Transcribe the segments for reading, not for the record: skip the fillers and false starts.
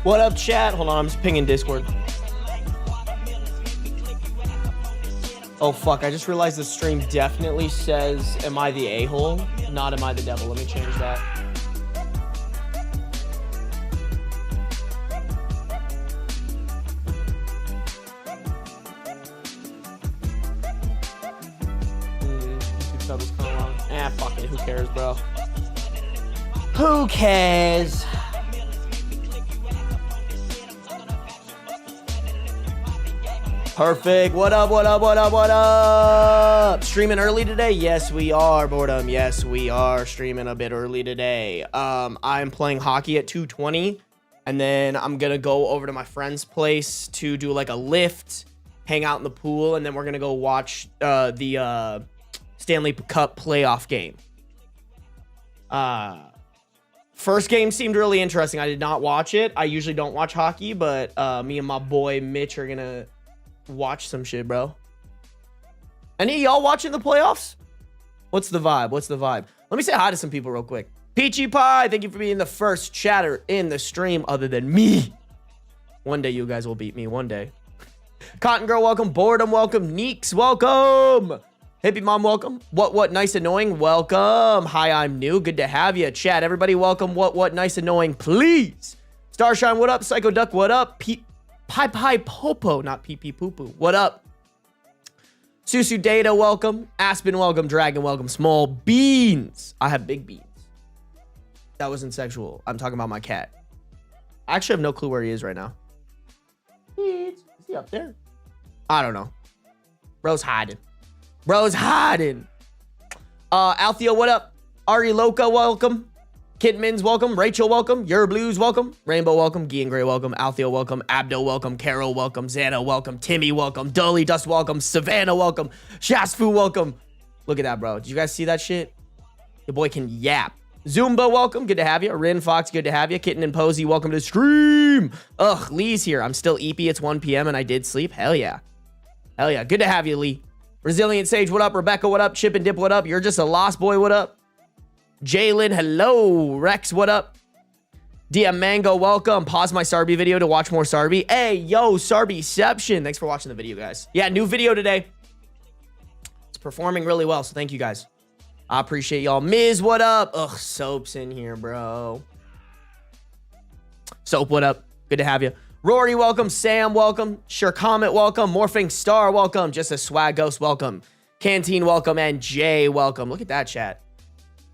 What up, chat? Hold on, I'm just pinging Discord. Oh, fuck. I just realized the stream definitely says, am I the a-hole? Not am I the devil. Let me change that. YouTube sub is kind of long. Fuck it. Who cares, bro? Who cares? Perfect. What up, what up, what up, what up? Streaming early today? Yes, we are, Boredom. Yes, we are streaming a bit early today. I'm playing hockey at 2:20, and then I'm going to go over to my friend's place to do like a lift, hang out in the pool, and then we're going to go watch the Stanley Cup playoff game. First game seemed really interesting. I did not watch it. I usually don't watch hockey, but me and my boy Mitch are going to watch some shit, bro. Any of y'all watching the playoffs? What's the vibe? What's the vibe? Let me say hi to some people real quick. Peachy Pie, thank you for being the first chatter in the stream other than me. One day you guys will beat me. One day. Cotton Girl, welcome. Boredom, welcome. Neeks, welcome. Hippie Mom, welcome. What, nice, annoying, welcome. Hi, I'm new. Good to have you. Chat, everybody, welcome. What, nice, annoying, please. Starshine, what up? Psycho Duck, what up? Pie Popo, not pee pee poo poo. What up? Susu Data, welcome. Aspen, welcome. Dragon, welcome. Small Beans. I have big beans. That wasn't sexual. I'm talking about my cat. I actually have no clue where he is right now. Is he up there? I don't know. Bro's hiding. Bro's hiding. Althea, what up? Ari Loca, welcome. Kidmans, welcome. Rachel, welcome. Your Blues, welcome. Rainbow, welcome. Gian Gray, welcome. Althea, welcome. Abdo, welcome. Carol, welcome. Xana, welcome. Timmy, welcome. Dolly Dust, welcome. Savannah, welcome. Shasfu, welcome. Look at that, bro. Did you guys see that shit? Your boy can yap. Zumba, welcome. Good to have you. Rin Fox, good to have you. Kitten and Posey, welcome to the stream. Ugh, Lee's here. I'm still eepy. It's 1 p.m. and I did sleep. Hell yeah. Hell yeah. Good to have you, Lee. Resilient Sage, what up? Rebecca, what up? Chip and Dip, what up? You're just a lost boy, what up? Jalen, hello. Rex, what up? DM Mango, welcome. Pause my Sarby video to watch more Sarby. Hey, yo, Sarbyception. Thanks for watching the video, guys. Yeah, new video today. It's performing really well, so thank you, guys. I appreciate y'all. Miz, what up? Ugh, Soap's in here, bro. Soap, what up? Good to have you. Rory, welcome. Sam, welcome. Sure Comet, welcome. Morphing Star, welcome. Just a Swag Ghost, welcome. Canteen, welcome. And Jay, welcome. Look at that chat.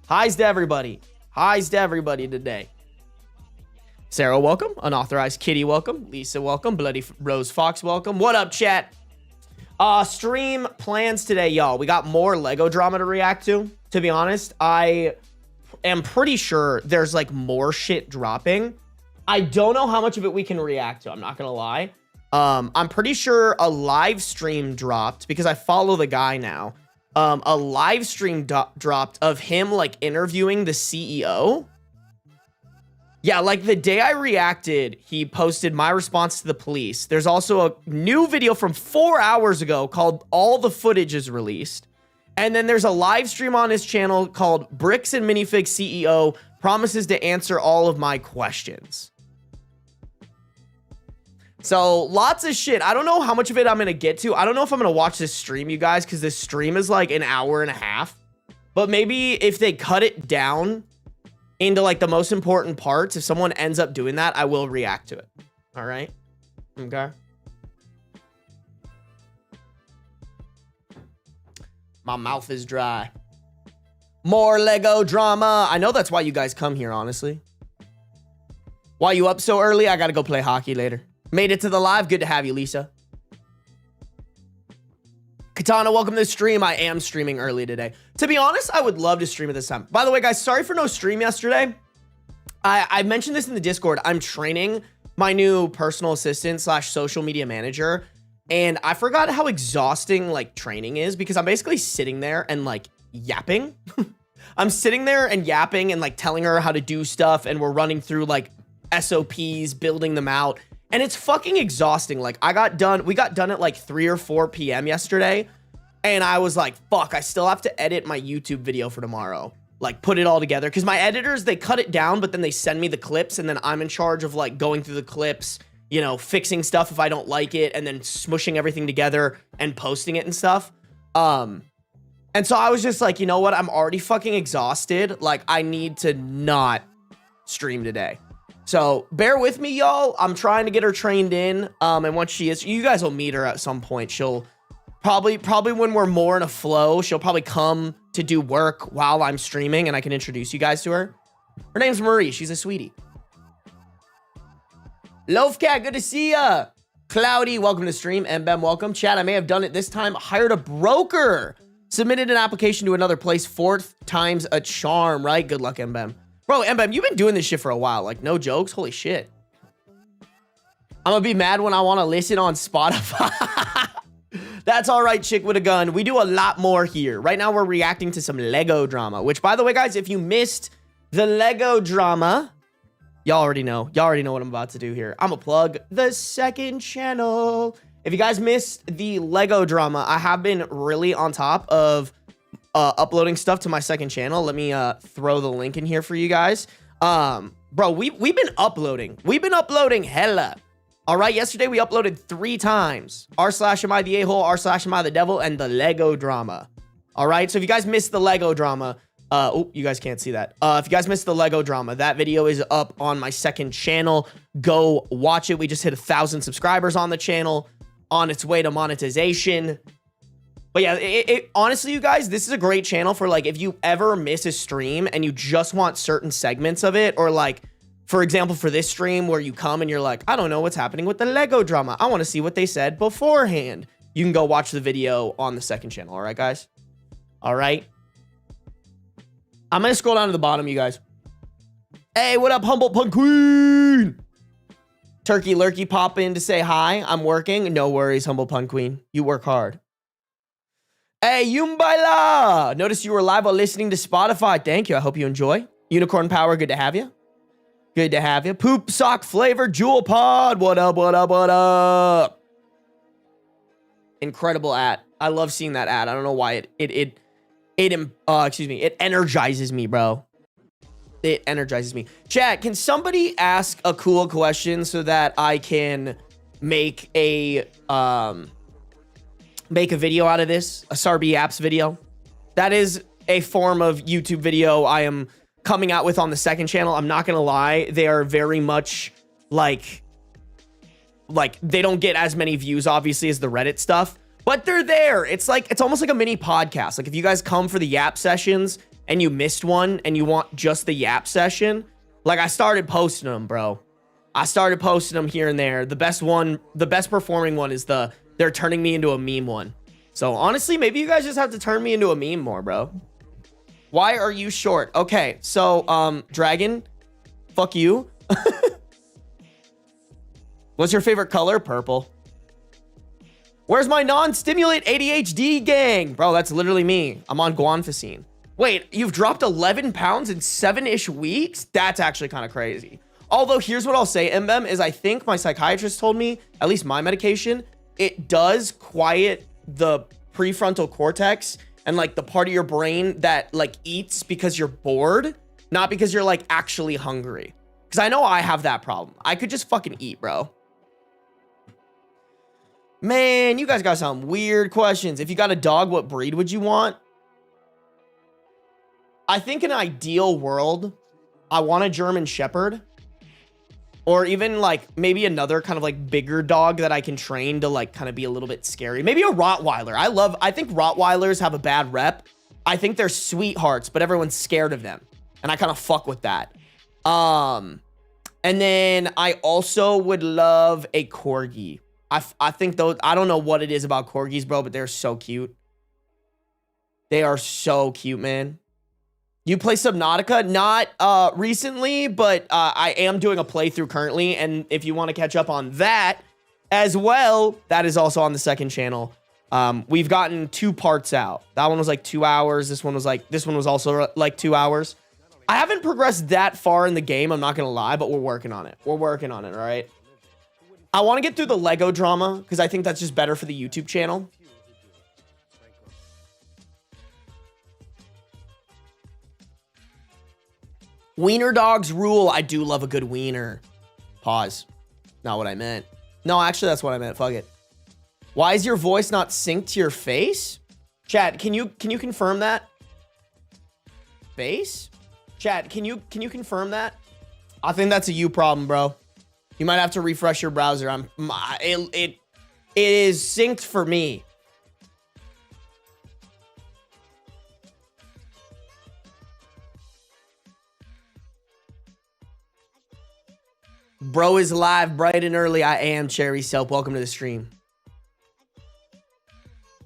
Highs to everybody. Highs to everybody today. Sarah, welcome. Unauthorized Kitty, welcome. Lisa, welcome. Bloody Rose Fox, welcome. What up, chat? Stream plans today, y'all. We got more Lego drama to react to. To be honest, I am pretty sure there's like more shit dropping. I don't know how much of it we can react to. I'm not gonna lie. I'm pretty sure a live stream dropped because I follow the guy now. A live stream dropped of him like interviewing the CEO. Yeah, like the day I reacted, he posted my response to the police. There's also a new video from 4 hours ago called All the Footage is Released. And then there's a live stream on his channel called Bricks and Minifig CEO Promises to Answer All of My Questions. So lots of shit. I don't know how much of it I'm going to get to. I don't know if I'm going to watch this stream, you guys, because this stream is like an hour and a half. But maybe if they cut it down into like the most important parts, if someone ends up doing that, I will react to it. All right. Okay. My mouth is dry. More Lego drama. I know that's why you guys come here, honestly. Why you up so early? I got to go play hockey later. Made it to the live. Good to have you, Lisa. Katana, welcome to the stream. I am streaming early today. To be honest, I would love to stream at this time. By the way, guys, sorry for no stream yesterday. I mentioned this in the Discord. I'm training my new personal assistant / social media manager. And I forgot how exhausting like training is because I'm basically sitting there and like yapping. I'm sitting there and yapping and like telling her how to do stuff. And we're running through like SOPs, building them out. And it's fucking exhausting. Like we got done at like 3 or 4 p.m. yesterday. And I was like, fuck, I still have to edit my YouTube video for tomorrow. like put it all together. Because my editors, they cut it down, but then they send me the clips, and then I'm in charge of like going through the clips, you know, fixing stuff if I don't like it, and then smushing everything together and posting it and stuff. And so I was just like, you know what? I'm already fucking exhausted. Like, I need to not stream today. So bear with me, y'all. I'm trying to get her trained in. And once she is, you guys will meet her at some point. She'll probably when we're more in a flow, she'll probably come to do work while I'm streaming, and I can introduce you guys to her. Her name's Marie. She's a sweetie. Loaf Cat, good to see ya. Cloudy, welcome to stream. Mbem, welcome. Chat, I may have done it this time. Hired a broker. Submitted an application to another place. 4th time's a charm, right? Good luck, Mbem. Bro, Mbem, you've been doing this shit for a while. Like, no jokes. Holy shit. I'm gonna be mad when I want to listen on Spotify. That's all right, chick with a gun. We do a lot more here. Right now, we're reacting to some Lego drama, which, by the way, guys, if you missed the Lego drama, y'all already know. Y'all already know what I'm about to do here. I'm gonna plug the second channel. If you guys missed the Lego drama, I have been really on top of uploading stuff to my second channel. Let me throw the link in here for you guys. Bro, we've been uploading. We've been uploading hella. All right, yesterday we uploaded 3 times. r/AmITheAhole, r/AmITheDevil, and the Lego drama. All right, so if you guys missed the Lego drama, oh, you guys can't see that. If you guys missed the Lego drama, that video is up on my second channel. Go watch it. We just hit 1,000 subscribers on the channel, on its way to monetization. But yeah, honestly, you guys, this is a great channel for like, if you ever miss a stream and you just want certain segments of it, or like, for example, for this stream where you come and you're like, I don't know what's happening with the Lego drama. I want to see what they said beforehand. You can go watch the video on the second channel. All right, guys? All right. I'm going to scroll down to the bottom, you guys. Hey, what up, Humble Punk Queen? Turkey Lurkey pop in to say hi. I'm working. No worries, Humble Punk Queen. You work hard. Hey, Yumbaila. Notice you were live while listening to Spotify. Thank you. I hope you enjoy. Unicorn Power, good to have you. Good to have you. Poop Sock Flavor Jewel Pod. What up, what up, what up? Incredible ad. I love seeing that ad. I don't know why it energizes me, bro. It energizes me. Chat, can somebody ask a cool question so that I can make a video out of this? A Sarby apps video? That is a form of YouTube video I am coming out with on the second channel. I'm not gonna lie, they are very much like they don't get as many views obviously as the Reddit stuff, but they're there. It's almost like a mini podcast. Like if you guys come for the Yap sessions and you missed one and you want just the Yap session, like I started posting them, bro. I started posting them here and there. The best performing one is they're turning me into a meme one. So honestly, maybe you guys just have to turn me into a meme more, bro. Why are you short? Okay, so Dragon, fuck you. What's your favorite color? Purple. Where's my non-stimulant ADHD gang? Bro, that's literally me. I'm on guanfacine. Wait, you've dropped 11 pounds in 7-ish weeks? That's actually kind of crazy. Although, here's what I'll say, MBM, is I think my psychiatrist told me, at least my medication, it does quiet the prefrontal cortex and like the part of your brain that like eats because you're bored, not because you're like actually hungry. Because I know I have that problem. I could just fucking eat, bro. Man, you guys got some weird questions. If you got a dog, what breed would you want? I think in an ideal world, I want a German Shepherd. Or even like maybe another kind of like bigger dog that I can train to like kind of be a little bit scary. Maybe a Rottweiler. I think Rottweilers have a bad rep. I think they're sweethearts, but everyone's scared of them. And I kind of fuck with that. And then I also would love a Corgi. I think those, I don't know what it is about Corgis, bro, but they're so cute. They are so cute, man. You play Subnautica? Not recently, but I am doing a playthrough currently. And if you want to catch up on that as well, that is also on the second channel. We've gotten 2 parts out. That one was like 2 hours. This one was also like 2 hours. I haven't progressed that far in the game, I'm not going to lie, but we're working on it. We're working on it, all right? I want to get through the Lego drama because I think that's just better for the YouTube channel. Wiener dogs rule. I do love a good wiener. Pause. Not what I meant. No, actually, that's what I meant. Fuck it. Why is your voice not synced to your face? Chat, can you confirm that? Face? Chat, can you confirm that? I think that's a you problem, bro. You might have to refresh your browser. It is synced for me. Bro is live bright and early. I am Cherry Selp. Welcome to the stream.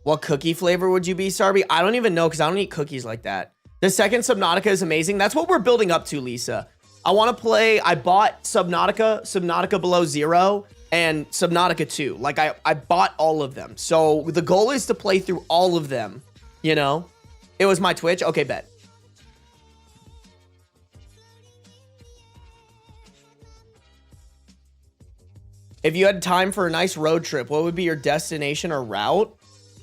What cookie flavor would you be, Sarby? I don't even know because I don't eat cookies like that. The second Subnautica is amazing. That's what we're building up to, Lisa. I want to play. I bought Subnautica Below Zero, and Subnautica 2. Like, I bought all of them. So the goal is to play through all of them, you know? It was my Twitch. Okay, bet. If you had time for a nice road trip, what would be your destination or route?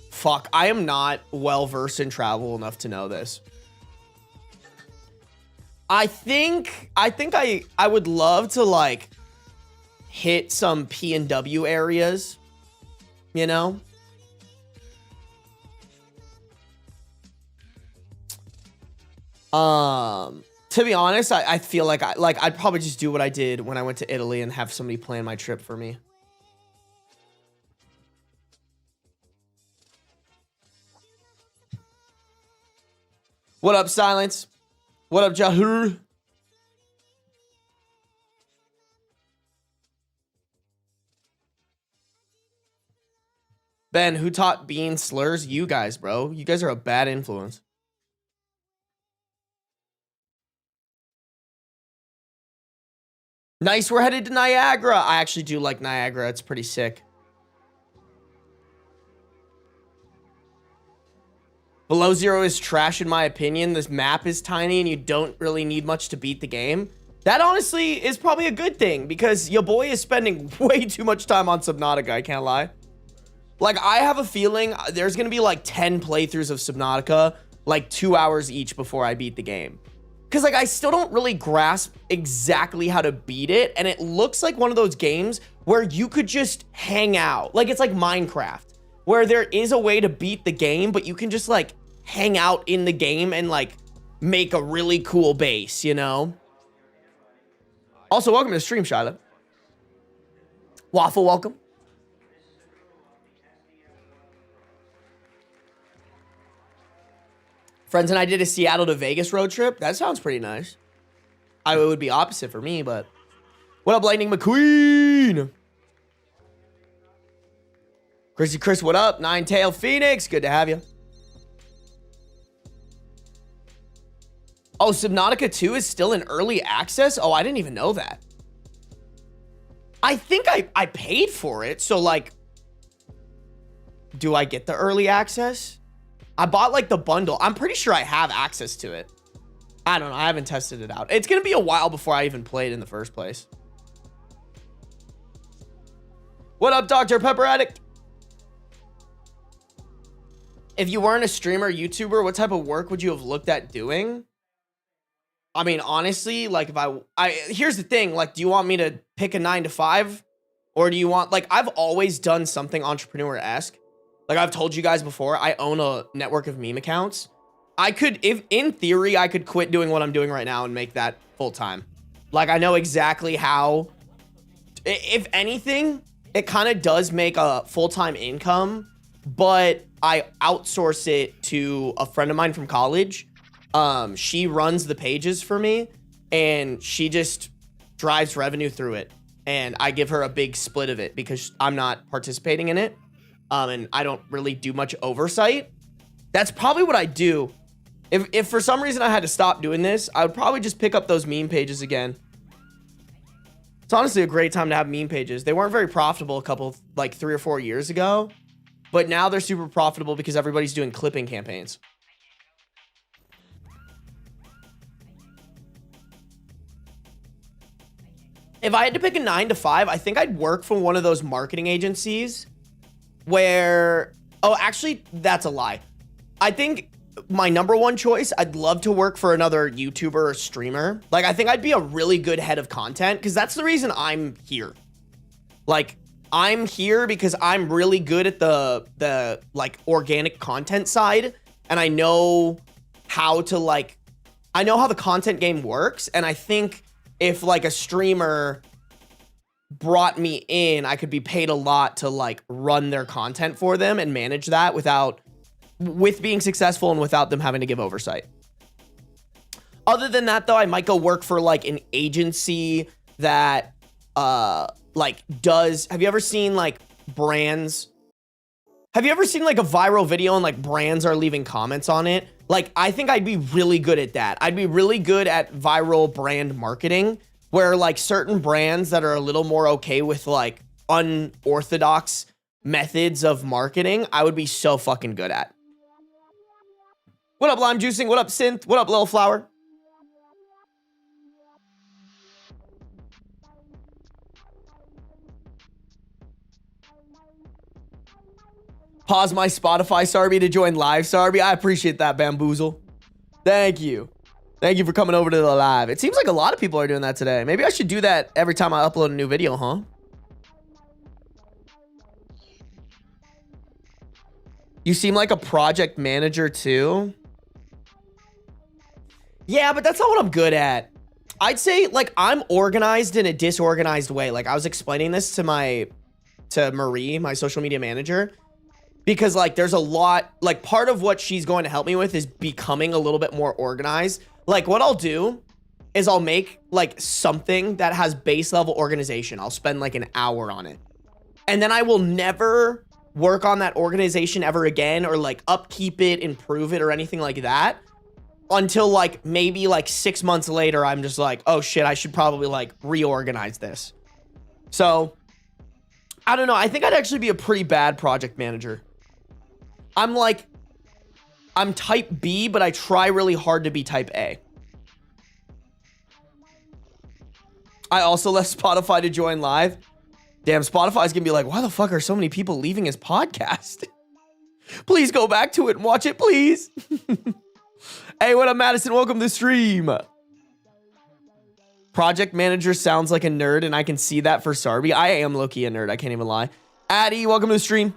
Fuck, I am not well-versed in travel enough to know this. I think I would love to, like, hit some P&W areas, you know? To be honest, I feel like I'd probably just do what I did when I went to Italy and have somebody plan my trip for me. What up, Silence? What up, Jahur? Ben, who taught Bean slurs? You guys, bro. You guys are a bad influence. Nice, we're headed to Niagara. I actually do like Niagara. It's pretty sick. Below Zero is trash in my opinion. This map is tiny and you don't really need much to beat the game. That honestly is probably a good thing because your boy is spending way too much time on Subnautica, I can't lie. Like, I have a feeling there's gonna be like 10 playthroughs of Subnautica, like 2 hours each before I beat the game. Because, like, I still don't really grasp exactly how to beat it. And it looks like one of those games where you could just hang out. Like, it's like Minecraft, where there is a way to beat the game, but you can just, like, hang out in the game and, like, make a really cool base, you know? Also, welcome to the stream, Shyla. Waffle, welcome. Friends and I did a Seattle to Vegas road trip. That sounds pretty nice. It would be opposite for me, but... What up, Lightning McQueen? Chrissy Chris, what up? Nine Tail Phoenix, good to have you. Oh, Subnautica 2 is still in early access? Oh, I didn't even know that. I think I paid for it, so, like... Do I get the early access? I bought, like, the bundle. I'm pretty sure I have access to it. I don't know. I haven't tested it out. It's going to be a while before I even played in the first place. What up, Dr. Pepper Addict? If you weren't a streamer, YouTuber, what type of work would you have looked at doing? I mean, honestly, like, if here's the thing. Like, do you want me to pick a 9 to 5? Or do you want, like, I've always done something entrepreneur-esque. Like I've told you guys before, I own a network of meme accounts. I could, if in theory, I could quit doing what I'm doing right now and make that full time. Like I know exactly how, if anything, it kind of does make a full-time income, but I outsource it to a friend of mine from college. She runs the pages for me and she just drives revenue through it. And I give her a big split of it because I'm not participating in it. And I don't really do much oversight. That's probably what I do. If for some reason I had to stop doing this, I would probably just pick up those meme pages again. It's honestly a great time to have meme pages. They weren't very profitable a couple, like 3 or 4 years ago, but now they're super profitable because everybody's doing clipping campaigns. If I had to pick a 9 to 5, I think I'd work for one of those marketing agencies where, oh, actually, that's a lie. I think my number one choice, I'd love to work for another YouTuber or streamer. Like, I think I'd be a really good head of content because that's the reason I'm here. Like, I'm here because I'm really good at the like organic content side, and I know how to like, I know how the content game works, and I think if like a streamer brought me in, I could be paid a lot to like run their content for them and manage that with being successful and without them having to give oversight. Other than that though, I might go work for like an agency that like does, have you ever seen like brands? Have you ever seen like a viral video and like brands are leaving comments on it? Like, I think I'd be really good at that. I'd be really good at viral brand marketing, where like certain brands that are a little more okay with like unorthodox methods of marketing, I would be so fucking good at. What up, Lime Juicing? What up, Synth? What up, Lil Flower? Pause my Spotify, Sarby, to join live, Sarby. I appreciate that, Bamboozle. Thank you. Thank you for coming over to the live. It seems like a lot of people are doing that today. Maybe I should do that every time I upload a new video, huh? You seem like a project manager too. Yeah, but that's not what I'm good at. I'd say like I'm organized in a disorganized way. Like I was explaining this to Marie, my social media manager, because like there's a lot, like part of what she's going to help me with is becoming a little bit more organized. Like what I'll do is I'll make like something that has base level organization. I'll spend like an hour on it. And then I will never work on that organization ever again, or like upkeep it, improve it, or anything like that, until like maybe like 6 months later, I'm just like, oh shit, I should probably like reorganize this. So I don't know. I think I'd actually be a pretty bad project manager. I'm type B, but I try really hard to be type A. I also left Spotify to join live. Damn, Spotify's gonna be like, why the fuck are so many people leaving his podcast? Please go back to it and watch it, please. Hey, what up, Madison? Welcome to the stream. Project manager sounds like a nerd, and I can see that for Sarby. I am low-key a nerd. I can't even lie. Addy, welcome to the stream.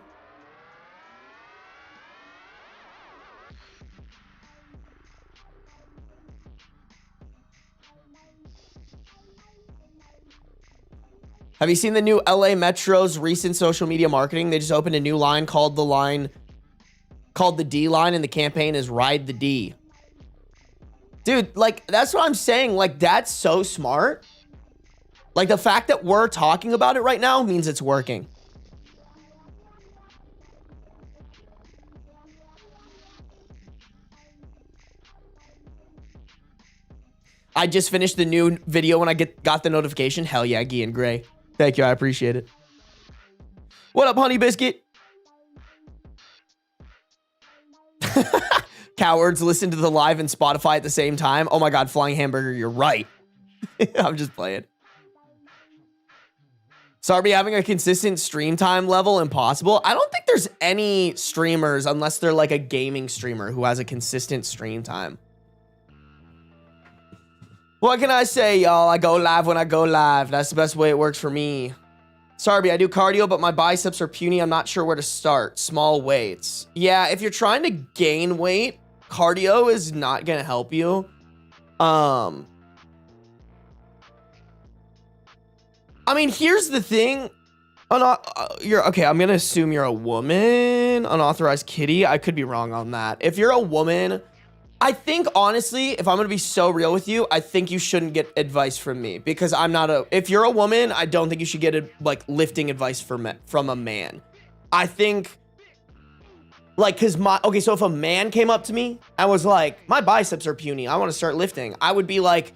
Have you seen the new LA Metro's recent social media marketing? They just opened a new line called the D line, and the campaign is Ride the D. Dude, like, that's what I'm saying. Like, that's so smart. Like, the fact that we're talking about it right now means it's working. I just finished the new video when I got the notification. Hell yeah, Guy and Gray. Thank you, I appreciate it. What up, Honey Biscuit? Cowards listen to the live and Spotify at the same time. Oh my God, Flying Hamburger, you're right. I'm just playing. Sarby, having a consistent stream time level impossible. I don't think there's any streamers, unless they're like a gaming streamer, who has a consistent stream time. What can I say, y'all? I go live when I go live. That's the best way it works for me. Sarby, I do cardio, but my biceps are puny. I'm not sure where to start. Small weights. Yeah, if you're trying to gain weight, cardio is not going to help you. I mean, here's the thing. Okay, I'm going to assume you're a woman. Unauthorized kitty. I could be wrong on that. If you're a woman, I think, honestly, if I'm going to be so real with you, I think you shouldn't get advice from me, because if you're a woman, I don't think you should get like lifting advice from a man. I think like, so if a man came up to me and was like, my biceps are puny, I want to start lifting, I would be like,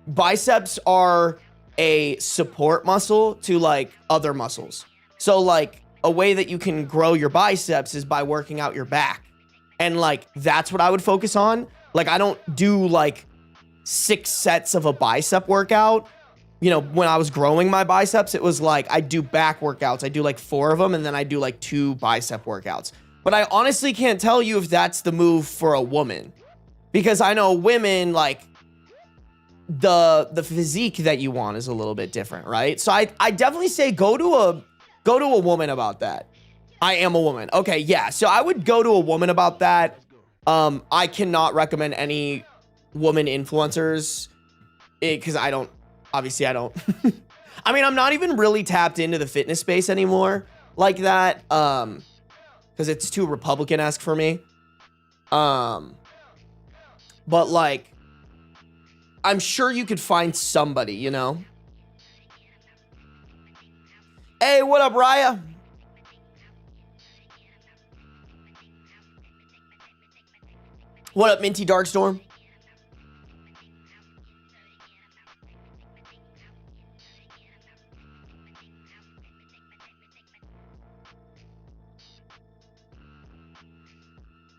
biceps are a support muscle to like other muscles. So like a way that you can grow your biceps is by working out your back. And like, that's what I would focus on. Like, I don't do like 6 sets of a bicep workout. You know, when I was growing my biceps, it was like, I do back workouts. I do like 4 of them, and then I do like 2 bicep workouts. But I honestly can't tell you if that's the move for a woman, because I know women, like, the physique that you want is a little bit different, right? So I definitely say go to a woman about that. I am a woman. Okay, yeah. So I would go to a woman about that. I cannot recommend any woman influencers because I don't. I mean, I'm not even really tapped into the fitness space anymore like that. Because it's too Republican-esque for me. But like, I'm sure you could find somebody, you know? Hey, what up, Raya? What up, Minty Darkstorm?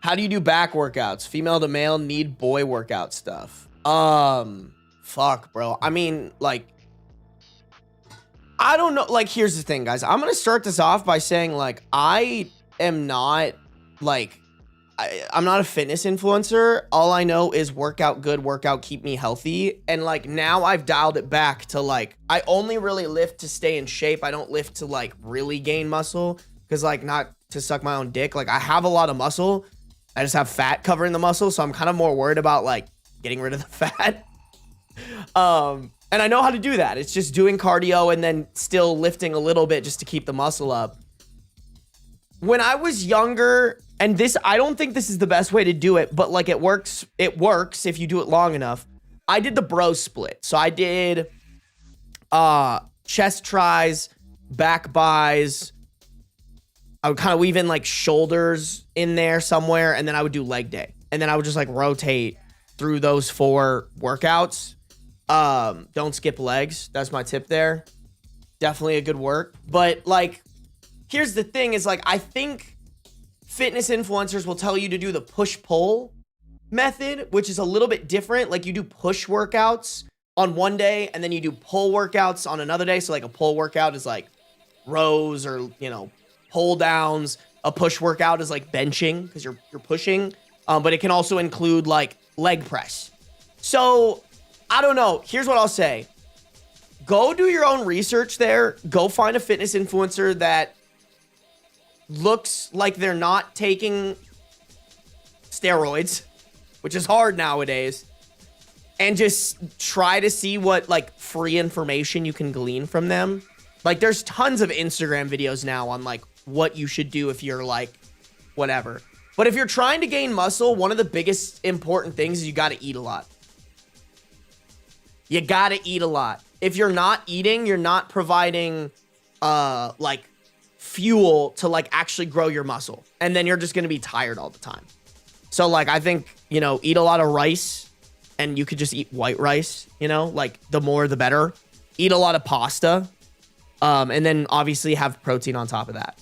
How do you do back workouts? Female to male need boy workout stuff. Fuck, bro. I mean, like, I don't know. Like, here's the thing, guys. I'm gonna start this off by saying, like, I am not, like, I'm not a fitness influencer. All I know is workout good, workout keep me healthy. And, like, now I've dialed it back to, like, I only really lift to stay in shape. I don't lift to, like, really gain muscle. Because, like, not to suck my own dick. Like, I have a lot of muscle. I just have fat covering the muscle, so I'm kind of more worried about, like, getting rid of the fat. And I know how to do that. It's just doing cardio and then still lifting a little bit just to keep the muscle up. When I was younger, and this, I don't think this is the best way to do it, but, like, it works if you do it long enough. I did the bro split. So I did chest tries, back buys. I would kind of weave in, like, shoulders in there somewhere, and then I would do leg day. And then I would just, like, rotate through those 4 workouts. Don't skip legs. That's my tip there. Definitely a good work. But, like, here's the thing is, like, I think fitness influencers will tell you to do the push-pull method, which is a little bit different. Like, you do push workouts on one day, and then you do pull workouts on another day. So, like, a pull workout is, like, rows or, you know, pull downs. A push workout is like benching because you're pushing, but it can also include like leg press. So I don't know. Here's what I'll say. Go do your own research there. Go find a fitness influencer that looks like they're not taking steroids, which is hard nowadays, and just try to see what like free information you can glean from them. Like, there's tons of Instagram videos now on, like, what you should do if you're, like, whatever. But if you're trying to gain muscle, one of the biggest important things is you got to eat a lot. You got to eat a lot. If you're not eating, you're not providing, like, fuel to, like, actually grow your muscle. And then you're just going to be tired all the time. So, like, I think, you know, eat a lot of rice. And you could just eat white rice, you know? Like, the more, the better. Eat a lot of pasta. And then obviously have protein on top of that.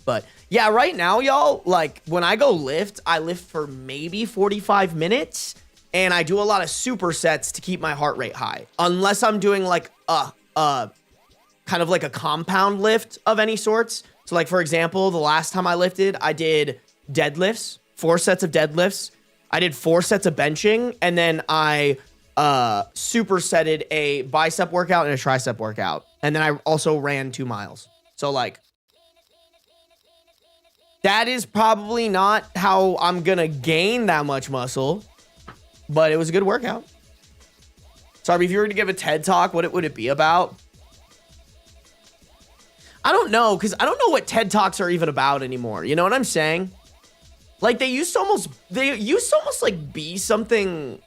But yeah, right now, y'all, like when I go lift, I lift for maybe 45 minutes and I do a lot of supersets to keep my heart rate high. Unless I'm doing like a kind of like a compound lift of any sorts. So like, for example, the last time I lifted, I did deadlifts, 4 sets of deadlifts. I did 4 sets of benching, and then I supersetted a bicep workout and a tricep workout. And then I also ran 2 miles. So like, that is probably not how I'm gonna gain that much muscle, but it was a good workout. Sorry, if you were to give a TED talk, what would it be about? I don't know, because I don't know what TED talks are even about anymore. You know what I'm saying? Like, they used to almost like be something,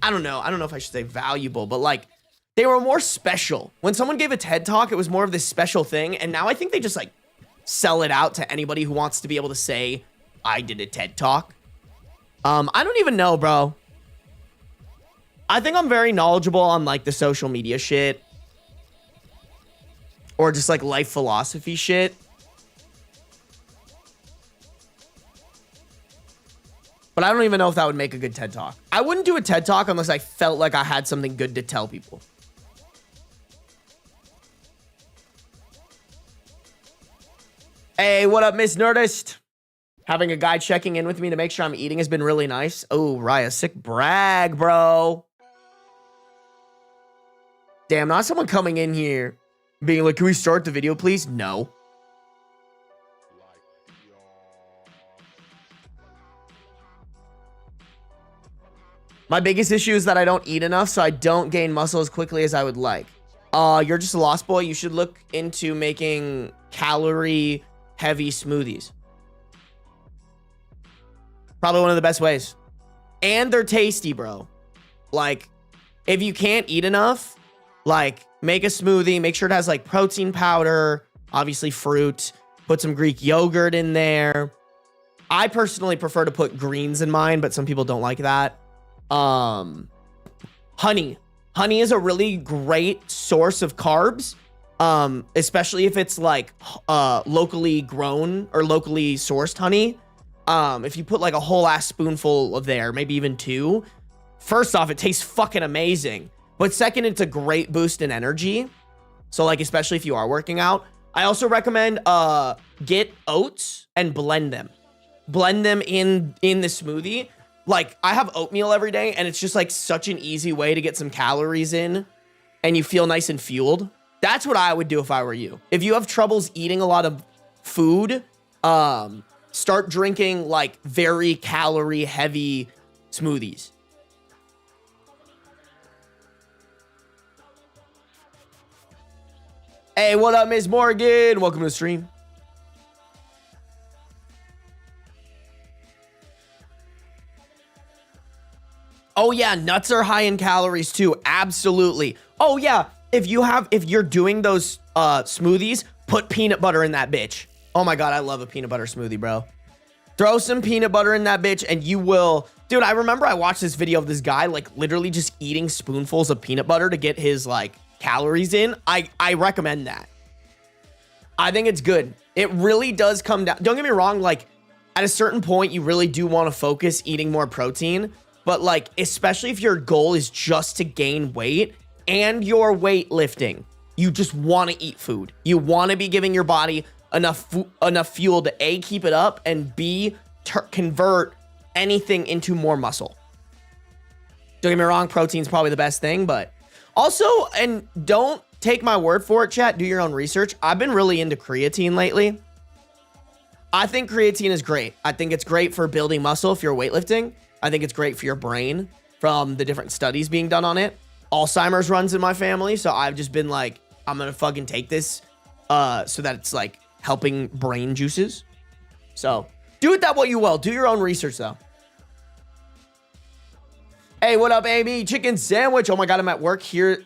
I don't know if I should say valuable, but like they were more special. When someone gave a TED talk, it was more of this special thing. And now I think they just like sell it out to anybody who wants to be able to say, I did a TED talk. I don't even know, bro. I think I'm very knowledgeable on like the social media shit or just like life philosophy shit. But I don't even know if that would make a good TED Talk. I wouldn't do a TED Talk unless I felt like I had something good to tell people. Hey, what up, Miss Nerdist? Having a guy checking in with me to make sure I'm eating has been really nice. Oh, Raya, sick brag, bro. Damn, not someone coming in here being like, can we start the video, please? No. My biggest issue is that I don't eat enough, so I don't gain muscle as quickly as I would like. You're just a lost boy. You should look into making calorie-heavy smoothies. Probably one of the best ways. And they're tasty, bro. Like, if you can't eat enough, like, make a smoothie. Make sure it has, like, protein powder, obviously fruit. Put some Greek yogurt in there. I personally prefer to put greens in mine, but some people don't like that. Honey is a really great source of carbs, especially if it's like locally grown or locally sourced honey. If you put like a whole ass spoonful of there, maybe even 2, first off, it tastes fucking amazing, but second, it's a great boost in energy. So like, especially if you are working out. I also recommend get oats and blend them in the smoothie. Like, I have oatmeal every day, and it's just, like, such an easy way to get some calories in, and you feel nice and fueled. That's what I would do if I were you. If you have troubles eating a lot of food, start drinking, like, very calorie-heavy smoothies. Hey, what up, Miss Morgan? Welcome to the stream. Oh yeah, nuts are high in calories too. Absolutely. Oh yeah, if you're doing those smoothies, put peanut butter in that bitch. Oh my god, I love a peanut butter smoothie, bro. Throw some peanut butter in that bitch and you will. Dude, I remember I watched this video of this guy like literally just eating spoonfuls of peanut butter to get his like calories in. I recommend that. I think it's good. It really does come down. Don't get me wrong, like at a certain point you really do want to focus eating more protein. But like, especially if your goal is just to gain weight and you're weightlifting, you just want to eat food. You want to be giving your body enough fuel to A, keep it up, and B, convert anything into more muscle. Don't get me wrong, protein's probably the best thing, but also, and don't take my word for it, chat, do your own research. I've been really into creatine lately. I think creatine is great. I think it's great for building muscle if you're weightlifting. I think it's great for your brain from the different studies being done on it. Alzheimer's runs in my family, so I've just been like, I'm gonna fucking take this so that it's like helping brain juices. So do it that way you will. Do your own research though. Hey, what up, Amy? Chicken sandwich. Oh my god, I'm at work here.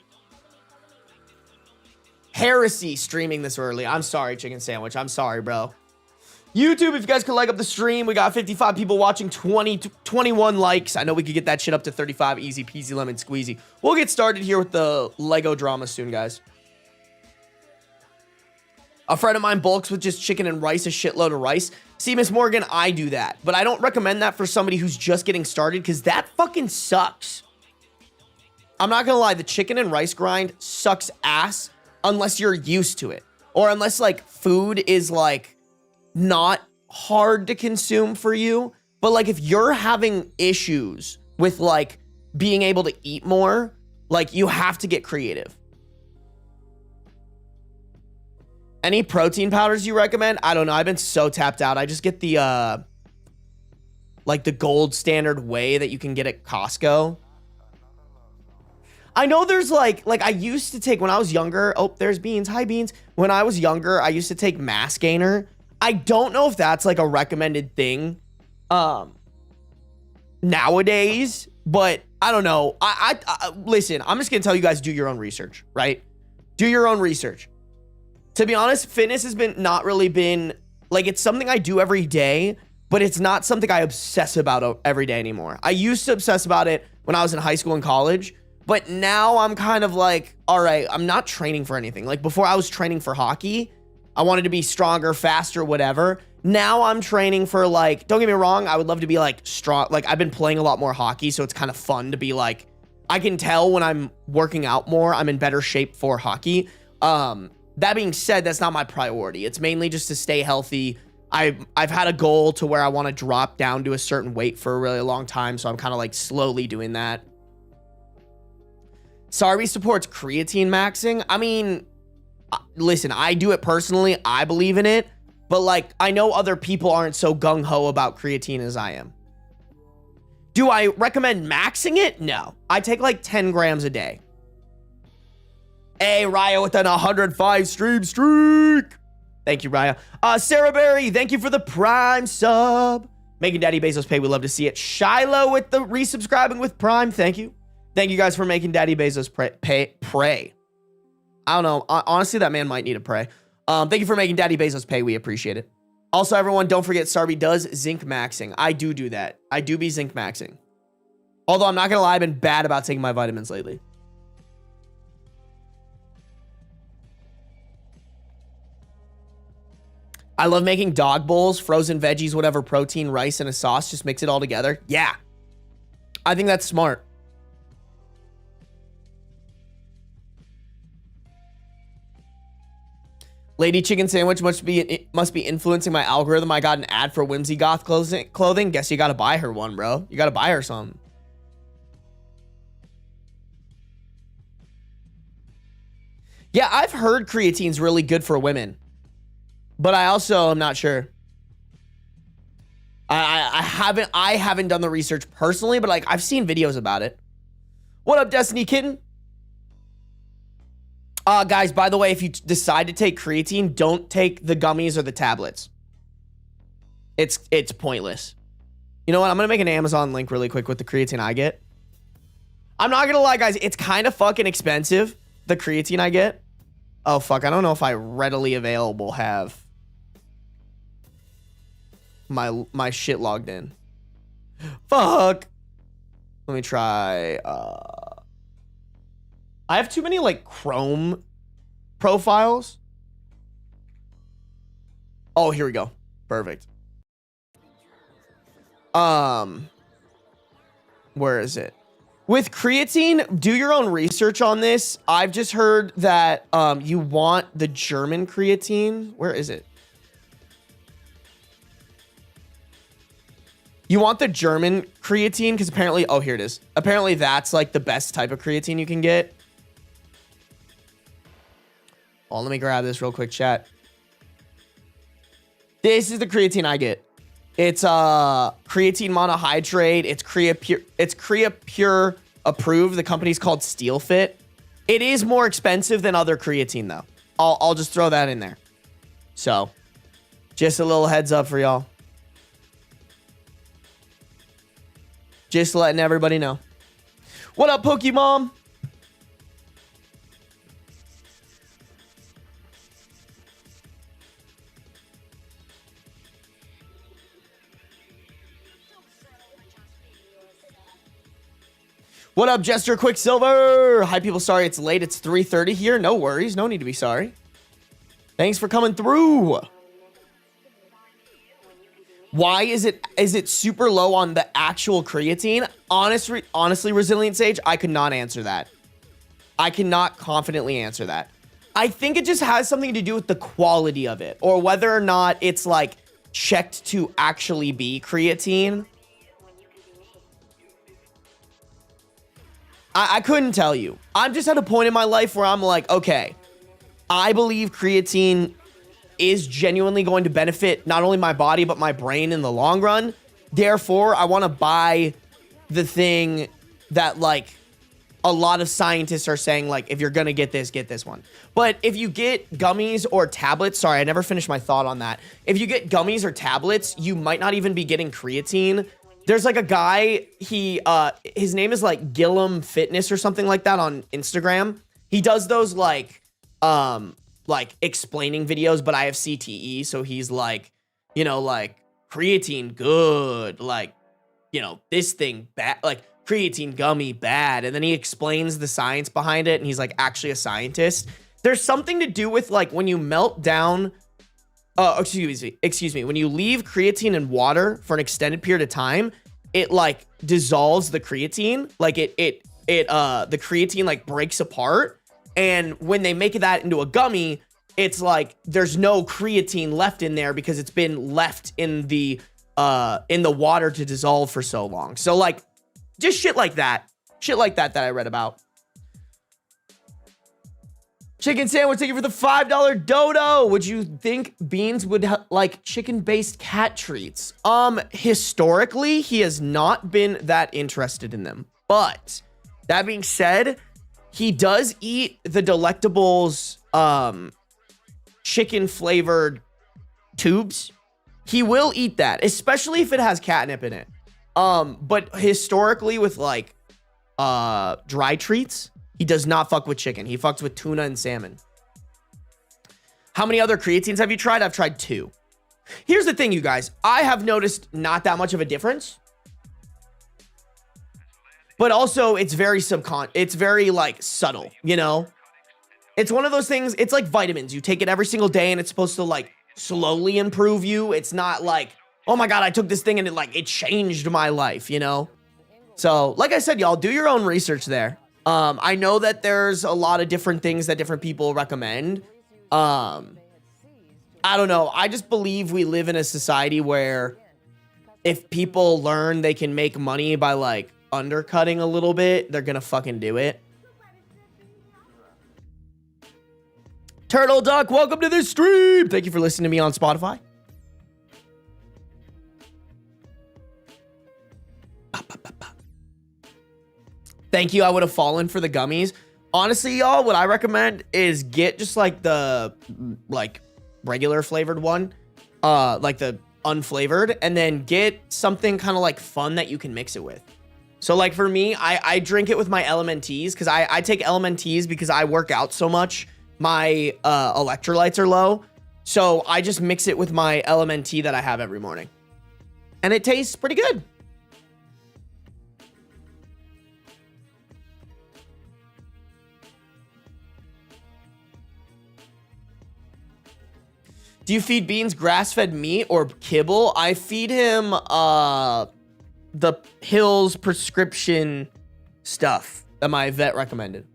Heresy streaming this early. I'm sorry, chicken sandwich. I'm sorry, bro. YouTube, if you guys could like up the stream, we got 55 people watching, 21 likes. I know we could get that shit up to 35, easy peasy lemon squeezy. We'll get started here with the Lego drama soon, guys. A friend of mine bulks with just chicken and rice, a shitload of rice. See, Miss Morgan, I do that, but I don't recommend that for somebody who's just getting started because that fucking sucks. I'm not gonna lie, the chicken and rice grind sucks ass unless you're used to it, or unless like food is like not hard to consume for you. But like if you're having issues with like being able to eat more, like you have to get creative. Any protein powders you recommend? I don't know. I've been so tapped out. I just get the like the gold standard whey that you can get at Costco. I know there's like I used to take when I was younger. Oh, there's Beans. Hi, Beans. When I was younger, I used to take Mass Gainer. I don't know if that's like a recommended thing nowadays, but I don't know. I listen, I'm just gonna tell you guys, do your own research, right? Do your own research. To be honest, fitness has not really been like, it's something I do every day, but it's not something I obsess about every day anymore. I used to obsess about it when I was in high school and college, but now I'm kind of like, all right, I'm not training for anything. Like before I was training for hockey, I wanted to be stronger, faster, whatever. Now I'm training for like, don't get me wrong, I would love to be like strong. Like I've been playing a lot more hockey, so it's kind of fun to be like, I can tell when I'm working out more, I'm in better shape for hockey. That being said, that's not my priority. It's mainly just to stay healthy. I've had a goal to where I want to drop down to a certain weight for a really long time, so I'm kind of like slowly doing that. Sarby supports creatine maxing. I mean, listen, I do it personally. I believe in it, but like I know other people aren't so gung-ho about creatine as I am. Do I recommend maxing it? No. I take like 10 grams a day. Hey, Raya with an 105 streak. Thank you, Raya. Sarah Berry, thank you for the Prime sub. Making Daddy Bezos pay. We love to see it. Shiloh with the resubscribing with Prime. Thank you. Thank you guys for making Daddy Bezos pray. I don't know. Honestly, that man might need a pray. Thank you for making Daddy Bezos pay. We appreciate it. Also, everyone, don't forget Sarby does zinc maxing. I do that. I do be zinc maxing. Although I'm not going to lie, I've been bad about taking my vitamins lately. I love making dog bowls, frozen veggies, whatever, protein, rice, and a sauce. Just mix it all together. Yeah. I think that's smart. Lady Chicken Sandwich must be influencing my algorithm. I got an ad for Whimsy Goth clothing. Guess you got to buy her one, bro. You got to buy her some. Yeah, I've heard creatine's really good for women, but I also am not sure. I haven't done the research personally, but like I've seen videos about it. What up, Destiny Kitten? Guys, by the way, if you decide to take creatine, don't take the gummies or the tablets. It's pointless. You know what? I'm gonna make an Amazon link really quick with the creatine I get. I'm not gonna lie, guys. It's kind of fucking expensive, the creatine I get. Oh, fuck. I don't know if I readily available have my shit logged in. Fuck. Let me try. I have too many like Chrome profiles. Oh, here we go. Perfect. Where is it? With creatine, do your own research on this. I've just heard that you want the German creatine. Where is it? You want the German creatine because apparently, oh, here it is. Apparently that's like the best type of creatine you can get. Oh, let me grab this real quick, chat. This is the creatine I get. It's creatine monohydrate. It's Creapure approved. The company's called SteelFit. It is more expensive than other creatine though. I'll just throw that in there. So, just a little heads up for y'all. Just letting everybody know. What up, Pokemon? What up, Jester Quicksilver? Hi, people. Sorry it's late. It's 3:30 here. No worries. No need to be sorry. Thanks for coming through. Why is it super low on the actual creatine? Honestly, Resilient Sage, I could not answer that. I cannot confidently answer that. I think it just has something to do with the quality of it or whether or not it's like checked to actually be creatine. I couldn't tell you. I'm just at a point in my life where I'm like, okay, I believe creatine is genuinely going to benefit not only my body, but my brain in the long run. Therefore, I want to buy the thing that like a lot of scientists are saying, like, if you're going to get this one. But if you get gummies or tablets, sorry, I never finished my thought on that. If you get gummies or tablets, you might not even be getting creatine. There's like a guy, his name is like Gillum Fitness or something like that on Instagram. He does those like explaining videos, but I have CTE. So he's like, you know, like creatine good, like, you know, this thing bad, like creatine gummy bad. And then he explains the science behind it. And he's like actually a scientist. There's something to do with like when you melt down, excuse me, when you leave creatine in water for an extended period of time, it like dissolves the creatine, like the creatine like breaks apart. And when they make that into a gummy, it's like there's no creatine left in there because it's been left in the water to dissolve for so long. So like just shit like that that I read about. Chicken Sandwich, thank you for the $5 dodo. Would you think Beans would like chicken-based cat treats? Historically, he has not been that interested in them. But that being said, he does eat the Delectables chicken flavored tubes. He will eat that, especially if it has catnip in it. But historically with like dry treats, he does not fuck with chicken. He fucks with tuna and salmon. How many other creatines have you tried? I've tried 2. Here's the thing, you guys. I have noticed not that much of a difference. But also, it's very it's very, like, subtle, you know? It's one of those things, it's like vitamins. You take it every single day, and it's supposed to, like, slowly improve you. It's not like, oh my God, I took this thing, and it changed my life, you know? So, like I said, y'all, do your own research there. I know that there's a lot of different things that different people recommend. I don't know. I just believe we live in a society where if people learn they can make money by like undercutting a little bit, they're gonna fucking do it. Turtle Duck, welcome to the stream. Thank you for listening to me on Spotify. Thank you. I would have fallen for the gummies. Honestly, y'all, what I recommend is get just like the regular flavored one, like the unflavored, and then get something kind of like fun that you can mix it with. So like for me, I drink it with my LMNTs because I take LMNTs because I work out so much. My electrolytes are low. So I just mix it with my LMNT that I have every morning. And it tastes pretty good. Do you feed Beans grass-fed meat or kibble? I feed him the Hills prescription stuff that my vet recommended.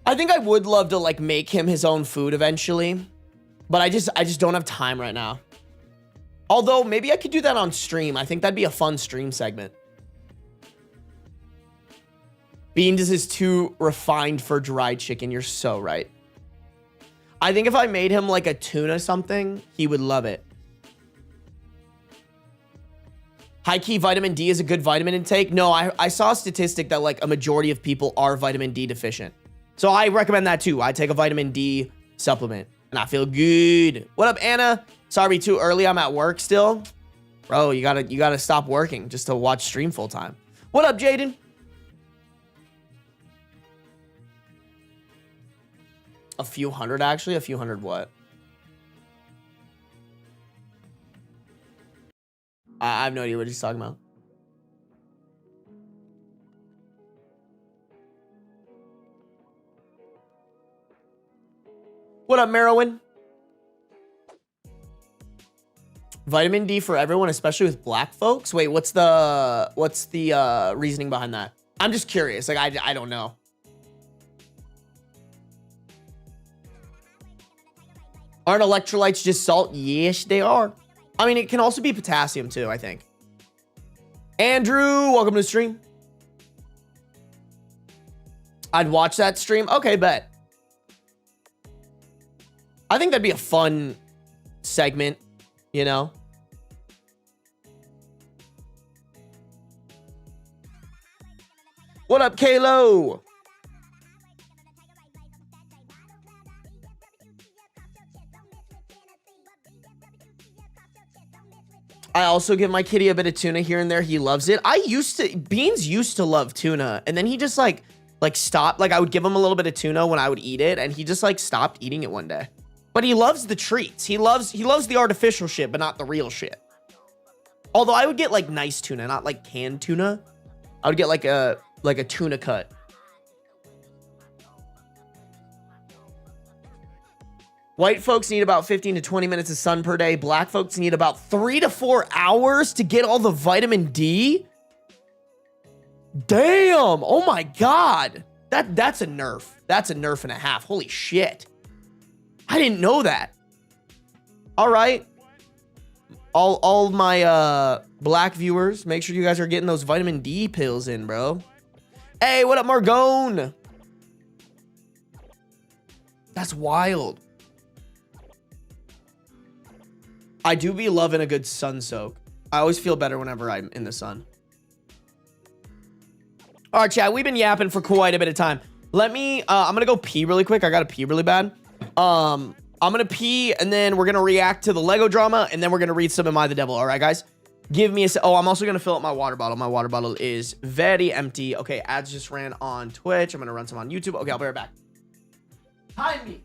I think I would love to like make him his own food eventually, but I just don't have time right now. Although maybe I could do that on stream. I think that'd be a fun stream segment. Beans is too refined for dried chicken. You're so right. I think if I made him like a tuna something, he would love it. High-key vitamin D is a good vitamin intake. No, I saw a statistic that like a majority of people are vitamin D deficient. So I recommend that too. I take a vitamin D supplement and I feel good. What up, Anna? Sorry, too early. I'm at work still. Bro, you gotta stop working just to watch stream full time. What up, Jaden? A few hundred, actually. A few hundred what? I have no idea what he's talking about. What up, Merowin? Vitamin D for everyone, especially with black folks? Wait, what's the reasoning behind that? I'm just curious. Like, I don't know. Aren't electrolytes just salt? Yes, they are. I mean, it can also be potassium too, I think. Andrew, welcome to the stream. I'd watch that stream. Okay, bet. I think that'd be a fun segment, you know? What up, Kalo? I also give my kitty a bit of tuna here and there. He loves it. Beans used to love tuna, and then he just like stopped. Like I would give him a little bit of tuna when I would eat it, and he just like stopped eating it one day. But he loves the treats. He loves the artificial shit, but not the real shit. Although I would get like nice tuna, not like canned tuna. I would get like a tuna cut. White folks need about 15 to 20 minutes of sun per day. Black folks need about 3 to 4 hours to get all the vitamin D. Damn. Oh my God. That's a nerf. That's a nerf and a half. Holy shit. I didn't know that. All right. All my black viewers, make sure you guys are getting those vitamin D pills in, bro. Hey, what up, Margone? That's wild. I do be loving a good sun soak. I always feel better whenever I'm in the sun. All right, chat, we've been yapping for quite a bit of time. Let me, I'm gonna go pee really quick. I gotta pee really bad. I'm gonna pee, and then we're gonna react to the Lego drama, and then we're gonna read some AmITheDevil. All right, guys? Give me a sec. Oh, I'm also gonna fill up my water bottle. My water bottle is very empty. Okay, ads just ran on Twitch. I'm gonna run some on YouTube. Okay, I'll be right back. Time me.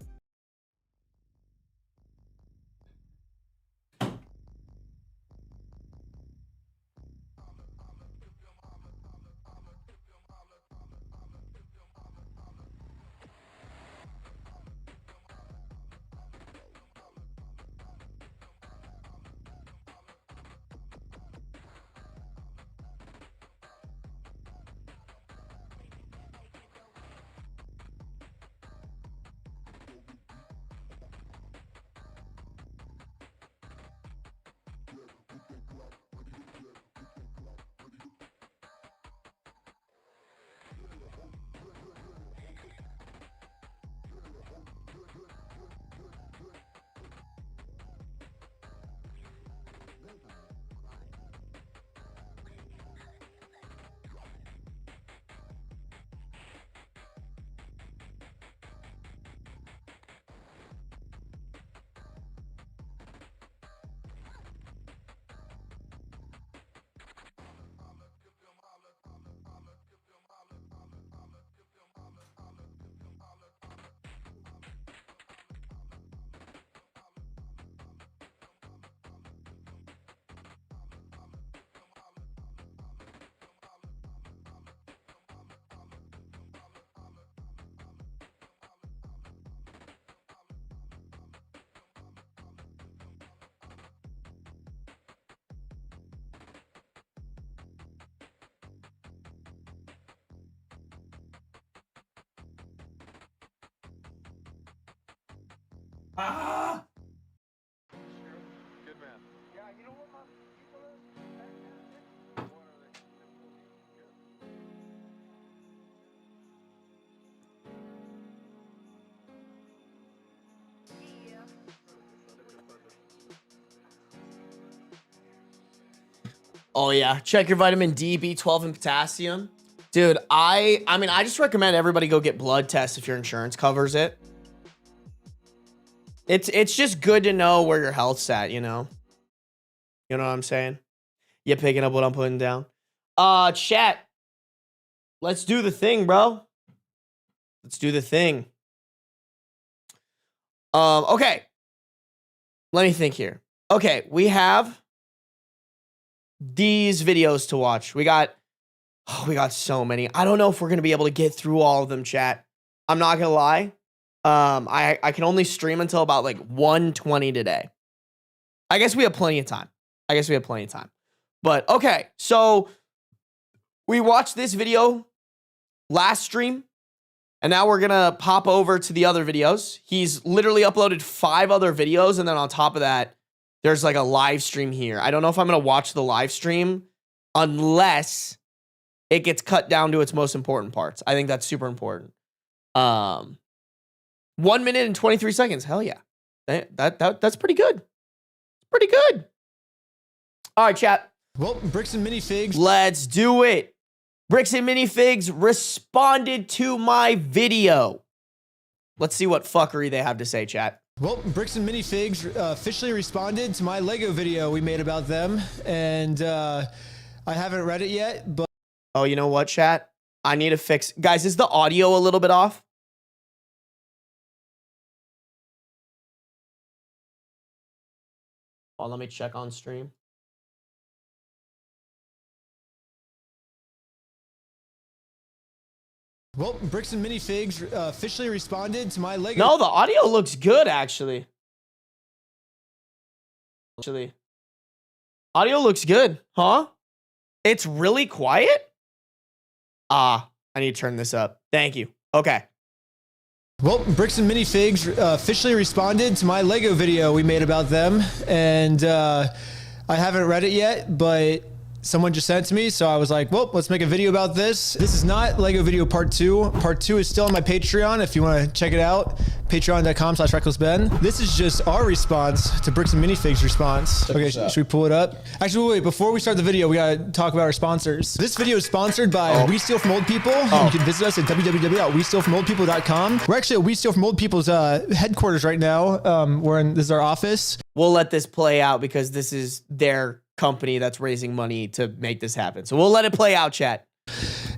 Ah! Good man. Yeah, you know what my people are? Oh yeah, check your vitamin D, B12, and potassium. Dude, I mean, I just recommend everybody go get blood tests if your insurance covers it. It's just good to know where your health's at, you know? You know what I'm saying? You picking up what I'm putting down? Chat. Let's do the thing, bro. Let's do the thing. Okay. Let me think here. Okay, we have these videos to watch. We got so many. I don't know if we're gonna be able to get through all of them, chat. I'm not gonna lie. I can only stream until about like 1:20 today. I guess we have plenty of time. But okay, so we watched this video last stream, and now we're gonna pop over to the other videos. He's literally uploaded 5 other videos, and then on top of that, there's like a live stream here. I don't know if I'm gonna watch the live stream unless it gets cut down to its most important parts. I think that's super important. 1 minute and 23 seconds. Hell yeah. That's pretty good. Pretty good. All right, chat. Well, Bricks and Minifigs. Let's do it. Bricks and Minifigs responded to my video. Let's see what fuckery they have to say, chat. Well, Bricks and Minifigs officially responded to my Lego video we made about them, and I haven't read it yet, but... Oh, you know what, chat? I need to fix... Guys, is the audio a little bit off? Oh, let me check on stream. Well, Bricks and Minifigs officially responded to my Lego... No, the audio looks good, actually. Audio looks good, huh? It's really quiet? I need to turn this up. Thank you. Okay. Well, Bricks and Minifigs officially responded to my Lego video we made about them, and I haven't read it yet, but someone just sent it to me, so I was like, well, let's make a video about this. This is not Lego video part 2. Part 2 is still on my Patreon if you want to check it out. Patreon.com/RecklessBen. This is just our response to Bricks and Minifigs' response. Okay, should we pull it up? Actually, wait, before we start the video, we gotta talk about our sponsors. This video is sponsored by We Steal From Old People. You can visit us at www.westealfromoldpeople.com. We're actually at We Steal From Old People's headquarters right now. This is our office. We'll let this play out because this is their company that's raising money to make this happen. So we'll let it play out, chat.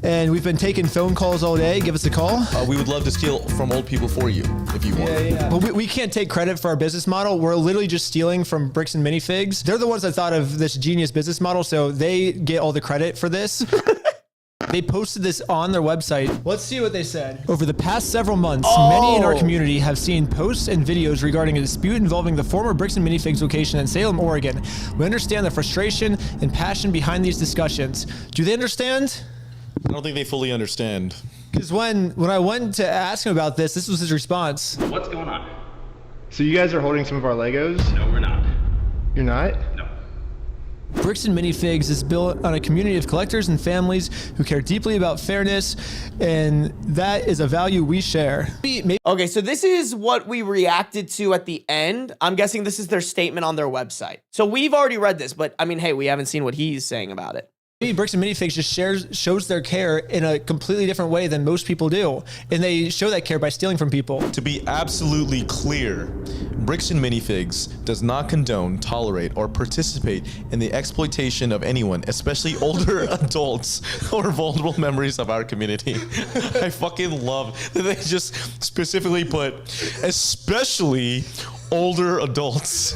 And we've been taking phone calls all day. Give us a call. We would love to steal from old people for you if you want. Yeah. But we can't take credit for our business model. We're literally just stealing from Bricks and Minifigs. They're the ones that thought of this genius business model, so they get all the credit for this. They posted this on their website. Let's see what they said. Over the past several months, many in our community have seen posts and videos regarding a dispute involving the former Bricks and Minifigs location in Salem, Oregon. We understand the frustration and passion behind these discussions. Do they understand? I don't think they fully understand. Because when I went to ask him about this was his response. What's going on? So you guys are holding some of our Legos? No, we're not. You're not? No. Bricks and Minifigs is built on a community of collectors and families who care deeply about fairness, and that is a value we share. Okay, so this is what we reacted to at the end. I'm guessing this is their statement on their website. So we've already read this, but I mean, hey, we haven't seen what he's saying about it. Maybe Bricks and Minifigs just shows their care in a completely different way than most people do. And they show that care by stealing from people. To be absolutely clear, Bricks and Minifigs does not condone, tolerate, or participate in the exploitation of anyone, especially older adults or vulnerable members of our community. I fucking love that they just specifically put, especially older adults.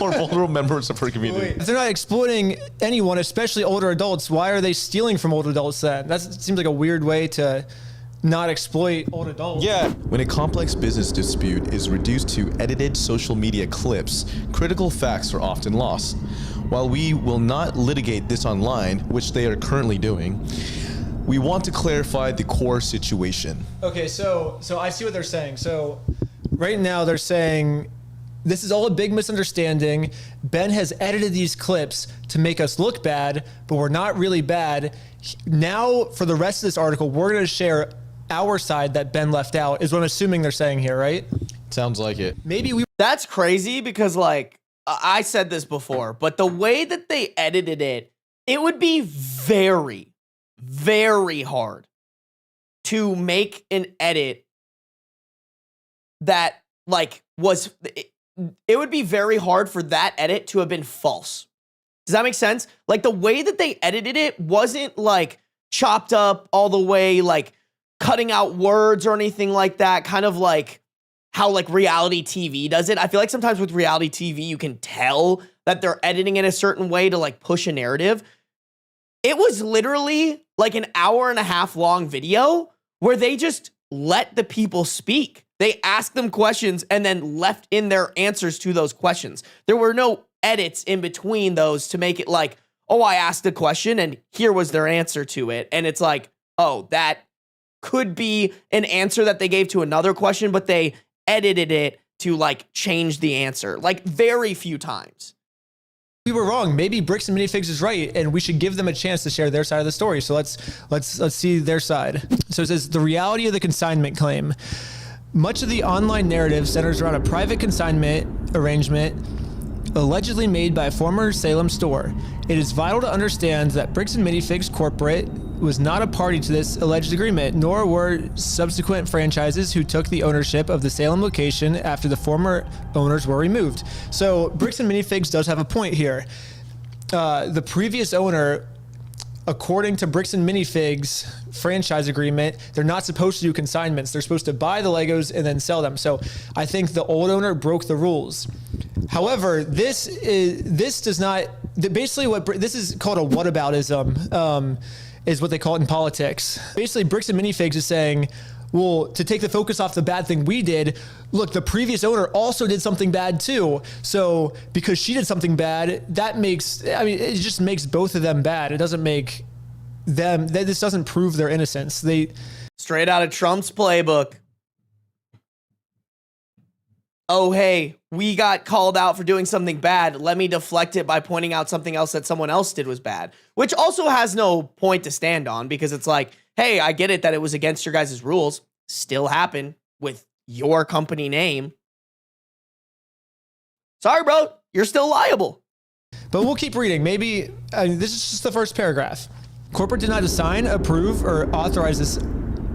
Or vulnerable members of her community. If they're not exploiting anyone, especially older adults, why are they stealing from older adults then? That seems like a weird way to not exploit old adults. Yeah. When a complex business dispute is reduced to edited social media clips, critical facts are often lost. While we will not litigate this online, which they are currently doing, we want to clarify the core situation. Okay, so I see what they're saying. So right now they're saying, this is all a big misunderstanding. Ben has edited these clips to make us look bad, but we're not really bad. Now, for the rest of this article, we're going to share our side that Ben left out, is what I'm assuming they're saying here, right? Sounds like it. Maybe we... That's crazy because, like, I said this before, but the way that they edited it, it would be very, very hard to make an edit that, like, was... It would be very hard for that edit to have been false. Does that make sense? Like, the way that they edited it wasn't like chopped up all the way, like cutting out words or anything like that. Kind of like how like reality TV does it. I feel like sometimes with reality TV, you can tell that they're editing in a certain way to like push a narrative. It was literally like an hour-and-a-half long video where they just let the people speak. They asked them questions and then left in their answers to those questions. There were no edits in between those to make it like, oh, I asked a question and here was their answer to it. And it's like, oh, that could be an answer that they gave to another question, but they edited it to like change the answer like very few times. We were wrong. Maybe Bricks and Minifigs is right, and we should give them a chance to share their side of the story. So let's see their side. So it says, the reality of the consignment claim. Much of the online narrative centers around a private consignment arrangement allegedly made by a former Salem store. It is vital to understand that Bricks and Minifigs Corporate was not a party to this alleged agreement, nor were subsequent franchises who took the ownership of the Salem location after the former owners were removed. So Bricks and Minifigs does have a point here. The previous owner, according to Bricks and Minifigs franchise agreement, they're not supposed to do consignments. They're supposed to buy the Legos and then sell them. So I think the old owner broke the rules. However, this does not, basically what this is called a whataboutism, is what they call it in politics. Basically, Bricks and Minifigs is saying, well, to take the focus off the bad thing we did, look, the previous owner also did something bad too. So because she did something bad, that makes, I mean, it just makes both of them bad. It doesn't make them, this doesn't prove their innocence. Straight out of Trump's playbook. Oh, hey, we got called out for doing something bad. Let me deflect it by pointing out something else that someone else did was bad, which also has no point to stand on because it's like, hey, I get it that it was against your guys' rules. Still happened with your company name. Sorry, bro. You're still liable. But we'll keep reading. Maybe this is just the first paragraph. Corporate did not assign, approve, or authorize this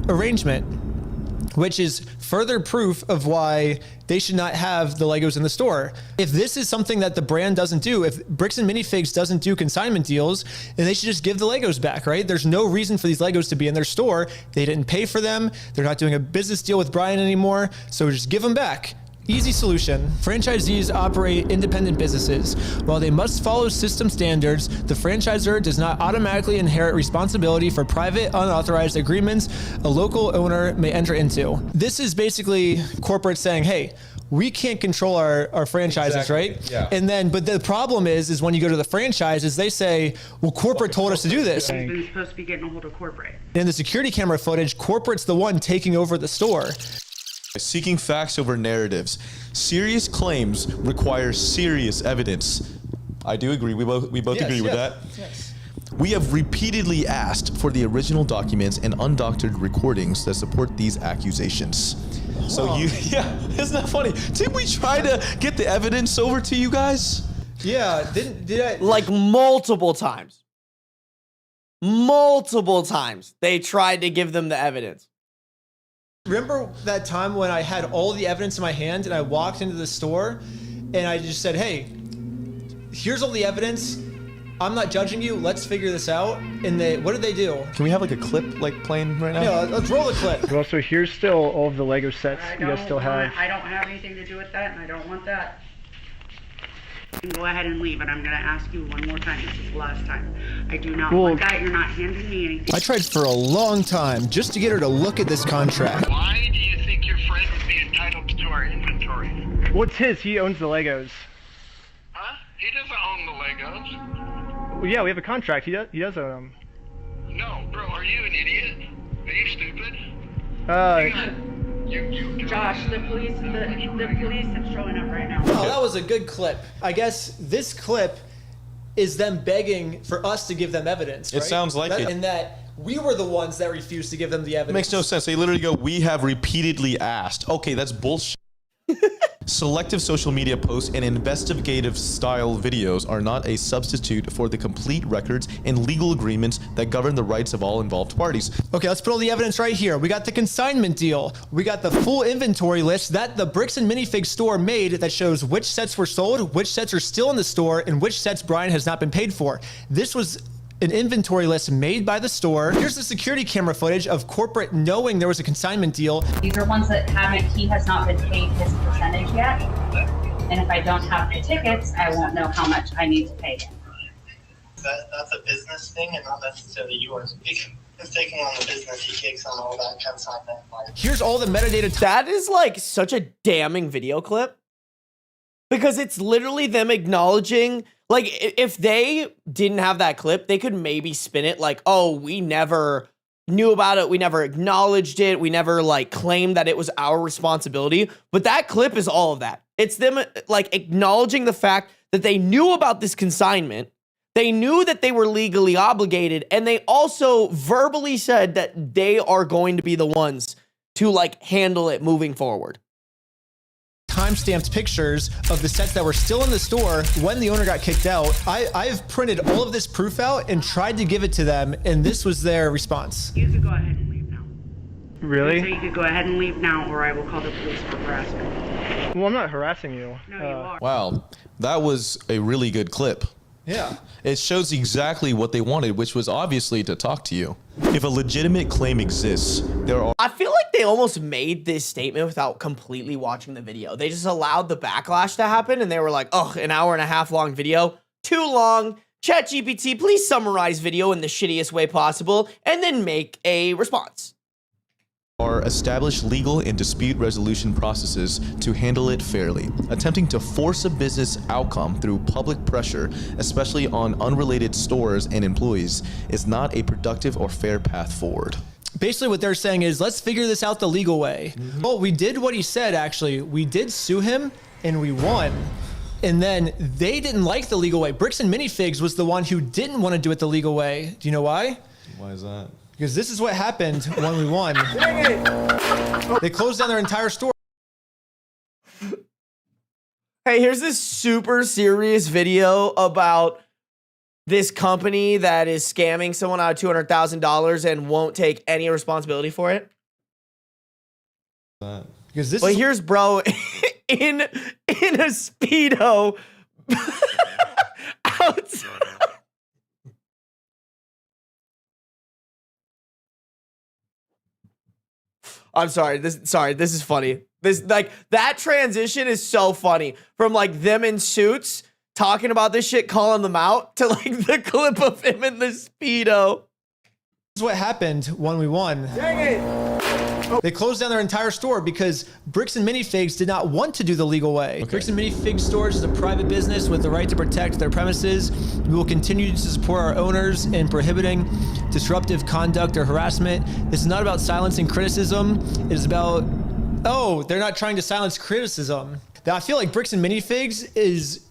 arrangement, which is further proof of why they should not have the Legos in the store. If this is something that the brand doesn't do, if Bricks and Minifigs doesn't do consignment deals, then they should just give the Legos back, right? There's no reason for these Legos to be in their store. They didn't pay for them. They're not doing a business deal with Brian anymore. So just give them back. Easy solution. Franchisees operate independent businesses. While they must follow system standards, the franchisor does not automatically inherit responsibility for private, unauthorized agreements a local owner may enter into. This is basically corporate saying, hey, we can't control our franchises, Exactly. right? Yeah. And then, but the problem is when you go to the franchises, they say, well, corporate told us to do this. He's been supposed to be getting a hold of corporate. In the security camera footage, corporate's the one taking over the store. Seeking facts over narratives. Serious claims require serious evidence. I do agree. We both agree with that. Yes. We have repeatedly asked for the original documents and undoctored recordings that support these accusations. So isn't that funny? Did we try to get the evidence over to you guys? Yeah, did I? Like multiple times. Multiple times they tried to give them the evidence. Remember that time when I had all the evidence in my hand and I walked into the store and I just said, hey, here's all the evidence. I'm not judging you. Let's figure this out. And what did they do? Can we have like a clip like playing right now? Yeah, let's roll the clip. Well, so here's still all of the Lego sets you guys still have. I don't have anything to do with that, and I don't want that. You can go ahead and leave, and I'm going to ask you one more time. This is the last time. I do not want that. You're not handing me anything. I tried for a long time just to get her to look at this contract. Why do you think your friend would be entitled to our inventory? What's his? He owns the Legos. Huh? He doesn't own the Legos. Well, yeah, we have a contract. He does own them. No, bro, are you an idiot? Are you stupid? Josh, the police are showing up right now. Oh, that was a good clip. I guess this clip is them begging for us to give them evidence, It right? sounds like it. And that we were the ones that refused to give them the It evidence. makes no sense. They literally go, we have repeatedly asked. Okay, that's bullshit. Selective social media posts and investigative style videos are not a substitute for the complete records and legal agreements that govern the rights of all involved parties. Okay, let's put all the evidence right here. We got the consignment deal. We got the full inventory list that the Bricks and Minifig store made that shows which sets were sold, which sets are still in the store, and which sets Brian has not been paid for. This was an inventory list made by the store. Here's the security camera footage of corporate knowing there was a consignment deal. These are ones that he has not been paid his percentage yet. And if I don't have the tickets, I won't know how much I need to pay him. That's a business thing and not necessarily yours. He's taking on the business, he takes on all that consignment. Here's all the metadata. That is like such a damning video clip because it's literally them acknowledging, like, if they didn't have that clip, they could maybe spin it like, oh, we never knew about it. We never acknowledged it. We never like claimed that it was our responsibility. But that clip is all of that. It's them like acknowledging the fact that they knew about this consignment. They knew that they were legally obligated. And they also verbally said that they are going to be the ones to like handle it moving forward. Time-stamped pictures of the sets that were still in the store when the owner got kicked out. I've printed all of this proof out and tried to give it to them, and this was their response. You could go ahead and leave now. Really? So you could go ahead and leave now, or I will call the police for harassment. Well, I'm not harassing you. No, you are. Wow, that was a really good clip. Yeah. It shows exactly what they wanted, which was obviously to talk to you. If a legitimate claim exists, there are... I feel like they almost made this statement without completely watching the video. They just allowed the backlash to happen, and they were like, oh, an hour and a half long video, too long. ChatGPT, please summarize video in the shittiest way possible, and then make a response. Are established legal and dispute resolution processes to handle it fairly. Attempting to force a business outcome through public pressure, especially on unrelated stores and employees, is not a productive or fair path forward. basically what they're saying is, let's figure this out the legal way. Well, we did what he said, actually. We did sue him and we won. And then they didn't like the legal way. Bricks and Minifigs was the one who didn't want to do it the legal way. Do you know why? Why is that? Because this is what happened when we won. They closed down their entire store. Hey, here's this super serious video about this company that is scamming someone out of $200,000 and won't take any responsibility for it. Because this But is here's bro in a Speedo outside. I'm sorry. This is funny. This like that transition is so funny from like them in suits talking about this shit, calling them out to like the clip of him in the Speedo. This is what happened when we won. Dang it. They closed down their entire store because Bricks and Minifigs did not want to do the legal way. Okay. Bricks and Minifigs stores is a private business with the right to protect their premises. We will continue to support our owners in prohibiting disruptive conduct or harassment. This is not about silencing criticism. It is about, oh, they're not trying to silence criticism. Now, I feel like Bricks and Minifigs is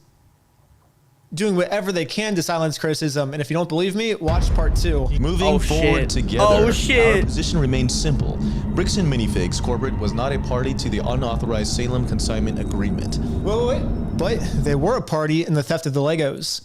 doing whatever they can to silence criticism. And if you don't believe me, watch part 2. Moving forward shit. together, Oh, shit. our position remains simple. Bricks and Minifigs Corporate was not a party to the unauthorized Salem consignment agreement. Wait. But they were a party in the theft of the Legos.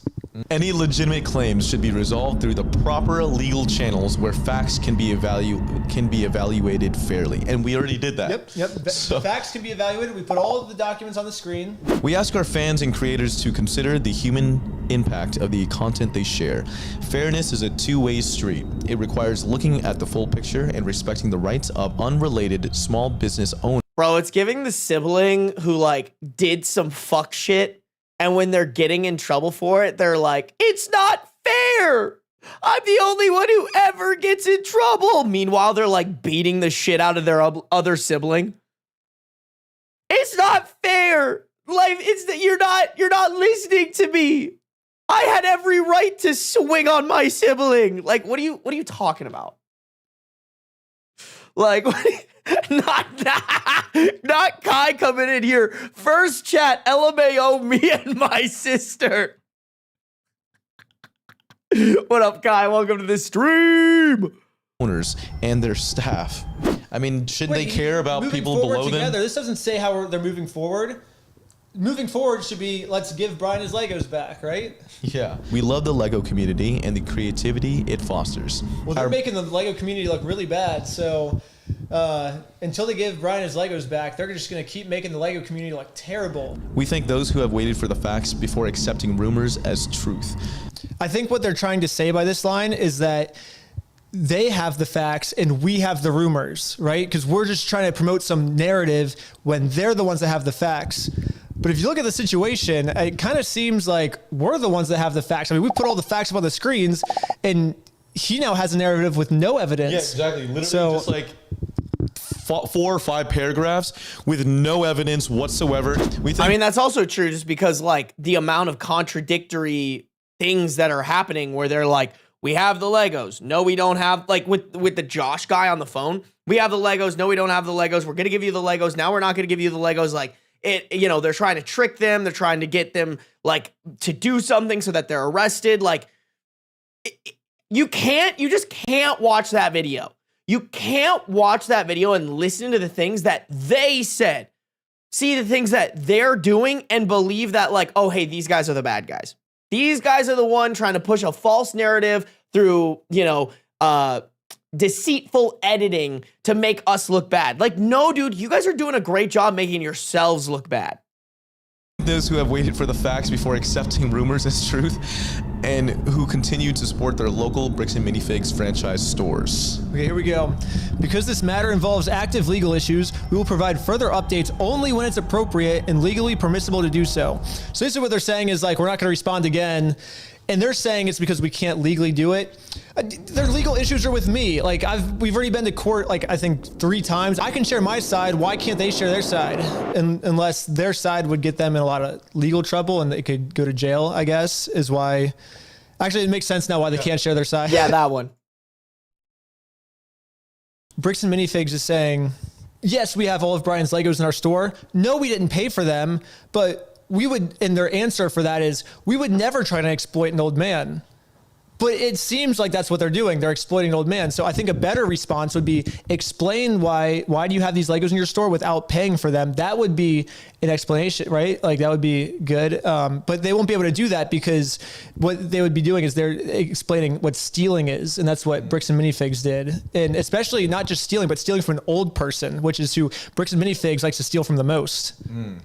Any legitimate claims should be resolved through the proper legal channels where facts can be evaluated fairly. And we already did that. Yep. So- Facts can be evaluated. We put all of the documents on the screen. We ask our fans and creators to consider the human impact of the content they share. Fairness is a two-way street. It requires looking at the full picture and respecting the rights of unrelated small business owners. Bro, it's giving the sibling who like did some fuck shit, and when they're getting in trouble for it, they're like, it's not fair. I'm the only one who ever gets in trouble. Meanwhile, they're like beating the shit out of their other sibling. It's not fair. Like you're not listening to me. I had every right to swing on my sibling. Like, what are you talking about? Like, not Kai coming in here. First chat, LMAO, me and my sister. What up, Kai? Welcome to the stream. Owners and their staff. I mean, shouldn't they care about Moving people forward below together, them? This doesn't say how they're moving forward. Moving forward should be, let's give Brian his Legos back, right? Yeah. We love the Lego community and the creativity it fosters. Well, they're making the Lego community look really bad, so until they give Brian his Legos back, they're just going to keep making the Lego community look terrible. We thank those who have waited for the facts before accepting rumors as truth. I think what they're trying to say by this line is that they have the facts and we have the rumors, right? Because we're just trying to promote some narrative when they're the ones that have the facts. But if you look at the situation, it kind of seems like we're the ones that have the facts. I mean, we put all the facts up on the screens, and he now has a narrative with no evidence. Yeah, exactly. Literally So- just like 4 or 5 paragraphs with no evidence whatsoever. We think I mean, that's also true just because like the amount of contradictory things that are happening where they're like, we have the Legos. No, we don't have, like with the Josh guy on the phone. We have the Legos. No, we don't have the Legos. We're going to give you the Legos. Now we're not going to give you the Legos. Like it, you know, they're trying to trick them. They're trying to get them like to do something so that they're arrested. Like you just can't watch that video. You can't watch that video and listen to the things that they said. See the things that they're doing and believe that like, oh, hey, these guys are the bad guys. These guys are the one trying to push a false narrative through, you know, deceitful editing to make us look bad. Like, no, dude, you guys are doing a great job making yourselves look bad. those who have waited for the facts before accepting rumors as truth and who continue to support their local Bricks and Minifigs franchise stores. Okay, here we go. Because this matter involves active legal issues, we will provide further updates only when it's appropriate and legally permissible to do so. So this is what they're saying is like, we're not going to respond again. And they're saying it's because we can't legally do it. Their legal issues are with me. Like we've already been to court, like I think 3 times. I can share my side. Why can't they share their side? Unless their side would get them in a lot of legal trouble and they could go to jail, I guess, is why. Actually, it makes sense now why they can't share their side. Yeah, that one. Bricks and Minifigs is saying, yes, we have all of Brian's Legos in our store. No, we didn't pay for them, but we would, and their answer for that is, we would never try to exploit an old man. But it seems like that's what they're doing. They're exploiting an old man. So I think a better response would be explain why do you have these Legos in your store without paying for them? That would be an explanation, right? Like that would be good. But they won't be able to do that because what they would be doing is they're explaining what stealing is. And that's what Bricks and Minifigs did. And especially not just stealing, but stealing from an old person, which is who Bricks and Minifigs likes to steal from the most.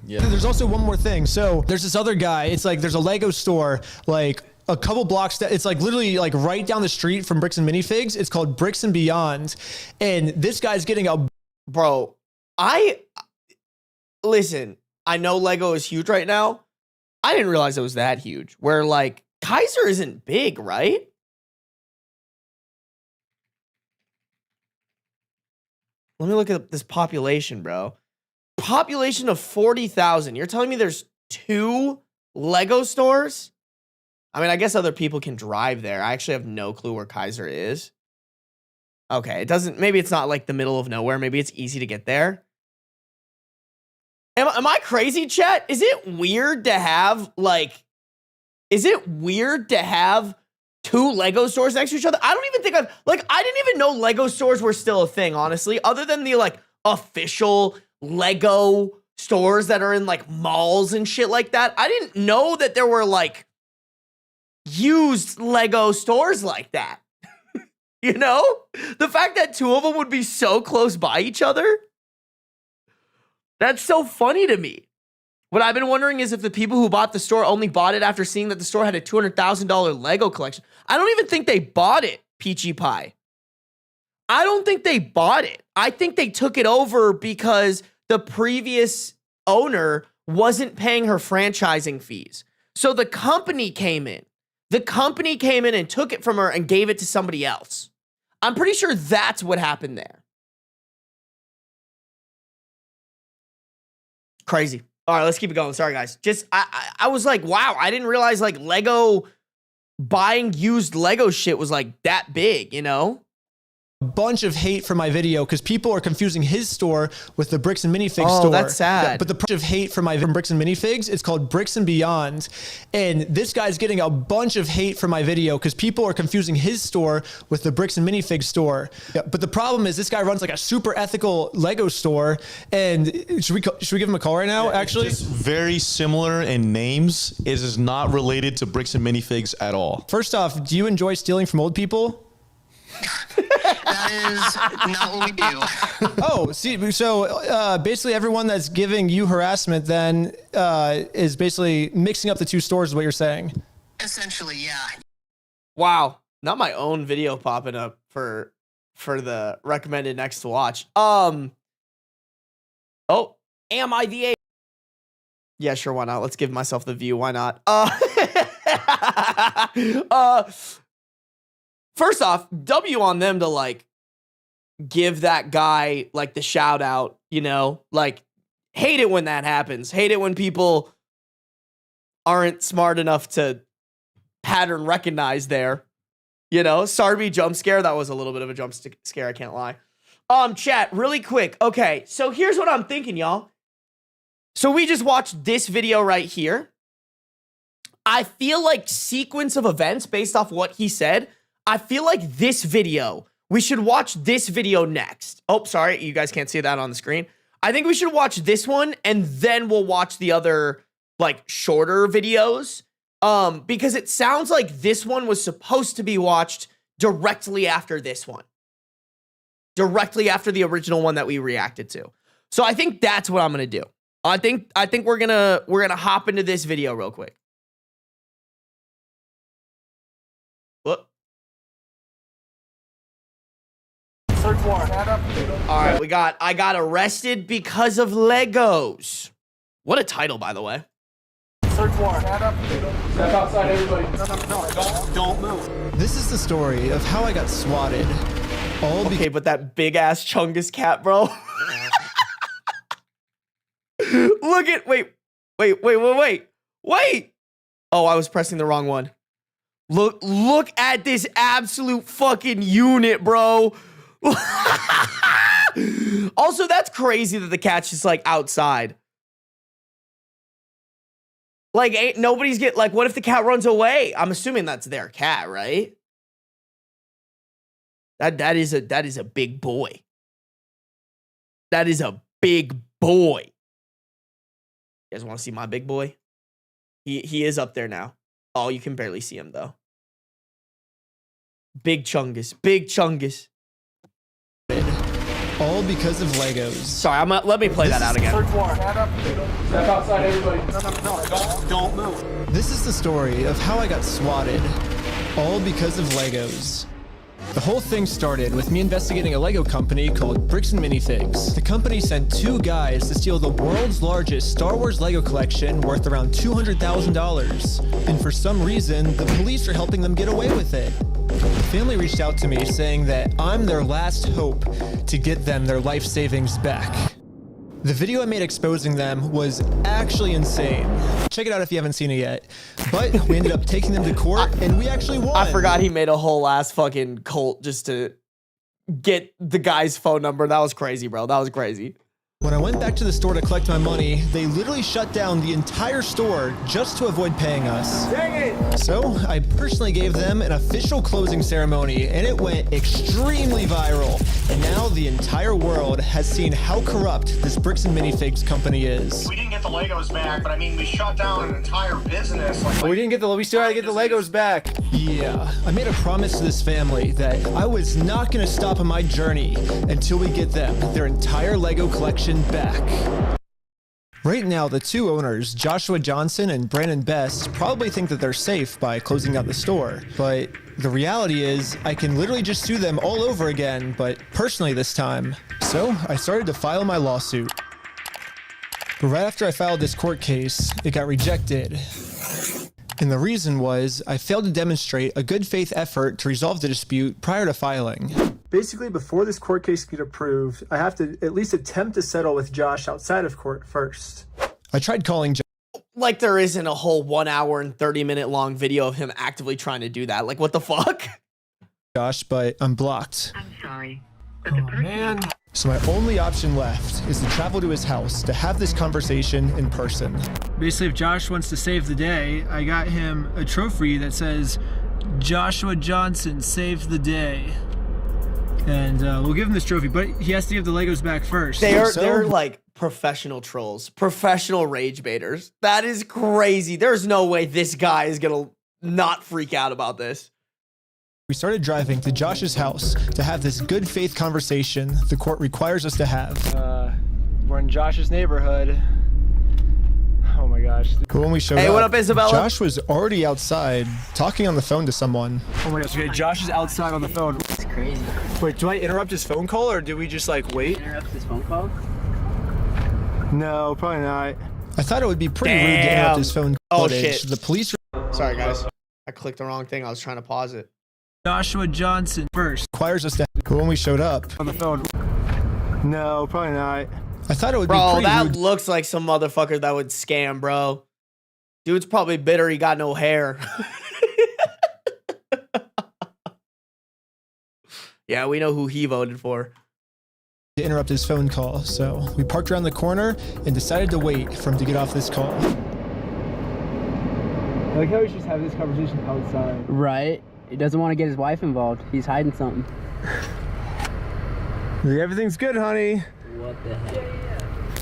Yeah. There's also one more thing. So there's this other guy. It's like there's a Lego store like a couple blocks that it's like literally like right down the street from Bricks and Minifigs. It's called Bricks and Beyond. And this guy's getting a Bro, listen, I know Lego is huge right now. I didn't realize it was that huge. Where like Kaiser isn't big, right? Let me look at this population, bro. Population of 40,000. You're telling me there's 2 Lego stores? I mean, I guess other people can drive there. I actually have no clue where Kaiser is. Okay, it doesn't, maybe it's not like the middle of nowhere. Maybe it's easy to get there. Am I crazy, chat? Is it weird to have is it weird to have 2 Lego stores next to each other? I don't even think I didn't even know Lego stores were still a thing, honestly, other than the like official Lego stores that are in like malls and shit like that. I didn't know that there were like used Lego stores like that. You know? The fact that 2 of them would be so close by each other, that's so funny to me. What I've been wondering is if the people who bought the store only bought it after seeing that the store had a $200,000 Lego collection. I don't even think they bought it, Peachy Pie. I don't think they bought it. I think they took it over because the previous owner wasn't paying her franchising fees. So the company came in. The company came in and took it from her and gave it to somebody else. I'm pretty sure that's what happened there. Crazy. All right, let's keep it going. Sorry, guys. Just, I was like, wow, I didn't realize like Lego buying used Lego shit was like that big, you know? bunch of hate for my video because people are confusing his store with the Bricks and Minifigs store. Oh, that's sad. But the bunch of hate from Bricks and Minifigs, it's called Bricks and Beyond. And this guy's getting a bunch of hate for my video because people are confusing his store with the Bricks and Minifigs store. Yeah, but the problem is this guy runs like a super ethical Lego store. And should we give him a call right now, actually? It's very similar in names. It is not related to Bricks and Minifigs at all. First off, do you enjoy stealing from old people? That is not what we do. Oh, see, so basically everyone that's giving you harassment then is basically mixing up the two stores is what you're saying. Essentially, yeah. Wow, not my own video popping up for the recommended next to watch. Oh, am I the A? Yeah, sure, why not? Let's give myself the view. Why not? First off, W on them to like give that guy like the shout out, you know, like hate it when that happens. Hate it when people aren't smart enough to pattern recognize there, you know. Sarby jump scare. That was a little bit of a jump scare. I can't lie. Chat really quick. Okay. So here's what I'm thinking, y'all. So we just watched this video right here. I feel like sequence of events based off what he said. I feel like this video, we should watch this video next. Oh, sorry, you guys can't see that on the screen. I think we should watch this one and then we'll watch the other like shorter videos. Because it sounds like this one was supposed to be watched directly after this one. Directly after the original one that we reacted to. So I think that's what I'm gonna do. I think we're gonna hop into this video real quick. Whoop. Search warrant. All right, I got arrested because of Legos. What a title, by the way. Search warrant. Step outside, everybody. No, don't move. This is the story of how I got swatted. Okay, but that big ass Chungus cat, bro. Look at, wait. Oh, I was pressing the wrong one. Look at this absolute fucking unit, bro. Also, that's crazy that the cat's just like outside. Like, ain't nobody's like, what if the cat runs away? I'm assuming that's their cat, right? That is a big boy. That is a big boy. You guys want to see my big boy? He is up there now. Oh, you can barely see him though. Big Chungus. Big Chungus. All because of Legos. Sorry, let me play that out again. Third floor. Stand up. Step outside, everybody. No. Don't move. This is the story of how I got swatted. All because of Legos. The whole thing started with me investigating a Lego company called Bricks and Minifigs. The company sent 2 guys to steal the world's largest Star Wars Lego collection worth around $200,000. And for some reason, the police are helping them get away with it. The family reached out to me saying that I'm their last hope to get them their life savings back. The video I made exposing them was actually insane. Check it out if you haven't seen it yet. But we ended up taking them to court and we actually won. I forgot he made a whole ass fucking cult just to get the guy's phone number. That was crazy, bro. That was crazy. When I went back to the store to collect my money, they literally shut down the entire store just to avoid paying us. Dang it! So I personally gave them an official closing ceremony and it went extremely viral. And now the entire world has seen how corrupt this Bricks and Minifigs company is. We didn't get the Legos back, but I mean, we shut down an entire business. We still had to get the Legos back. Yeah, I made a promise to this family that I was not gonna stop on my journey until we get them their entire Lego collection back. Right now, the 2 owners, Joshua Johnson and Brandon Best, probably think that they're safe by closing down the store. But the reality is, I can literally just sue them all over again, but personally this time. So I started to file my lawsuit. But right after I filed this court case, it got rejected. And the reason was, I failed to demonstrate a good faith effort to resolve the dispute prior to filing. Basically, before this court case can get approved, I have to at least attempt to settle with Josh outside of court first. I tried calling Josh. Like there isn't a whole 1 hour and 30-minute long video of him actively trying to do that. Like what the fuck? Josh, but I'm blocked. I'm sorry. Oh, man. So my only option left is to travel to his house to have this conversation in person. Basically, if Josh wants to save the day, I got him a trophy that says, Joshua Johnson saved the day. And we'll give him this trophy, but he has to give the Legos back first. They're like professional trolls, professional rage baiters. That is crazy. There's no way this guy is gonna not freak out about this. We started driving to Josh's house to have this good faith conversation the court requires us to have. We're in Josh's neighborhood. Oh my gosh. But when we showed Hey, what up, Isabella? Josh was already outside talking on the phone to someone. Oh my gosh, okay, Josh is outside on the phone. It's crazy. Wait, do I interrupt his phone call or do we just like wait? Interrupt his phone call? No, probably not. I thought it would be pretty rude to interrupt his phone footage. Oh shit. The police. Sorry guys. I clicked the wrong thing. I was trying to pause it. Joshua Johnson first requires us to. But when we showed up on the phone. No, probably not. I thought it would be pretty that rude. looks like some motherfucker that would scam, bro. Dude's probably bitter he got no hair. Yeah, we know who he voted for. To interrupt his phone call, so we parked around the corner and decided to wait for him to get off this call. I like how we just have this conversation outside. Right. He doesn't want to get his wife involved. He's hiding something. Everything's good, honey. What the heck?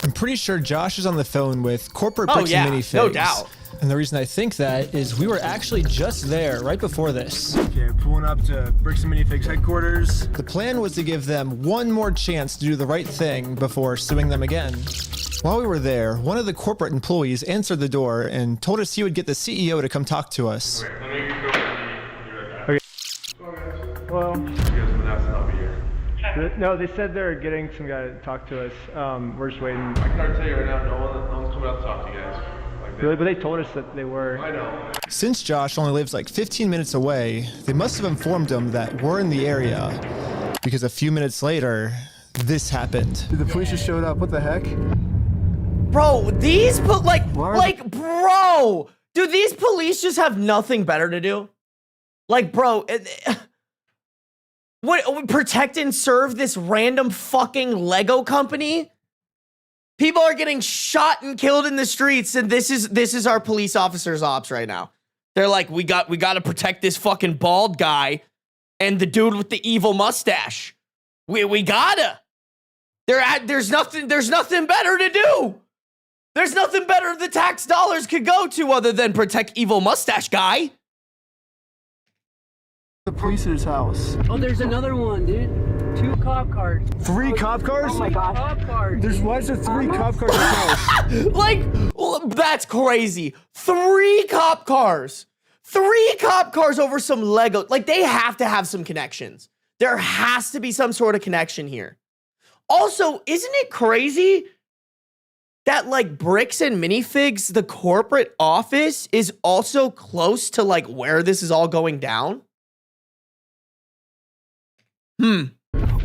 I'm pretty sure Josh is on the phone with corporate Bricks and Minifigs. No doubt. And the reason I think that is we were actually just there right before this. Okay, pulling up to Bricks and Minifigs headquarters. The plan was to give them one more chance to do the right thing before suing them again. While we were there, one of the corporate employees answered the door and told us he would get the CEO to come talk to us. Okay. Well, no, they said they're getting some guy to talk to us. We're just waiting. I can already tell you right now, no one's coming out to talk to you guys. Really? But they told us that they were. I know. Since Josh only lives like 15 minutes away, they must have informed him that we're in the area. Because a few minutes later, this happened. Dude, the police just showed up. What the heck? Bro, these bro, dude, these police just have nothing better to do. Like, bro, What, protect and serve this random fucking Lego company? People are getting shot and killed in the streets, and this is our police officers' ops right now. They're like, we got to protect this fucking bald guy and the dude with the evil mustache. We gotta. There's nothing better to do. There's nothing better the tax dollars could go to other than protect evil mustache guy. The police's house. Oh, there's another one, dude. 2 cop cars. 3 cop cars? Oh my gosh. Cop cars. Why is there 3 cop cars in the house? Like, that's crazy. 3 cop cars. 3 cop cars over some Lego. Like, they have to have some connections. There has to be some sort of connection here. Also, isn't it crazy that, like, Bricks and Minifigs, the corporate office, is also close to, like, where this is all going down? We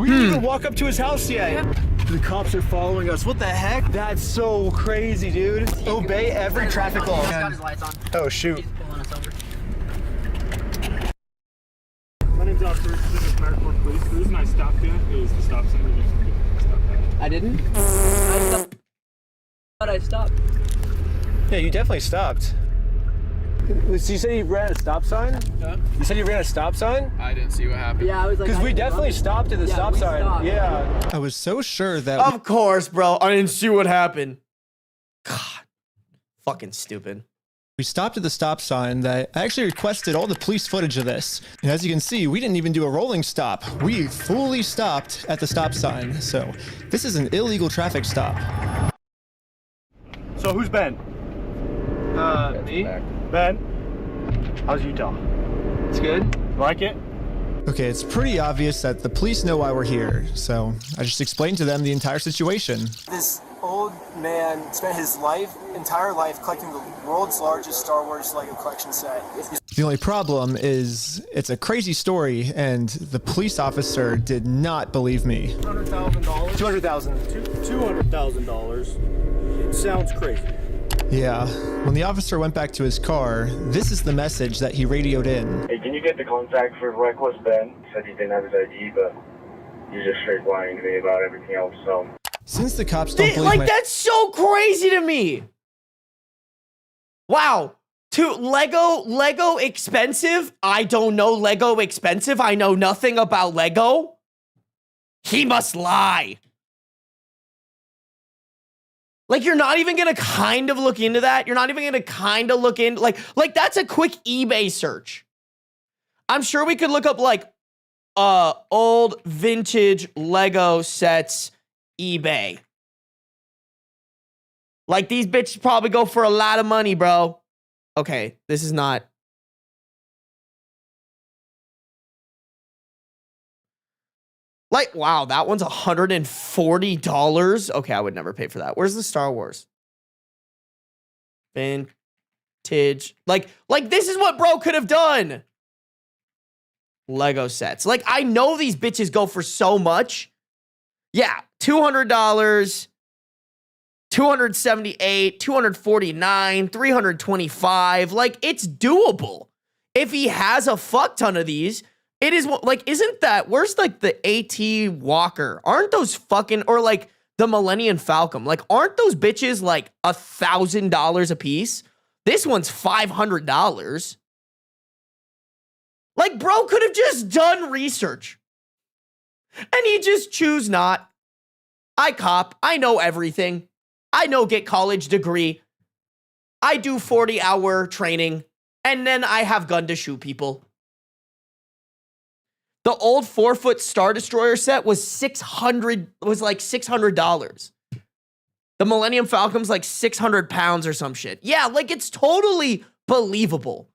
didn't even walk up to his house yet. The cops are following us. What the heck? That's so crazy, dude. Obey every traffic law. He's got his lights on. Oh, shoot. He's pulling us over. My name's Officer. This is Maricourt Police. The reason I stopped you is to stop somebody just to stop that. I didn't? I stopped. Yeah, you definitely stopped. So you said you ran a stop sign? Huh? You said you ran a stop sign? I didn't see what happened. Yeah, I was like... Because we definitely stopped at the stop sign. Stopped. Yeah. I was so sure that Of course, bro. I didn't see what happened. God. Fucking stupid. we stopped at the stop sign that I actually requested all the police footage of this. And as you can see, we didn't even do a rolling stop. We fully stopped at the stop sign. So this is an illegal traffic stop. So who's Ben? Me? Ben? How's Utah? It's good. You like it? Okay, it's pretty obvious that the police know why we're here. So I just explained to them the entire situation. This old man spent his entire life collecting the world's largest Star Wars Lego collection set. The only problem is it's a crazy story and the police officer did not believe me. $200,000. $200,000. It sounds crazy. Yeah, when the officer went back to his car, this is the message that he radioed in. Hey, can you get the contact for Reckless Ben? He said he didn't have his ID, but he's just straight lying to me about everything else, so. Since the cops don't believe like, that's so crazy to me. Wow. Lego expensive? I don't know Lego expensive. I know nothing about Lego. He must lie. Like, you're not even gonna kind of look into that. You're not even gonna kind of look into, like that's a quick eBay search. I'm sure we could look up, like, old vintage Lego sets eBay. Like, these bitches probably go for a lot of money, bro. Okay, this is not. Like, wow, that one's $140. Okay, I would never pay for that. Where's the Star Wars? Vintage. Like this is what bro could have done. Lego sets. Like, I know these bitches go for so much. Yeah, $200, $278, $249, $325. Like, it's doable. If he has a fuck ton of these, it is, like, isn't that, where's, like, the AT Walker? Aren't those fucking, or, like, the Millennium Falcon? Like, aren't those bitches, like, $1,000 a piece? This one's $500. Like, bro could have just done research. And he just choose not. I cop. I know everything. I know get college degree. I do 40-hour training. And then I have gun to shoot people. The old 4-foot Star Destroyer set was like $600. The Millennium Falcon's like 600 pounds or some shit. Yeah, like, it's totally believable.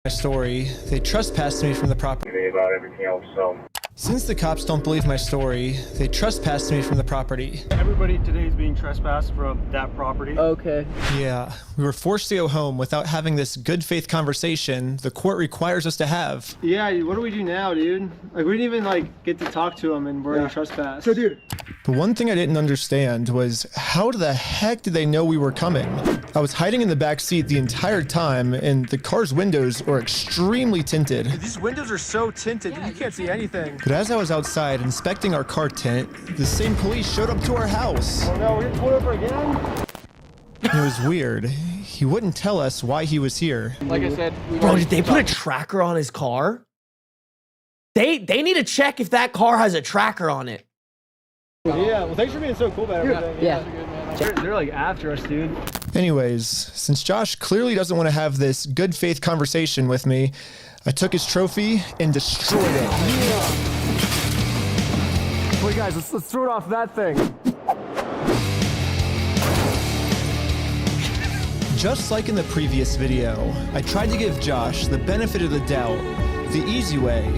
My story, they trespassed me from the property. About everything else, so. Since the cops don't believe my story, they trespassed me from the property. Everybody today is being trespassed from that property. Okay. Yeah, we were forced to go home without having this good faith conversation the court requires us to have. Yeah, what do we do now, dude? Like, we didn't even, like, get to talk to him and we're already trespassed. So, dude. But one thing I didn't understand was how the heck did they know we were coming? I was hiding in the back seat the entire time and the car's windows were extremely tinted. These windows are so tinted, you can't see anything. But as I was outside inspecting our car tint, the same police showed up to our house. Oh no, we're getting pulled over again? It was weird. He wouldn't tell us why he was here. Like I said, Bro, did they put a tracker on his car? They need to check if that car has a tracker on it. Yeah, well, thanks for being so cool about everything. Yeah. They're like after us, dude. Anyways, since Josh clearly doesn't want to have this good faith conversation with me, I took his trophy and destroyed it. Wait, guys, let's throw it off that thing. Just like in the previous video, I tried to give Josh the benefit of the doubt, the easy way.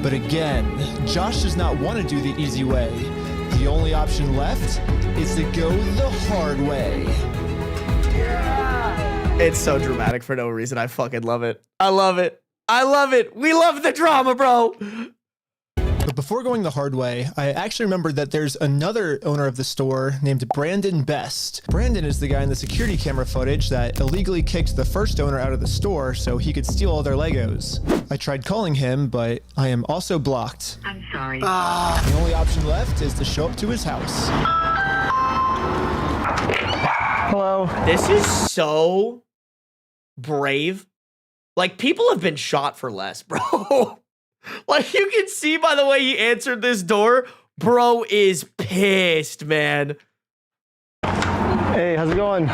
But again, Josh does not want to do the easy way. The only option left is to go the hard way. It's so dramatic for no reason. I fucking love it. I love it. I love it. We love the drama, bro. But before going the hard way, I actually remembered that there's another owner of the store named Brandon Best. Brandon is the guy in the security camera footage that illegally kicked the first owner out of the store so he could steal all their Legos. I tried calling him, but I am also blocked. I'm sorry. The only option left is to show up to his house. Hello. This is so brave. Like, people have been shot for less, bro. Like, you can see by the way he answered this door, bro is pissed, man. Hey, how's it going?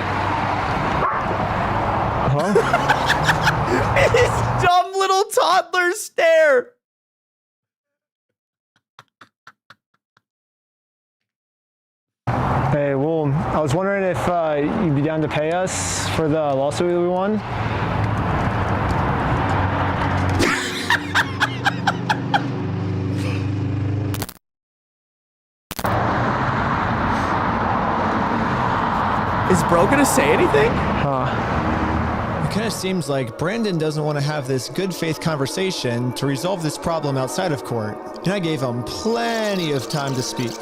Huh? His dumb little toddler stare. Hey, well, I was wondering if you'd be down to pay us for the lawsuit that we won. Is bro gonna say anything? It kind of seems like Brandon doesn't want to have this good faith conversation to resolve this problem outside of court. And I gave him plenty of time to speak.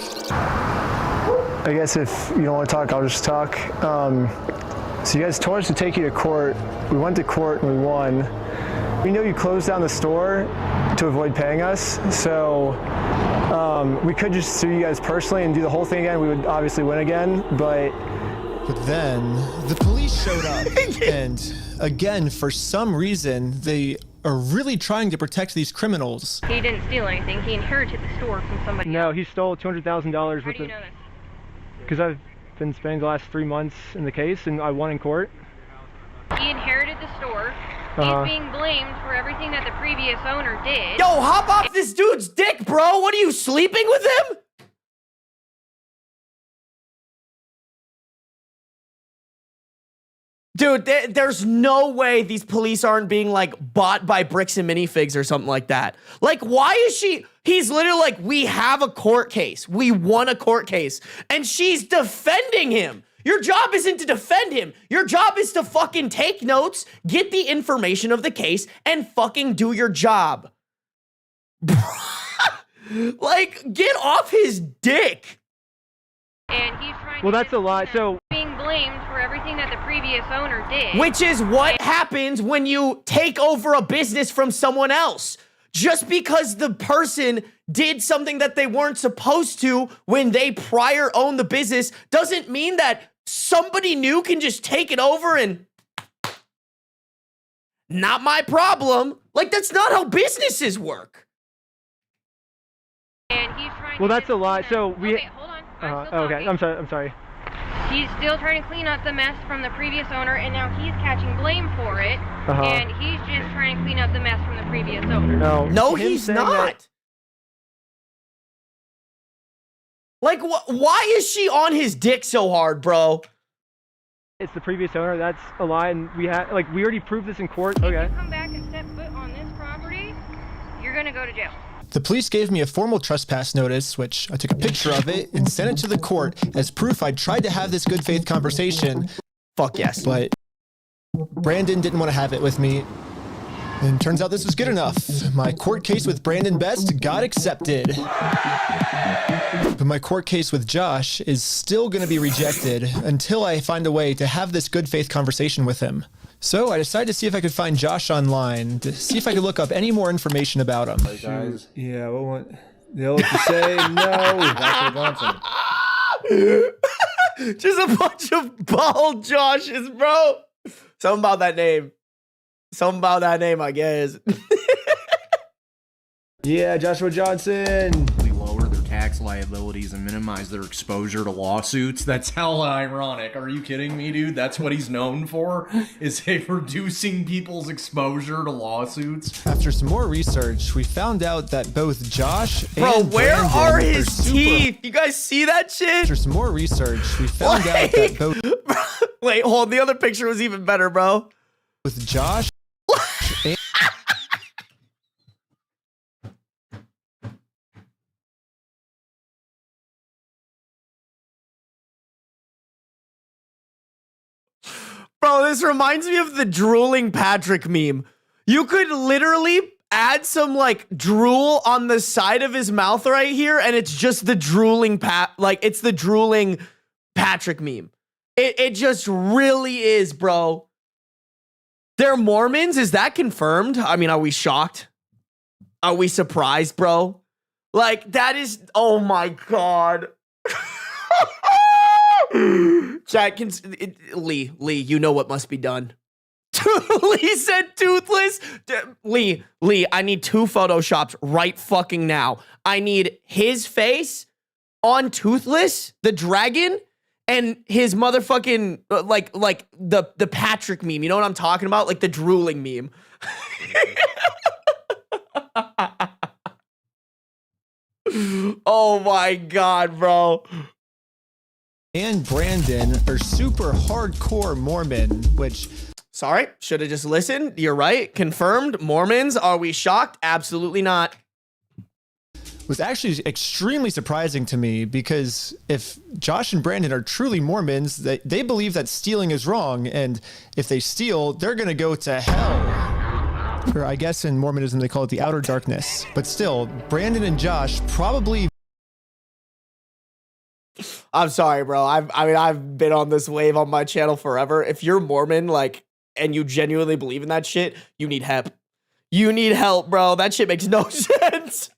I guess if you don't want to talk, I'll just talk. So you guys told us to take you to court. We went to court and we won. We know you closed down the store to avoid paying us, so we could just sue you guys personally and do the whole thing again. We would obviously win again, but then the police showed up, and again, for some reason, they are really trying to protect these criminals. He didn't steal anything. He inherited the store from somebody no, else. he stole $200,000 worth How do you know this? because I've been spending the last 3 months in the case, and I won in court. He inherited the store. He's being blamed for everything that the previous owner did. Yo, hop off this dude's dick, bro. What are you, sleeping with him? Dude, there's no way these police aren't being, like, bought by Bricks and Minifigs or something like that. Like, why is she... He's literally like, we have a court case. We won a court case. And she's defending him. Your job isn't to defend him. Your job is to fucking take notes, get the information of the case, and fucking do your job. Like, get off his dick. And he's trying well, that's a lie. So being blamed for everything that the previous owner did. Which is what happens when you take over a business from someone else. Just because the person did something that they weren't supposed to when they prior owned the business doesn't mean that somebody new can just take it over and not my problem. Like, that's not how businesses work. And he's trying well, that's a lie. So we... Okay, hold on. okay, I'm sorry. He's still trying to clean up the mess from the previous owner, and now he's catching blame for it. And he's just trying to clean up the mess from the previous owner. No, he's not. Like, why is she on his dick so hard, bro? It's the previous owner. That's a lie, and we already proved this in court. If you come back and step foot on this property, you're gonna go to jail. The police gave me a formal trespass notice, which I took a picture of it and sent it to the court as proof I tried to have this good faith conversation. Fuck yes. But Brandon didn't want to have it with me. And turns out this was good enough. My court case with Brandon Best got accepted. But my court case with Josh is still going to be rejected until I find a way to have this good faith conversation with him. So I decided to see if I could find Josh online, to see if I could look up any more information about him. Hey guys. Yeah, what want they'll let you say no, Dr. Johnson. Just a bunch of bald Joshes, bro. Something about that name. Something about that name, I guess. Yeah, Joshua Johnson. Lower their tax liabilities and minimize their exposure to lawsuits. That's hella ironic. Are you kidding me, dude? That's what he's known for, is reducing people's exposure to lawsuits. After some more research, we found out that both Josh and where Brandon are his teeth? You guys see that shit? After some more research, we found out that both... Wait, hold. The other picture was even better, bro. With Josh and... Bro, this reminds me of the drooling Patrick meme. You could literally add some like drool on the side of his mouth right here, and it's just the drooling it's the drooling Patrick meme. It just really is, bro. They're Mormons? Is that confirmed? I mean, are we shocked? Are we surprised, bro? Like, that is, oh my God. Chat, Lee, you know what must be done. Lee said toothless. Lee, I need 2 photoshops right fucking now. I need his face on Toothless, the dragon, and his motherfucking, like the Patrick meme. You know what I'm talking about? Like the drooling meme. Oh my God, bro. And Brandon are super hardcore Mormon, which... Sorry, should have just listened. You're right. Confirmed. Mormons. Are we shocked? Absolutely not. Was actually extremely surprising to me, because if Josh and Brandon are truly Mormons, they believe that stealing is wrong, and if they steal, they're going to go to hell. Or I guess in Mormonism they call it the outer darkness. But still, Brandon and Josh probably... I'm sorry, bro. I've been on this wave on my channel forever. If you're Mormon, like, and you genuinely believe in that shit, you need help. You need help, bro. That shit makes no sense.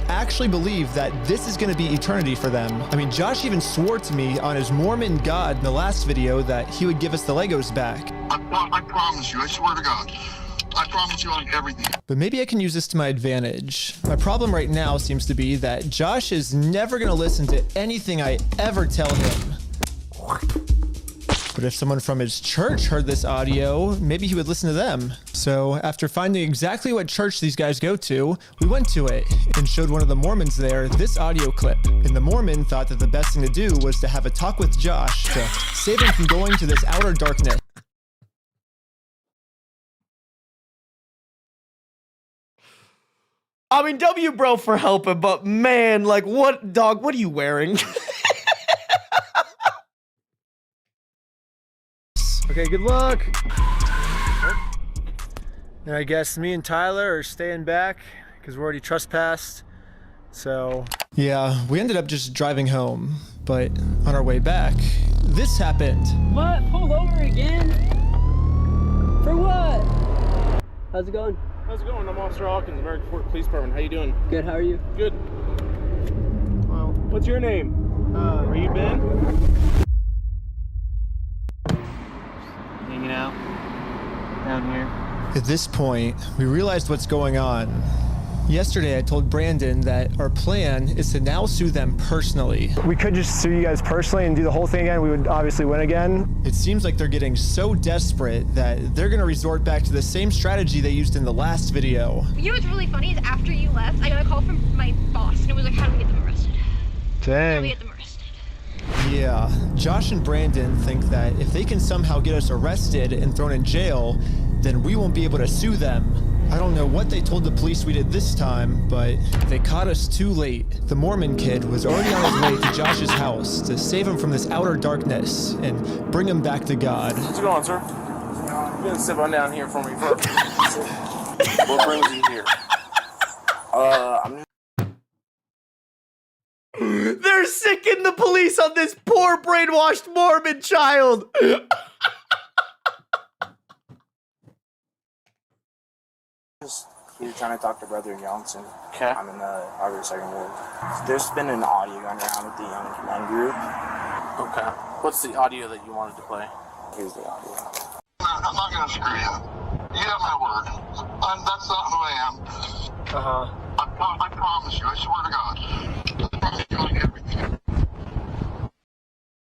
Actually believe that this is going to be eternity for them. I mean, Josh even swore to me on his Mormon God in the last video that he would give us the Legos back. I promise you, I swear to God. I promise you on everything. But maybe I can use this to my advantage. My problem right now seems to be that Josh is never going to listen to anything I ever tell him. But if someone from his church heard this audio, maybe he would listen to them. So after finding exactly what church these guys go to, we went to it and showed one of the Mormons there this audio clip. And the Mormon thought that the best thing to do was to have a talk with Josh to save him from going to this outer darkness. I mean, W bro for helping, but man, like, what, dog, what are you wearing? Okay, good luck. And I guess me and Tyler are staying back because we're already trespassed. So yeah, we ended up just driving home, but on our way back, this happened. What? Pulled over again? For what? How's it going? How's it going? I'm Officer Hawkins, American Fork Police Department. How you doing? Good, how are you? Good. Well, what's your name? Are you Ben? Hanging out down here. At this point, we realized what's going on. Yesterday, I told Brandon that our plan is to now sue them personally. We could just sue you guys personally and do the whole thing again. We would obviously win again. It seems like they're getting so desperate that they're gonna resort back to the same strategy they used in the last video. You know what's really funny is after you left, I got a call from my boss, and it was like, how do we get them arrested? Dang. How do we get them arrested? Yeah, Josh and Brandon think that if they can somehow get us arrested and thrown in jail, then we won't be able to sue them. I don't know what they told the police we did this time, but they caught us too late. The Mormon kid was already on his way to Josh's house to save him from this outer darkness and bring him back to God. What's going on, sir? You can sit on down here for me first. What brings you here? I'm They're sicking the police on this poor brainwashed Mormon child. Just here trying to talk to Brother Johnson. Okay. I'm in the Harvard Second Ward. There's been an audio going around with the young men group. Okay. What's the audio that you wanted to play? Here's the audio. I'm not going to screw you. You have my word. That's not who I am. Uh-huh. I promise you. I swear to God. I promise you like everything.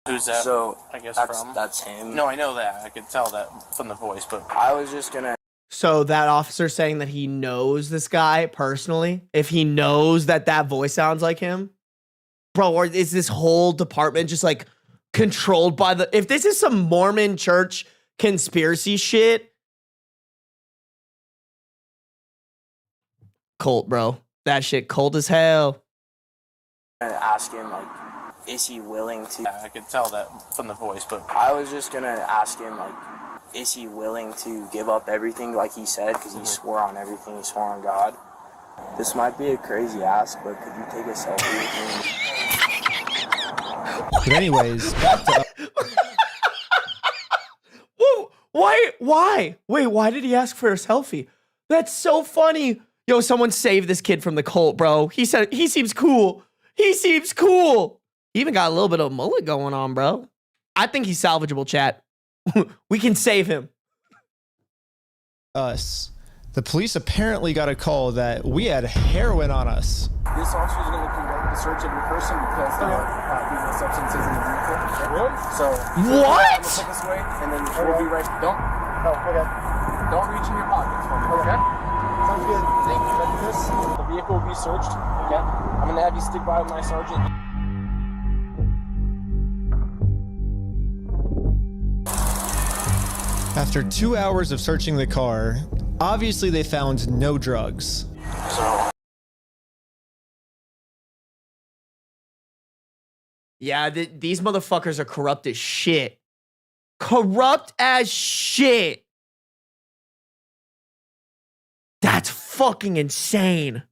Who's that? So, I guess that's him. No, I know that. I could tell that from the voice, but I was just going to... So that officer saying that he knows this guy personally, if he knows that that voice sounds like him, bro, or is this whole department just like controlled by the, if this is some Mormon church conspiracy shit, cult, bro, that shit cold as hell. ask him, like, is he willing to... I could tell that from the voice, but... I was just going to ask him, like, is he willing to give up everything like he said? Because he swore on everything. He swore on God. This might be a crazy ask, but could you take a selfie with me? But anyways, back to... Whoa, why? Wait, why did he ask for a selfie? That's so funny. Yo, someone save this kid from the cult, bro. He said he seems cool. He seems cool. He even got a little bit of mullet going on, bro. I think he's salvageable, chat. We can save him. Us. The police apparently got a call that we had heroin on us. This officer is going to conduct the search of your person because there are illegal substances in the vehicle. Really? So, what? I'm going to put this away, and then we'll be right. Don't reach in your pockets for me, okay? Sounds good. Thank you. After this, the vehicle will be searched, okay? I'm going to have you stick by with my sergeant. After 2 hours of searching the car, obviously they found no drugs. Yeah, these motherfuckers are corrupt as shit. Corrupt as shit. That's fucking insane.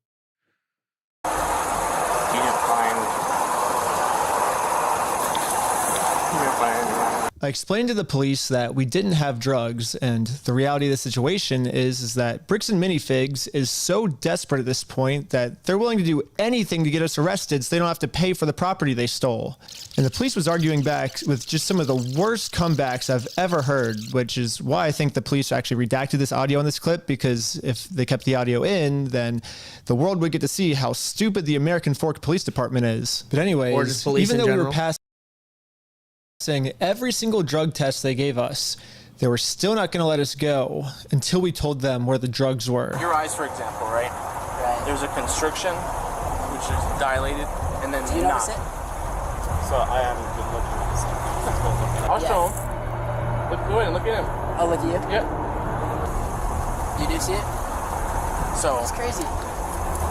I explained to the police that we didn't have drugs, and the reality of the situation is that Bricks and Minifigs is so desperate at this point that they're willing to do anything to get us arrested so they don't have to pay for the property they stole. And the police was arguing back with just some of the worst comebacks I've ever heard, which is why I think the police actually redacted this audio in this clip, because if they kept the audio in, then the world would get to see how stupid the American Fork Police Department is. But anyways, Or just police even in though we general. were passing every single drug test they gave us, they were still not going to let us go until we told them where the drugs were. Your eyes, for example, right? Right. There's a constriction, which is dilated, and then Do you not. notice it? So I haven't been looking at this. I'll show him. Look, go ahead and look at him. Oh, look at you? Yep. You do see it? So It's crazy.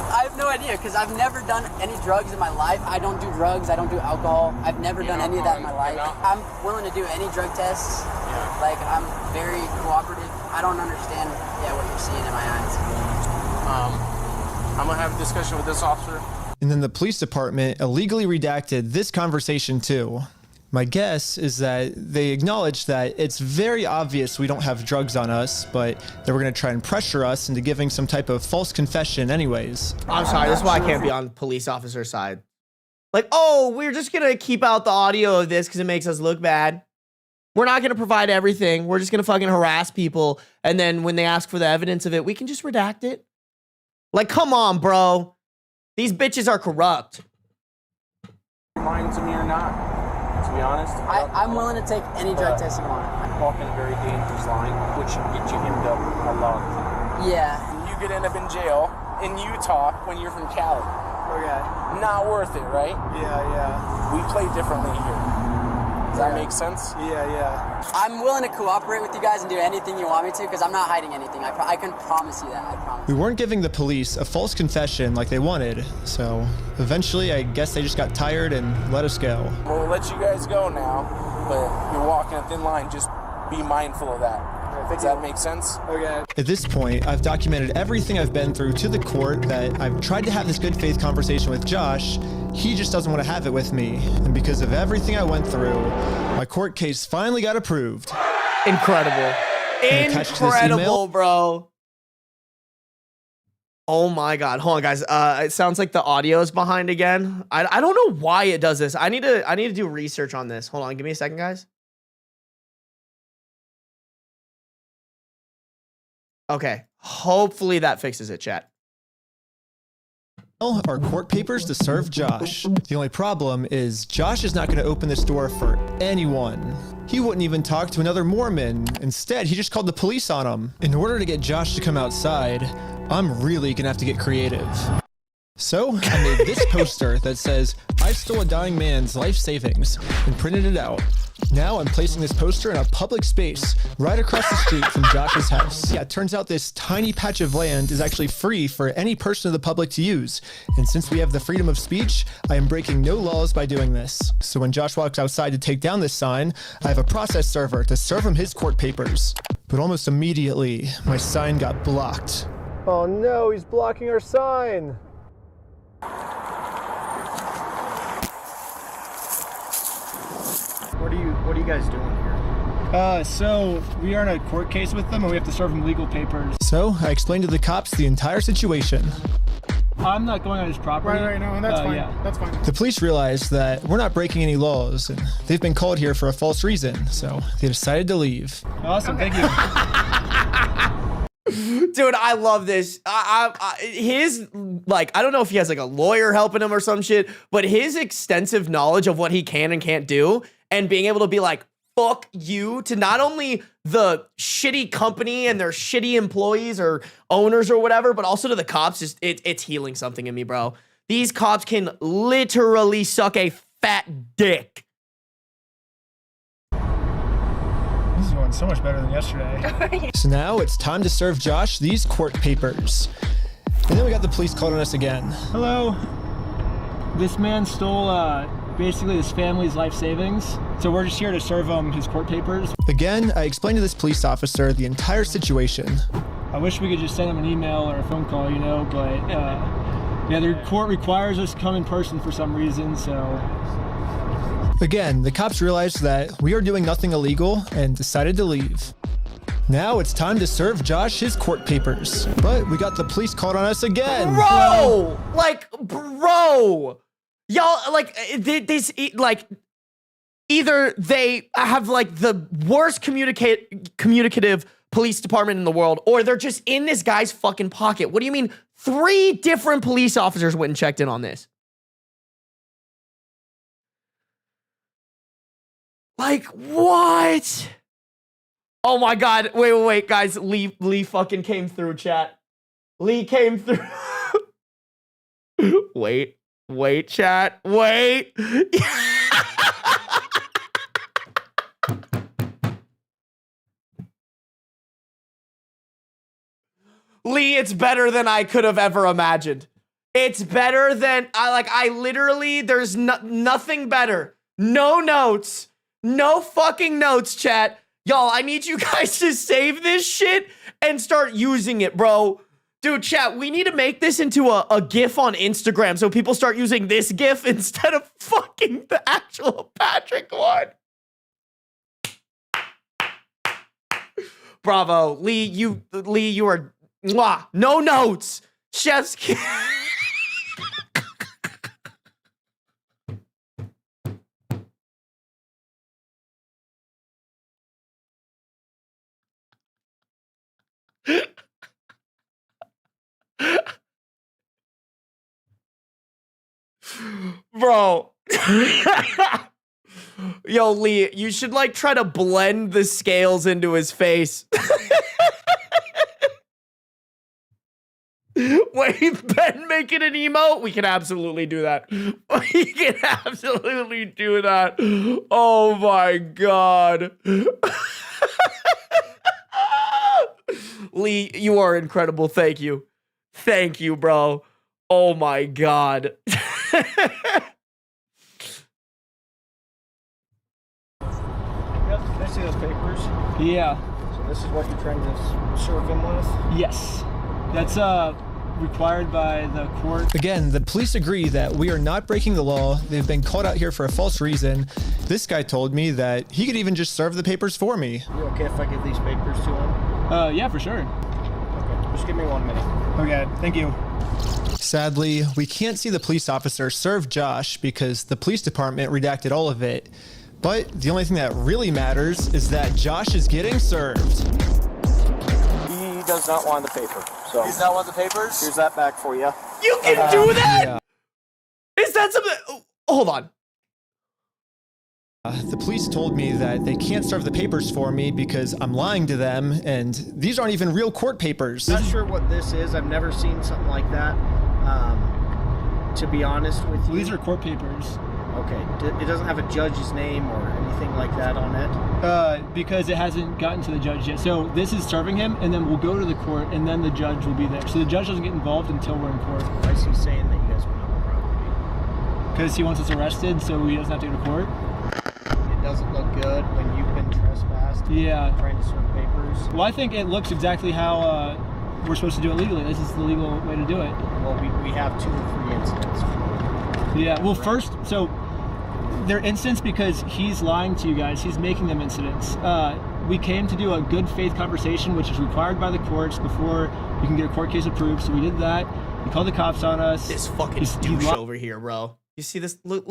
I have no idea because I've never done any drugs in my life. I don't do drugs. I don't do alcohol. I've never done any of that in my life. I'm willing to do any drug tests. Yeah. Like, I'm very cooperative. I don't understand, what you're seeing in my eyes. I'm gonna have a discussion with this officer. And then the police department illegally redacted this conversation too. My guess is that they acknowledged that it's very obvious we don't have drugs on us, but they were going to try and pressure us into giving some type of false confession anyways. I'm sorry, that's why I can't be on police officer side. Like, oh, we're just going to keep out the audio of this because it makes us look bad. We're not going to provide everything. We're just going to fucking harass people. And then when they ask for the evidence of it, we can just redact it. Like, come on, bro. These bitches are corrupt. Lying to me or not? To be honest, I'm willing to take any drug test you want. I'm walking a very dangerous line, which can get you hemmed up a lot of times. Yeah. You could end up in jail in Utah when you're from Cali. Okay. Not worth it, right? Yeah. We play differently here. Does that make sense? Yeah. I'm willing to cooperate with you guys and do anything you want me to because I'm not hiding anything. I can promise you that. I promise. We weren't giving the police a false confession like they wanted, so eventually I guess they just got tired and let us go. Well, we'll let you guys go now, but you're walking a thin line. Just be mindful of that. Does that make sense? Okay. At this point, I've documented everything I've been through to the court, that I've tried to have this good faith conversation with Josh. He just doesn't want to have it with me. And because of everything I went through, my court case finally got approved. Incredible. Incredible, bro. Oh my God. Hold on, guys. It sounds like the audio is behind again. I don't know why it does this. I need to do research on this. Hold on. Give me a second, guys. Okay. Hopefully that fixes it, chat. Our court papers to serve Josh. The only problem is Josh is not going to open this door for anyone. He wouldn't even talk to another Mormon. Instead, he just called the police on him. In order to get Josh to come outside, I'm really going to have to get creative. So I made this poster that says, "I stole a dying man's life savings," and printed it out. Now I'm placing this poster in a public space right across the street from Josh's house. Yeah, it turns out this tiny patch of land is actually free for any person of the public to use. And since we have the freedom of speech, I am breaking no laws by doing this. So when Josh walks outside to take down this sign, I have a process server to serve him his court papers. But almost immediately, my sign got blocked. Oh no, he's blocking our sign. What are you guys doing here? So we are in a court case with them and we have to serve them legal papers. So I explained to the cops the entire situation. I'm not going on his property. Right, no, that's fine. Yeah. That's fine. The police realized that we're not breaking any laws, and they've been called here for a false reason, so they decided to leave. Awesome, thank you. Dude, I love this. His, like, I don't know if he has like a lawyer helping him or some shit, but his extensive knowledge of what he can and can't do, and being able to be like, fuck you, to not only the shitty company and their shitty employees or owners or whatever, but also to the cops, just it's healing something in me, bro. These cops can literally suck a fat dick. This is going so much better than yesterday. So now it's time to serve Josh these court papers. And then we got the police called on us again. Hello. This man stole basically his family's life savings. So we're just here to serve him his court papers. Again, I explained to this police officer the entire situation. I wish we could just send him an email or a phone call, you know, but yeah, the court requires us to come in person for some reason, so. Again, the cops realized that we are doing nothing illegal and decided to leave. Now it's time to serve Josh his court papers. But we got the police called on us again. Bro! Like, bro! Y'all, like, this, like, either they have, like, the worst communicative police department in the world, or they're just in this guy's fucking pocket. What do you mean? 3 different police officers went and checked in on this. Like, what? Oh my God. Wait, guys. Lee fucking came through, chat. Lee came through. Wait, chat. Wait. Lee, it's better than I could have ever imagined. It's better than, I literally, there's nothing better. No notes. No fucking notes, chat. Y'all, I need you guys to save this shit and start using it, bro. Dude, chat, we need to make this into a GIF on Instagram so people start using this GIF instead of fucking the actual Patrick one. Bravo. Lee, you are, mwah, no notes. Chef's kiss. Bro. Yo, Lee, you should like try to blend the scales into his face. Wait, Ben making an emote? We can absolutely do that. We can absolutely do that. Oh my God. Lee, you are incredible. Thank you. Thank you, bro. Oh my God. Can I see those papers? Yeah. So this is what you're trying to serve him with? Yes. That's required by the court. Again, the police agree that we are not breaking the law. They've been called out here for a false reason. This guy told me that he could even just serve the papers for me. You okay if I give these papers to him? Yeah, for sure. Okay, just give me 1 minute. Okay, thank you. Sadly, we can't see the police officer serve Josh because the police department redacted all of it. But the only thing that really matters is that Josh is getting served. He does not want the paper. So He's not want the papers? here's that back for you. You can do that? Yeah. Is that something? Oh, hold on. The police told me that they can't serve the papers for me because I'm lying to them, and these aren't even real court papers. Not sure what this is. I've never seen something like that. To be honest with you. These are court papers. Okay. It doesn't have a judge's name or anything like that on it? Because it hasn't gotten to the judge yet. So this is serving him, and then we'll go to the court, and then the judge will be there. So the judge doesn't get involved until we're in court. Why is he saying that you guys went on the property? Because he wants us arrested, so he doesn't have to go to court. It doesn't look good when you've been trespassed. Yeah. Trying to serve papers. Well, I think it looks exactly how we're supposed to do it legally. This is the legal way to do it. Well, we have 2 or 3 incidents. Yeah. Well, first, so they're incidents because he's lying to you guys. He's making them incidents. We came to do a good faith conversation, which is required by the courts before you can get a court case approved. So we did that. He called the cops on us. This fucking douche over here, bro. You see this? Look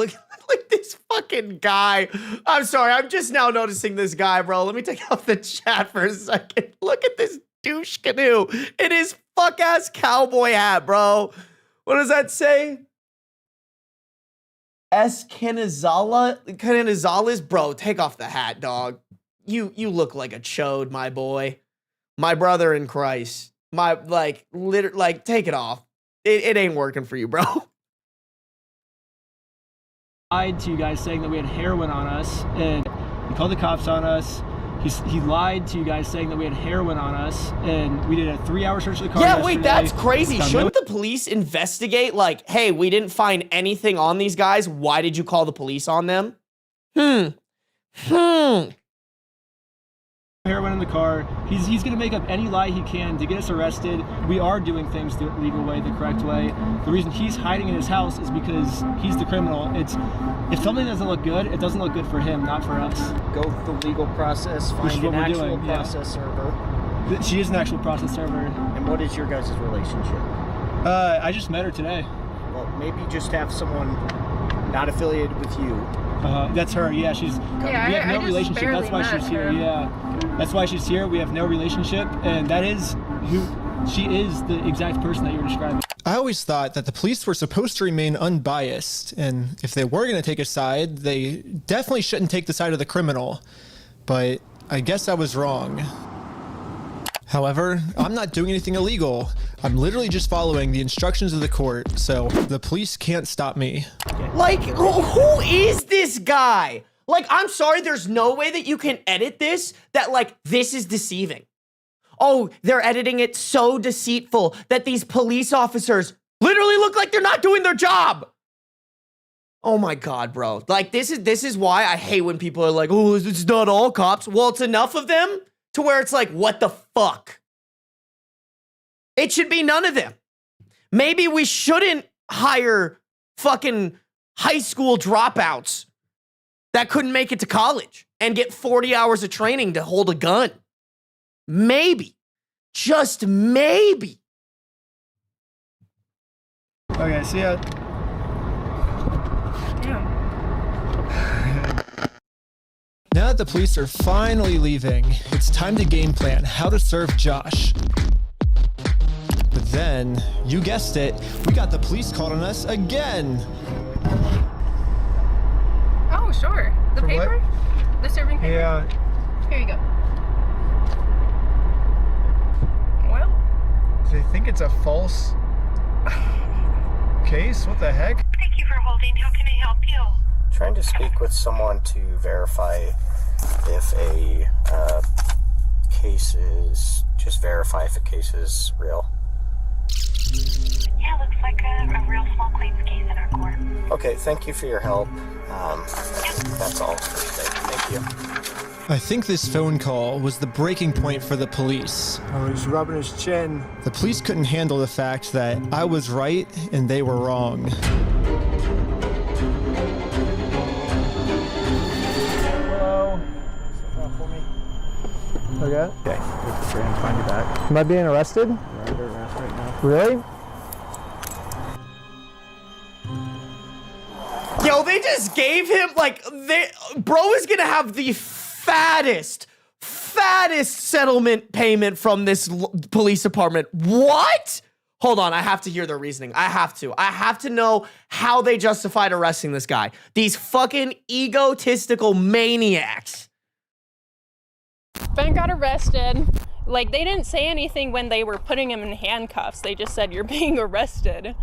this fucking guy. I'm sorry. I'm just now noticing this guy, bro. Let me take off the chat for a second. Look at this douche canoe in his fuck ass cowboy hat, bro. What does that say? Canizales? Bro, take off the hat, dog. You look like a chode, my boy. My brother in Christ. Take it off. It ain't working for you, bro. Lied to you guys saying that we had heroin on us, and he called the cops on us. He lied to you guys saying that we had heroin on us, and we did a 3-hour search of the car. Yeah, wait, that's crazy. Shouldn't the police investigate? Like, hey, we didn't find anything on these guys. Why did you call the police on them? Heroin in the car. He's gonna make up any lie he can to get us arrested. We are doing things the legal way, the correct way. The reason he's hiding in his house is because he's the criminal. If something doesn't look good, it doesn't look good for him, not for us. Go through the legal process, find an actual process server. She is an actual process server. And what is your guys' relationship? I just met her today. Well, maybe just have someone not affiliated with you. That's her. Yeah, we have no relationship. That's why she's here. Yeah, that's why she's here. We have no relationship, and that is she is the exact person that you're describing. I always thought that the police were supposed to remain unbiased, and if they were going to take a side, they definitely shouldn't take the side of the criminal. But I guess I was wrong. However, I'm not doing anything illegal. I'm literally just following the instructions of the court, so the police can't stop me. Like, who is this guy? Like, I'm sorry, there's no way that you can edit this, that, like, this is deceiving. Oh, they're editing it so deceitful that these police officers literally look like they're not doing their job. Oh my God, bro. Like, this is why I hate when people are like, oh, it's not all cops. Well, it's enough of them to where it's like, what the fuck? It should be none of them. Maybe we shouldn't hire fucking high school dropouts that couldn't make it to college and get 40 hours of training to hold a gun. Maybe. Just maybe. Okay, see ya. Now that the police are finally leaving, it's time to game plan how to serve Josh. But then, you guessed it, we got the police called on us again. Oh, sure. The For paper? what? The serving paper? Yeah. Here you go. Well, Do they think it's a false case? What the heck? Thank you for holding. How can I help you? Trying to speak with someone to verify if a case is, just verify if a case is real. Yeah, looks like a real small claims case in our court. Okay, thank you for your help. That's all for today. Thank you. I think this phone call was the breaking point for the police. Oh, he's rubbing his chin. The police couldn't handle the fact that I was right and they were wrong. Hello. For me. Okay. Okay. Find you back. Am I being arrested? You're under arrest right now. Really? Yo, they just gave him, like, bro is gonna have the fattest settlement payment from this police department. What? Hold on, I have to hear their reasoning. I have to know how they justified arresting this guy. These fucking egotistical maniacs. Ben got arrested. Like, they didn't say anything when they were putting him in handcuffs. They just said, you're being arrested.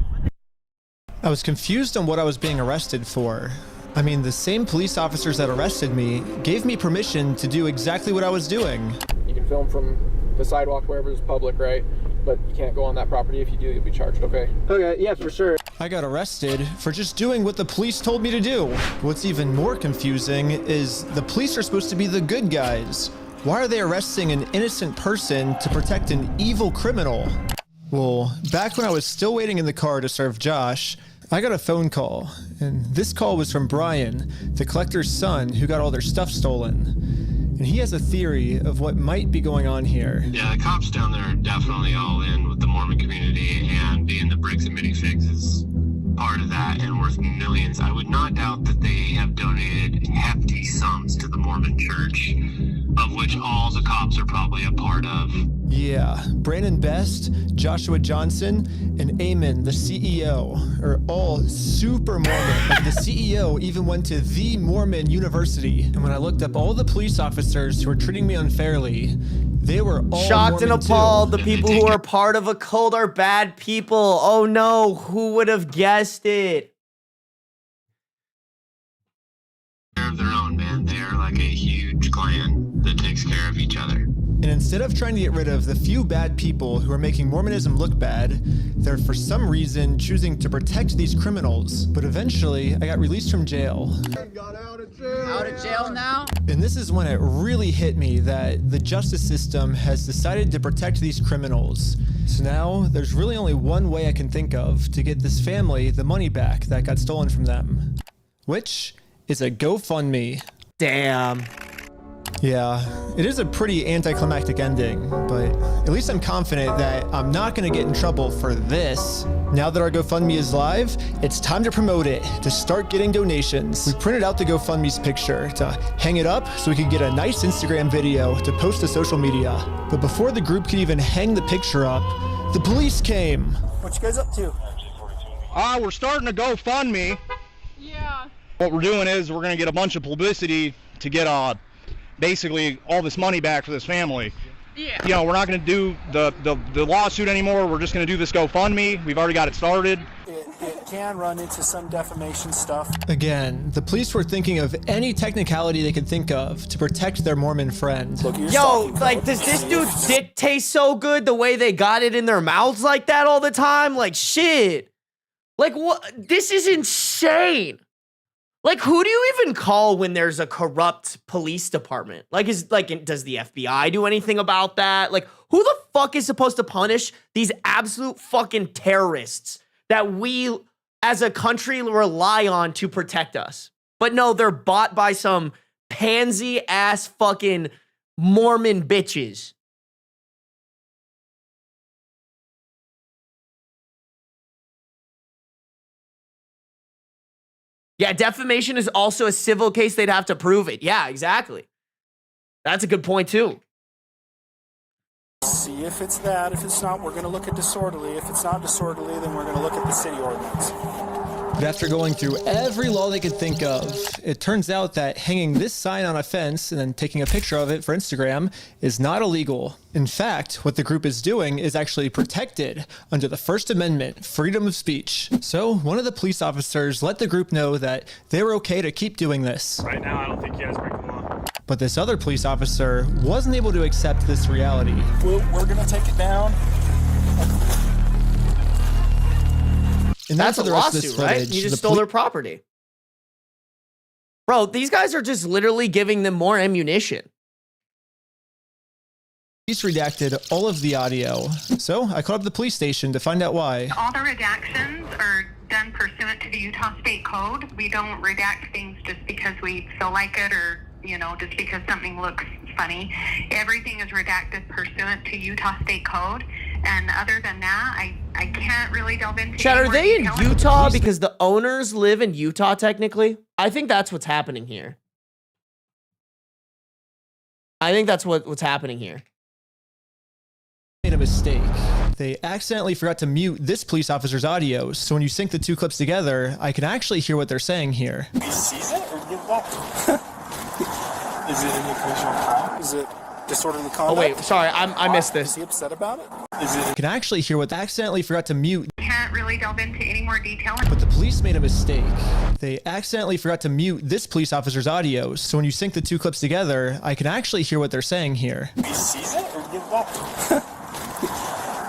I was confused on what I was being arrested for. I mean, the same police officers that arrested me gave me permission to do exactly what I was doing. You can film from the sidewalk wherever is public, right? But you can't go on that property. If you do, you'll be charged, okay? Okay, yeah, for sure. I got arrested for just doing what the police told me to do. What's even more confusing is the police are supposed to be the good guys. Why are they arresting an innocent person to protect an evil criminal? Well, back when I was still waiting in the car to serve Josh, I got a phone call, and this call was from Brian, the collector's son who got all their stuff stolen. And he has a theory of what might be going on here. Yeah, the cops down there are definitely all in with the Mormon community, and being the bricks and minifigs is part of that and worth millions. I would not doubt that they have donated hefty sums to the Mormon church, of which all the cops are probably a part of. Yeah, Brandon Best, Joshua Johnson, and Eamon, the CEO, are all super Mormon. Like, the CEO even went to the Mormon University. And when I looked up all the police officers who were treating me unfairly, they were all shocked Mormon and appalled. too. The people who are part of a cult are bad people. Oh no, who would have guessed it? Of their own, man. They are like a huge clan that takes care of each other. And instead of trying to get rid of the few bad people who are making Mormonism look bad, they're for some reason choosing to protect these criminals. But eventually, I got released from jail. Out of jail now? And this is when it really hit me that the justice system has decided to protect these criminals. So now, there's really only one way I can think of to get this family the money back that got stolen from them. Which is a GoFundMe. Damn. Yeah, it is a pretty anticlimactic ending, but at least I'm confident that I'm not going to get in trouble for this. Now that our GoFundMe is live, it's time to promote it, to start getting donations. We printed out the GoFundMe's picture to hang it up so we could get a nice Instagram video to post to social media. But before the group could even hang the picture up, the police came. What you guys up to? We're starting a GoFundMe. Yeah. What we're doing is we're going to get a bunch of publicity to get basically all this money back for this family. Yeah. You know, we're not going to do the lawsuit anymore. We're just going to do this GoFundMe. We've already got it started. It can run into some defamation stuff. Again, the police were thinking of any technicality they could think of to protect their Mormon friend. Yo, like, does this dude's dick taste so good the way they got it in their mouths like that all the time? Like, shit. Like, what? This is insane. Like, who do you even call when there's a corrupt police department? Like, does the FBI do anything about that? Like, who the fuck is supposed to punish these absolute fucking terrorists that we as a country rely on to protect us? But no, they're bought by some pansy ass fucking Mormon bitches. Yeah, defamation is also a civil case. They'd have to prove it. Yeah, exactly. That's a good point, too. See if it's that. If it's not, we're going to look at disorderly. If it's not disorderly, then we're going to look at the city ordinance. But after going through every law they could think of, it turns out that hanging this sign on a fence and then taking a picture of it for Instagram is not illegal. In fact, what the group is doing is actually protected under the First Amendment, freedom of speech. So one of the police officers let the group know that they were okay to keep doing this. Right now, I don't think you guys break the law. But this other police officer wasn't able to accept this reality. We're gonna take it down. And That's a for the rest of lawsuit, this right? footage, You just the stole their property. Bro, these guys are just literally giving them more ammunition. Police redacted all of the audio. So I called up the police station to find out why. All the redactions are done pursuant to the Utah State Code. We don't redact things just because we feel like it or, you know, just because something looks funny. Everything is redacted pursuant to Utah State Code. And other than that, I can't really delve into Chad, any are more they in detail. Utah because the owners live in Utah technically? I think that's what's happening here. I think that's what's happening here. Made a mistake. They accidentally forgot to mute this police officer's audio, so when you sync the two clips together, I can actually hear what they're saying here. He sees it or give it back to him? Is it an occasional crime? Is it disorderly conduct? Oh wait, sorry, I missed this. Is he upset about it? I can actually hear what they accidentally forgot to mute. Can't really delve into any more detail. But the police made a mistake. They accidentally forgot to mute this police officer's audio, so when you sync the two clips together, I can actually hear what they're saying here. He sees it or give it back to him?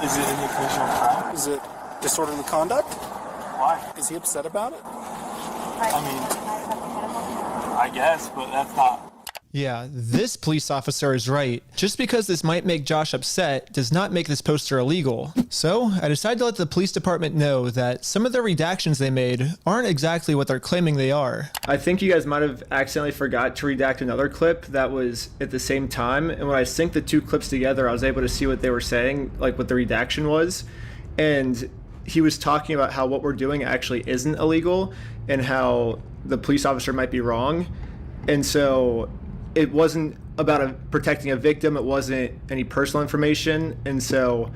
Is it an occasional crime? Is it disorderly conduct? Why? Is he upset about it? I mean, I guess, but that's not. Yeah, this police officer is right. Just because this might make Josh upset does not make this poster illegal. So I decided to let the police department know that some of the redactions they made aren't exactly what they're claiming they are. I think you guys might have accidentally forgot to redact another clip that was at the same time. And when I synced the two clips together, I was able to see what they were saying, like what the redaction was. And he was talking about how what we're doing actually isn't illegal and how the police officer might be wrong. And so it wasn't about protecting a victim. It wasn't any personal information. And so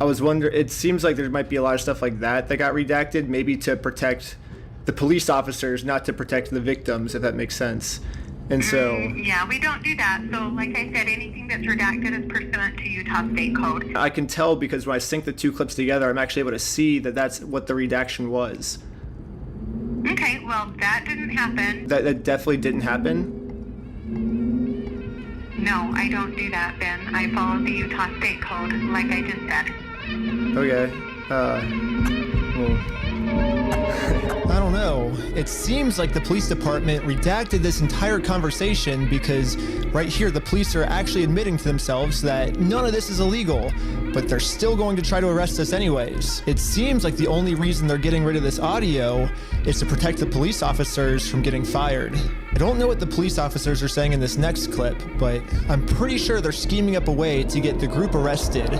I was wondering, it seems like there might be a lot of stuff like that that got redacted, maybe to protect the police officers, not to protect the victims, if that makes sense. And so... yeah, we don't do that. So like I said, anything that's redacted is pursuant to Utah State Code. I can tell because when I sync the two clips together, I'm actually able to see that that's what the redaction was. Okay, well, that didn't happen. That definitely didn't happen. No, I don't do that, Ben. I follow the Utah State Code, like I just said. Okay. Well, I don't know. It seems like the police department redacted this entire conversation because right here the police are actually admitting to themselves that none of this is illegal, but they're still going to try to arrest us anyways. It seems like the only reason they're getting rid of this audio is to protect the police officers from getting fired. I don't know what the police officers are saying in this next clip, but I'm pretty sure they're scheming up a way to get the group arrested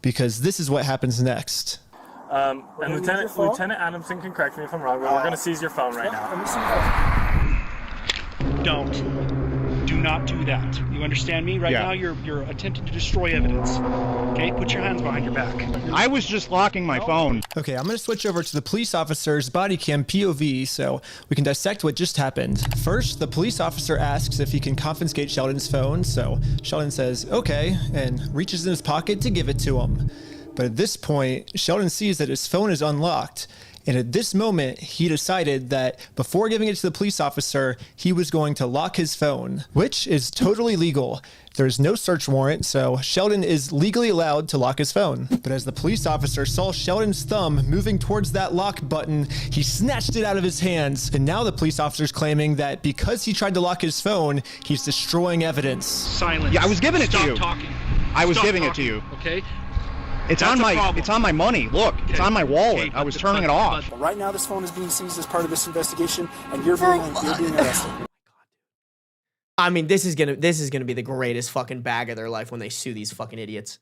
because this is what happens next. And Lieutenant Adamson can correct me if I'm wrong, but we're going to seize your phone right now. Do not do that. You understand me? Right now you're attempting to destroy evidence. Okay, put your hands behind your back. I was just locking my phone. Okay, I'm gonna switch over to the police officer's body cam POV so we can dissect what just happened. First, the police officer asks if he can confiscate Sheldon's phone, so Sheldon says, okay, and reaches in his pocket to give it to him. But at this point, Sheldon sees that his phone is unlocked. And at this moment, he decided that before giving it to the police officer, he was going to lock his phone, which is totally legal. There's no search warrant, so Sheldon is legally allowed to lock his phone. But as the police officer saw Sheldon's thumb moving towards that lock button, he snatched it out of his hands. And now the police officer's claiming that because he tried to lock his phone, he's destroying evidence. Silence. Yeah, I was giving it to you. Stop talking. I was Stop giving talking, it to you. Okay? It's on my money. Look, it's on my wallet. I was turning it off. Right now, this phone is being seized as part of this investigation, and you're being arrested. I mean, this is gonna be the greatest fucking bag of their life when they sue these fucking idiots.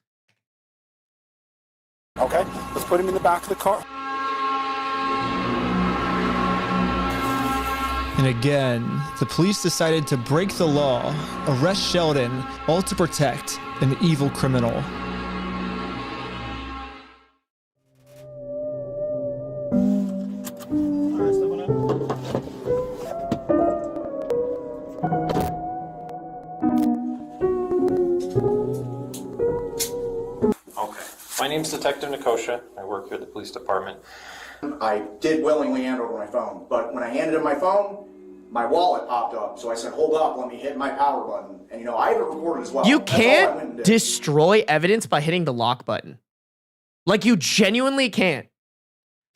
Okay, let's put him in the back of the car. And again, the police decided to break the law, arrest Sheldon, all to protect an evil criminal. My name's Detective Nikosha. I work here at the police department. I did willingly hand over my phone, but when I handed him my phone, my wallet popped up. So I said, hold up, let me hit my power button. And you know, I have it recorded as well. You That's all I went and can't did. destroy evidence by hitting the lock button. Like, you genuinely can't.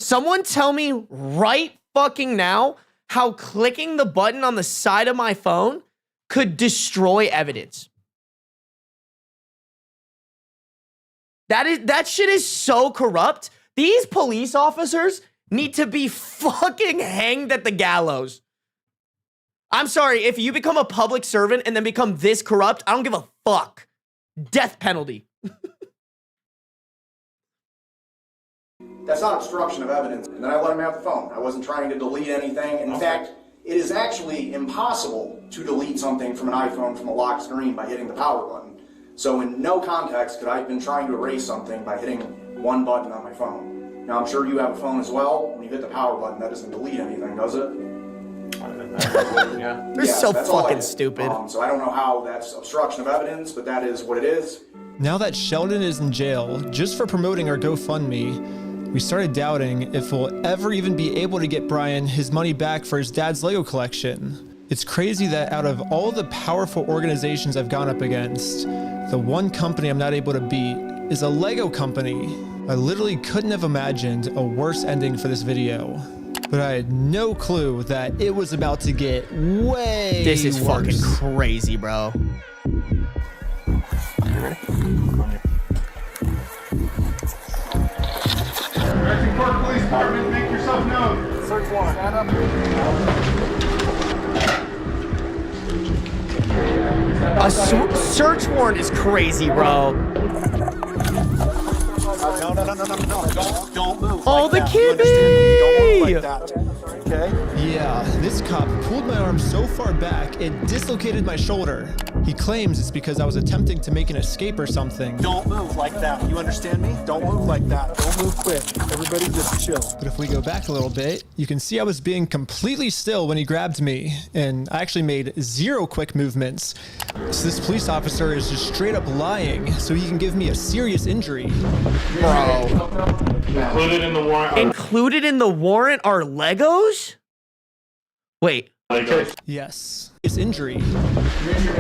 Someone tell me right fucking now how clicking the button on the side of my phone could destroy evidence. That shit is so corrupt. These police officers need to be fucking hanged at the gallows. I'm sorry, if you become a public servant and then become this corrupt, I don't give a fuck. Death penalty. That's not obstruction of evidence. And then I let him have the phone. I wasn't trying to delete anything. In fact, it is actually impossible to delete something from an iPhone from a locked screen by hitting the power button. So in no context could I have been trying to erase something by hitting one button on my phone. Now, I'm sure you have a phone as well. When you hit the power button, that doesn't delete anything, does it? Yeah. They're so fucking stupid. So I don't know how that's obstruction of evidence, but that is what it is. Now that Sheldon is in jail just for promoting our GoFundMe, we started doubting if we'll ever even be able to get Brian his money back for his dad's Lego collection. It's crazy that out of all the powerful organizations I've gone up against, the one company I'm not able to beat is a Lego company. I literally couldn't have imagined a worse ending for this video. But I had no clue that it was about to get way This is worse. fucking crazy, bro. You ready? Directing Park Police Department, make yourself known. Search warrant. Stand up. A search warrant is crazy, bro. No. Don't move. Oh, like the that. kid. Don't move like that. Okay? Yeah, this cop pulled my arm so far back, it dislocated my shoulder. He claims it's because I was attempting to make an escape or something. Don't move like that. You understand me? Don't move like that. Don't move quick. Everybody just chill. But if we go back a little bit, you can see I was being completely still when he grabbed me, and I actually made 0 quick movements. So this police officer is just straight up lying so he can give me a serious injury. Bro. Included in the warrant. Included in the warrant are Legos? Wait. Legos. Yes. It's injury. Included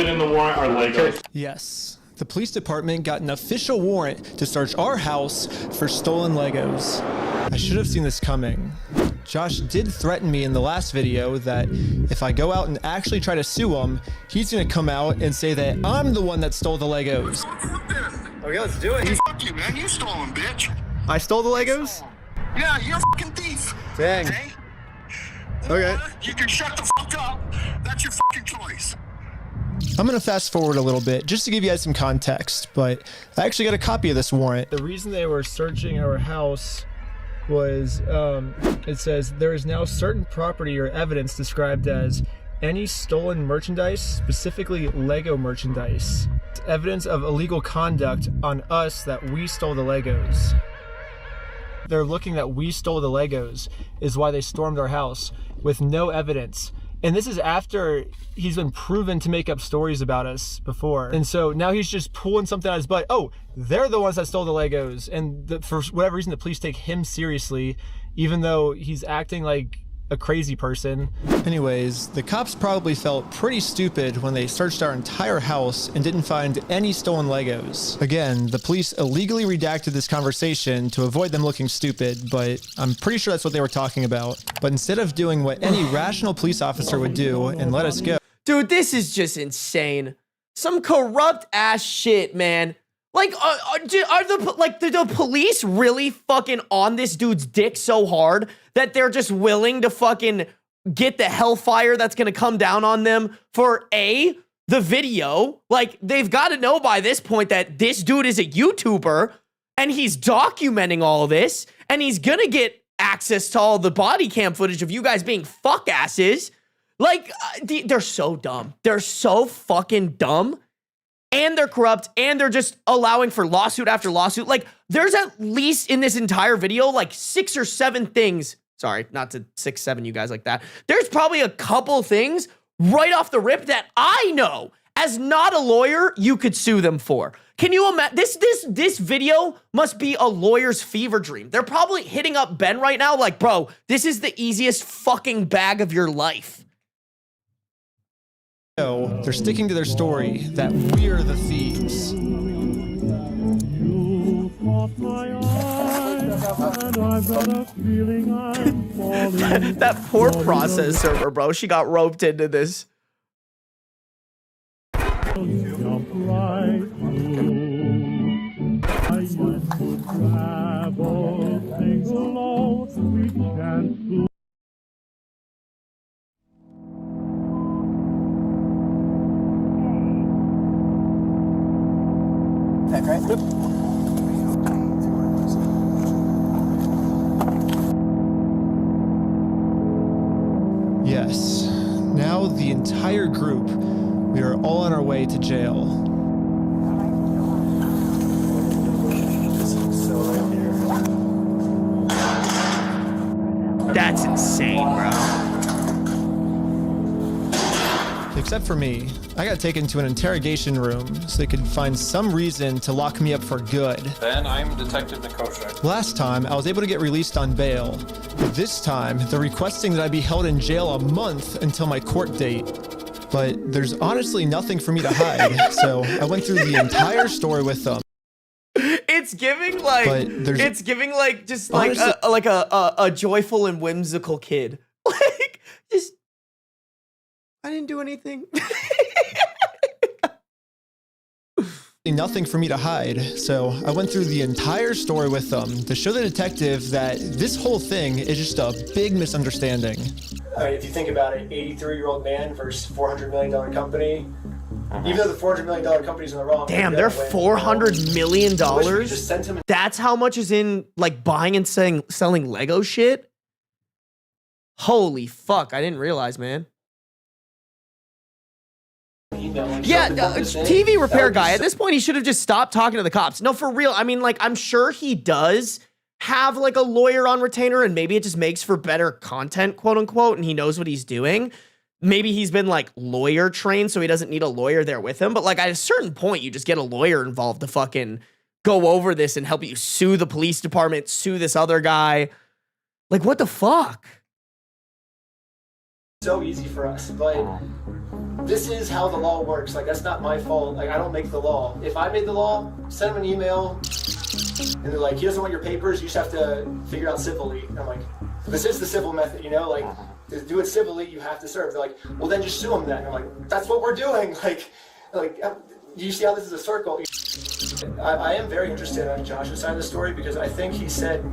in the warrant are Legos. Yes. The police department got an official warrant to search our house for stolen Legos. I should have seen this coming. Josh did threaten me in the last video that if I go out and actually try to sue him, he's gonna come out and say that I'm the one that stole the Legos. Okay, let's do it. Fuck you, man. You stole them, bitch. I stole the Legos? Yeah, you're a fucking thief. Dang. Okay? Okay. You can shut the fuck up. That's your fucking choice. I'm gonna fast forward a little bit just to give you guys some context, but I actually got a copy of this warrant. The reason they were searching our house was, it says, there is now certain property or evidence described as any stolen merchandise, specifically Lego merchandise. It's evidence of illegal conduct on us that we stole the Legos. They're looking that we stole the Legos is why they stormed our house with no evidence. And this is after he's been proven to make up stories about us before. And so now he's just pulling something out of his butt. Oh, they're the ones that stole the Legos. And for whatever reason, the police take him seriously, even though he's acting like a crazy person. Anyways, the cops probably felt pretty stupid when they searched our entire house and didn't find any stolen Legos. Again, the police illegally redacted this conversation to avoid them looking stupid, but I'm pretty sure that's what they were talking about. But instead of doing what any rational police officer would do and let us go. Dude, this is just insane. Some corrupt ass shit, man. Like, the police really fucking on this dude's dick so hard that they're just willing to fucking get the hellfire that's gonna come down on them for the video? Like, they've got to know by this point that this dude is a YouTuber and he's documenting all this and he's gonna get access to all the body cam footage of you guys being fuck asses. Like, they're so dumb. They're so fucking dumb. And they're corrupt, and they're just allowing for lawsuit after lawsuit. Like, there's at least in this entire video, like 6 or 7 things. Sorry, not to 6, 7 you guys like that. There's probably a couple things right off the rip that I know as not a lawyer, you could sue them for. Can you imagine? This video must be a lawyer's fever dream. They're probably hitting up Ben right now like, bro, this is the easiest fucking bag of your life. No, they're sticking to their story that we're the thieves. That poor process server, bro. She got roped into this. Back right? Yep. Yes. Now the entire group, we are all on our way to jail. That's insane, bro. Except for me. I got taken to an interrogation room so they could find some reason to lock me up for good. Ben, I'm Detective Nikosha. Last time, I was able to get released on bail. This time, they're requesting that I be held in jail a month until my court date. But there's honestly nothing for me to hide, so I went through the entire story with them. It's giving like just like a joyful and whimsical kid. Like just I didn't do anything. Nothing for me to hide, so I went through the entire story with them to show the detective that this whole thing is just a big misunderstanding. If you think about it, 83-year-old man versus $400 million company. Even though the $400 million company's in the wrong. Damn, they're $400 million. Just sent him. That's how much is in like buying and selling Lego shit. Holy fuck! I didn't realize, man. Yeah, TV repair guy. At this point, he should have just stopped talking to the cops. No, for real. I mean, like, I'm sure he does have like a lawyer on retainer, and maybe it just makes for better content, quote unquote, and he knows what he's doing. Maybe he's been like lawyer trained, so he doesn't need a lawyer there with him. But like at a certain point, you just get a lawyer involved to fucking go over this and help you sue the police department, sue this other guy. Like, what the fuck? So easy for us, but this is how the law works. Like, that's not my fault. Like, I don't make the law. If I made the law, send him an email, and they're like, he doesn't want your papers, you just have to figure out civilly. And I'm like, this is the civil method, you know? Like, to do it civilly, you have to serve. They're like, well, then just sue him then. And I'm like, that's what we're doing. Like, you see how this is a circle? I am very interested on Josh's side of the story because I think he said,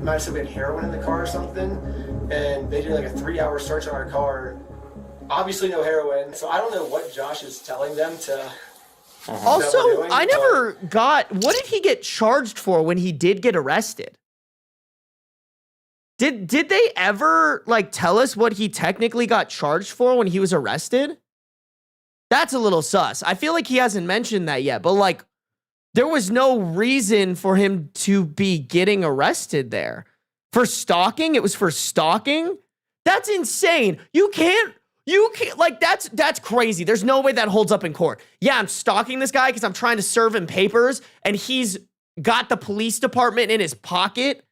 might have said we had heroin in the car or something, and they did like a 3-hour search on our car. Obviously no heroin, so I don't know what Josh is telling them to. Also, I never got, what did he get charged for when he did get arrested? Did they ever like tell us what he technically got charged for when he was arrested? That's a little sus. I feel like he hasn't mentioned that yet, but like there was no reason for him to be getting arrested there. For stalking? It was for stalking? That's insane. You can't, like, that's crazy. There's no way that holds up in court. Yeah, I'm stalking this guy because I'm trying to serve him papers, and he's got the police department in his pocket.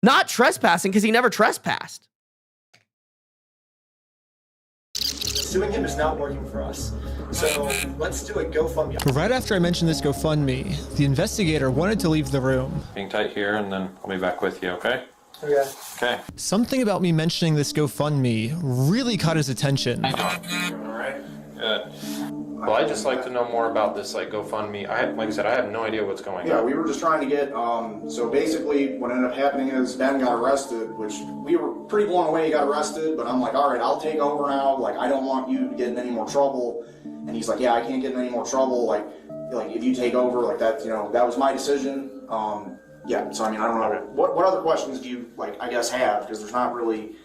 Not trespassing because he never trespassed. Suing him is not working for us. So let's do a GoFundMe. Right after I mentioned this GoFundMe, the investigator wanted to leave the room. Hang tight here, and then I'll be back with you, okay? Okay. Okay. Something about me mentioning this GoFundMe really caught his attention. All right. Good. Well, I'd just like to know more about this, like, GoFundMe. Like I said, I have no idea what's going on. Yeah, we were just trying to get, so basically what ended up happening is Ben got arrested, which we were pretty blown away he got arrested, but I'm like, all right, I'll take over now. Like, I don't want you to get in any more trouble. And he's like, yeah, I can't get in any more trouble. Like if you take over, like that, you know, that was my decision. Yeah, so I mean, I don't know. What other questions do you, like, I guess, have? Because there's not really,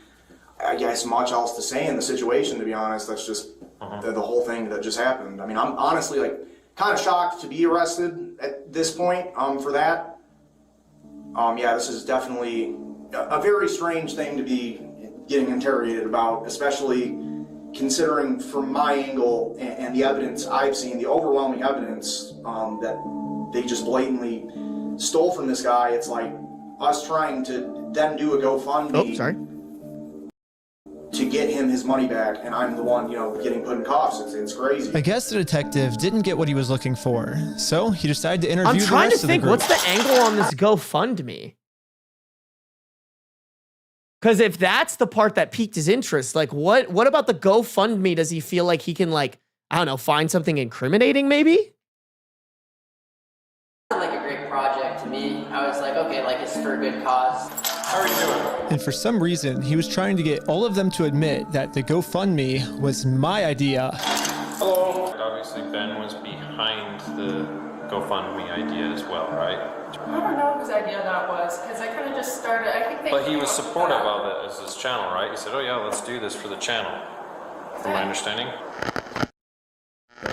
I guess, much else to say in the situation, to be honest. That's just the whole thing that just happened. I mean, I'm honestly, like, kind of shocked to be arrested at this point for that. Yeah, this is definitely a very strange thing to be getting interrogated about, especially considering from my angle and the evidence I've seen, the overwhelming evidence that they just blatantly stole from this guy, it's like us trying to then do a GoFundMe to get him his money back, and I'm the one, getting put in cuffs. It's crazy. I guess the detective didn't get what he was looking for, so he decided to interview I'm the trying to rest of the think, group. what's the angle on this GoFundMe? Because if that's the part that piqued his interest, like what about the GoFundMe? Does he feel like he can, like, I don't know, find something incriminating maybe? Like a great project to me. I was like, okay, like it's for a good cause. How are you doing? And for some reason, he was trying to get all of them to admit that the GoFundMe was my idea. Hello. Obviously, Ben was behind the GoFundMe idea as well, right? I don't know whose idea that was, because I kind of just started, I think they... But he was supportive of it as his channel, right? He said, oh yeah, let's do this for the channel. From my understanding.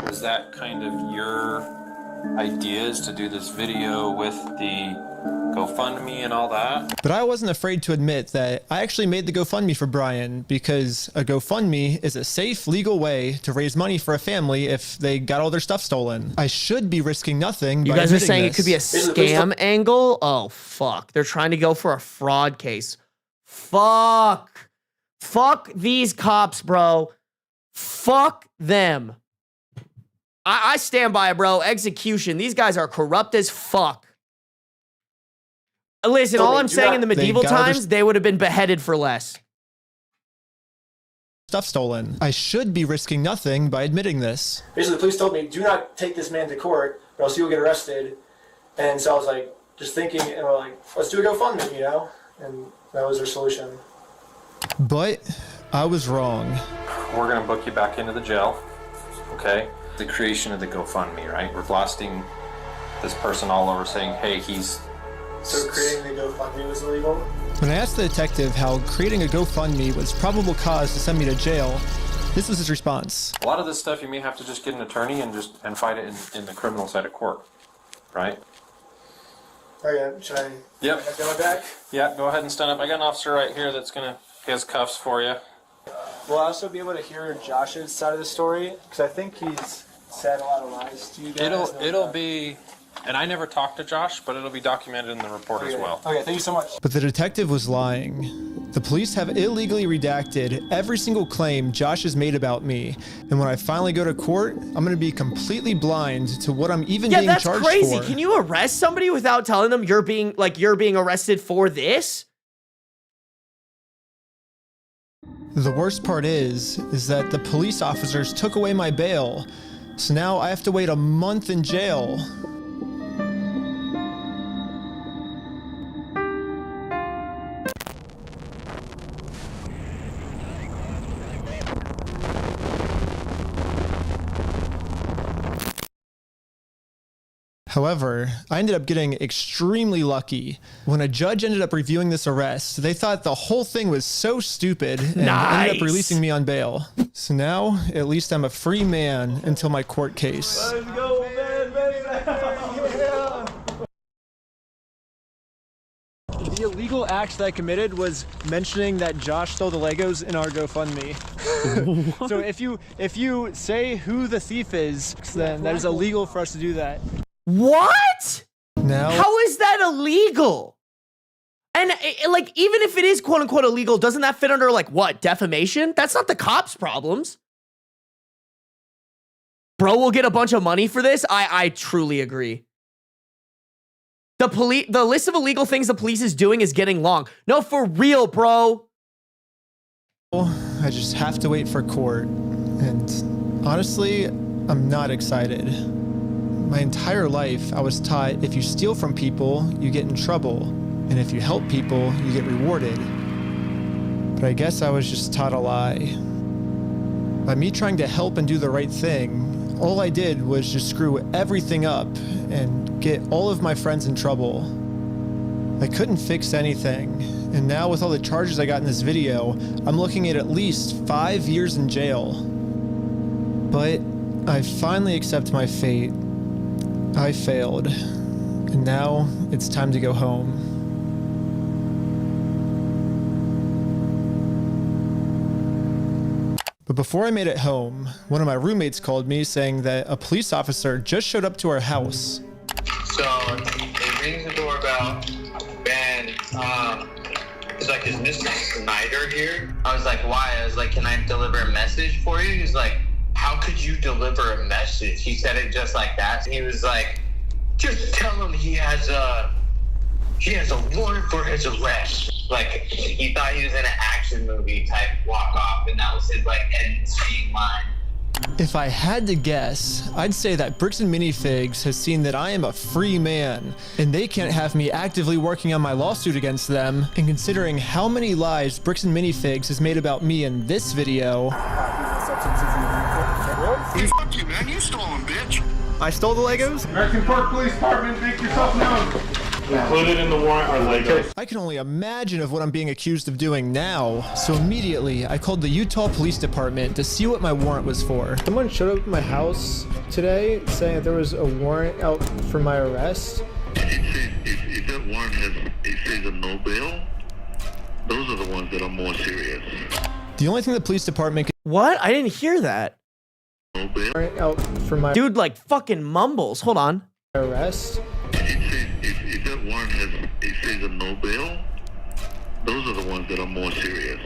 Was that kind of your ideas to do this video with the GoFundMe and all that? But I wasn't afraid to admit that I actually made the GoFundMe for Brian because a GoFundMe is a safe, legal way to raise money for a family if they got all their stuff stolen. I should be risking nothing. You guys are saying it could be a scam angle? Oh, fuck. They're trying to go for a fraud case. Fuck. Fuck these cops, bro. Fuck them. I stand by it, bro. Execution. These guys are corrupt as fuck. Listen, all I'm saying in the medieval times, they would have been beheaded for less. Stuff stolen. I should be risking nothing by admitting this. Basically, the police told me, do not take this man to court or else you'll get arrested. And so I was like, just thinking, and we're like, let's do a GoFundMe, And that was their solution. But I was wrong. We're gonna book you back into the jail, okay? The creation of the GoFundMe, right? We're blasting this person all over saying, hey, he's... So creating the GoFundMe was illegal? When I asked the detective how creating a GoFundMe was probable cause to send me to jail, this was his response. A lot of this stuff you may have to just get an attorney and fight it in the criminal side of court, right? Okay, should I Yep. get my back? Yeah, go ahead and stand up. I got an officer right here that's he has cuffs for you. Will I also be able to hear Josh's side of the story? Because I think he's said a lot of lies to you guys. It'll be, and I never talked to Josh, but it'll be documented in the report as well. Okay, thank you so much. But the detective was lying. The police have illegally redacted every single claim Josh has made about me. And when I finally go to court, I'm going to be completely blind to what I'm even being charged for. Yeah, that's crazy. Can you arrest somebody without telling them you're being arrested for this? The worst part is that the police officers took away my bail. So now I have to wait a month in jail. However, I ended up getting extremely lucky. When a judge ended up reviewing this arrest, they thought the whole thing was so stupid and ended up releasing me on bail. So now, at least I'm a free man until my court case. Let's go, man, baby. The illegal act that I committed was mentioning that Josh stole the Legos in our GoFundMe. So if you say who the thief is, then that is illegal for us to do that. What? Now, how is that illegal? And like, even if it is quote unquote illegal, doesn't that fit under like what? Defamation? That's not the cops' problems. Bro will get a bunch of money for this. I truly agree. The list of illegal things the police is doing is getting long. No, for real, bro. I just have to wait for court. And honestly, I'm not excited. My entire life, I was taught if you steal from people, you get in trouble. And if you help people, you get rewarded. But I guess I was just taught a lie. By me trying to help and do the right thing, all I did was just screw everything up and get all of my friends in trouble. I couldn't fix anything. And now with all the charges I got in this video, I'm looking at least 5 years in jail. But I finally accept my fate. I failed, and now it's time to go home. But before I made it home, one of my roommates called me saying that a police officer just showed up to our house. So it rings the doorbell, and he's like, "Is Mr. Snyder here?" I was like, "Why?" I was like, "Can I deliver a message for you?" He's like, "How could you deliver a message?" He said it just like that. He was like, "Just tell him he has a warrant for his arrest." Like, he thought he was in an action movie type walk off, and that was his like end scene line. If I had to guess, I'd say that Bricks and Minifigs has seen that I am a free man, and they can't have me actively working on my lawsuit against them. And considering how many lies Bricks and Minifigs has made about me in this video, Fuck you, man. You stole them, bitch. I stole the Legos? American Park Police Department, make yourself known. Included in the warrant are Legos. I can only imagine of what I'm being accused of doing now. So immediately, I called the Utah Police Department to see what my warrant was for. Someone showed up at my house today saying that there was a warrant out for my arrest. If that warrant says a no bail, those are the ones that are more serious. The only thing the police department What? I didn't hear that. No bail. Warrant out for my Dude, like fucking mumbles. Hold on. arrest. If that warrant says a no bail, those are the ones that are more serious.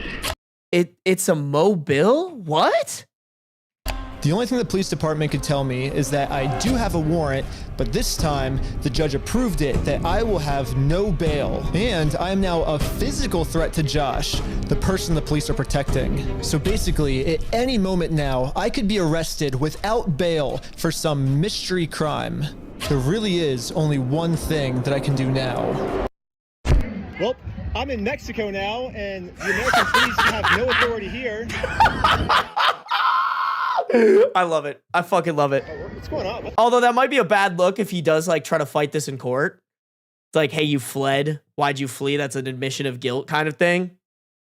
It's a mobile? What? The only thing the police department could tell me is that I do have a warrant, but this time the judge approved it that I will have no bail. And I am now a physical threat to Josh, the person the police are protecting. So basically, at any moment now, I could be arrested without bail for some mystery crime. There really is only one thing that I can do now. Well, I'm in Mexico now, and the American police have no authority here. I love it. I fucking love it. What's going on? Although that might be a bad look if he does like try to fight this in court. It's like, hey, you fled. Why'd you flee? That's an admission of guilt kind of thing.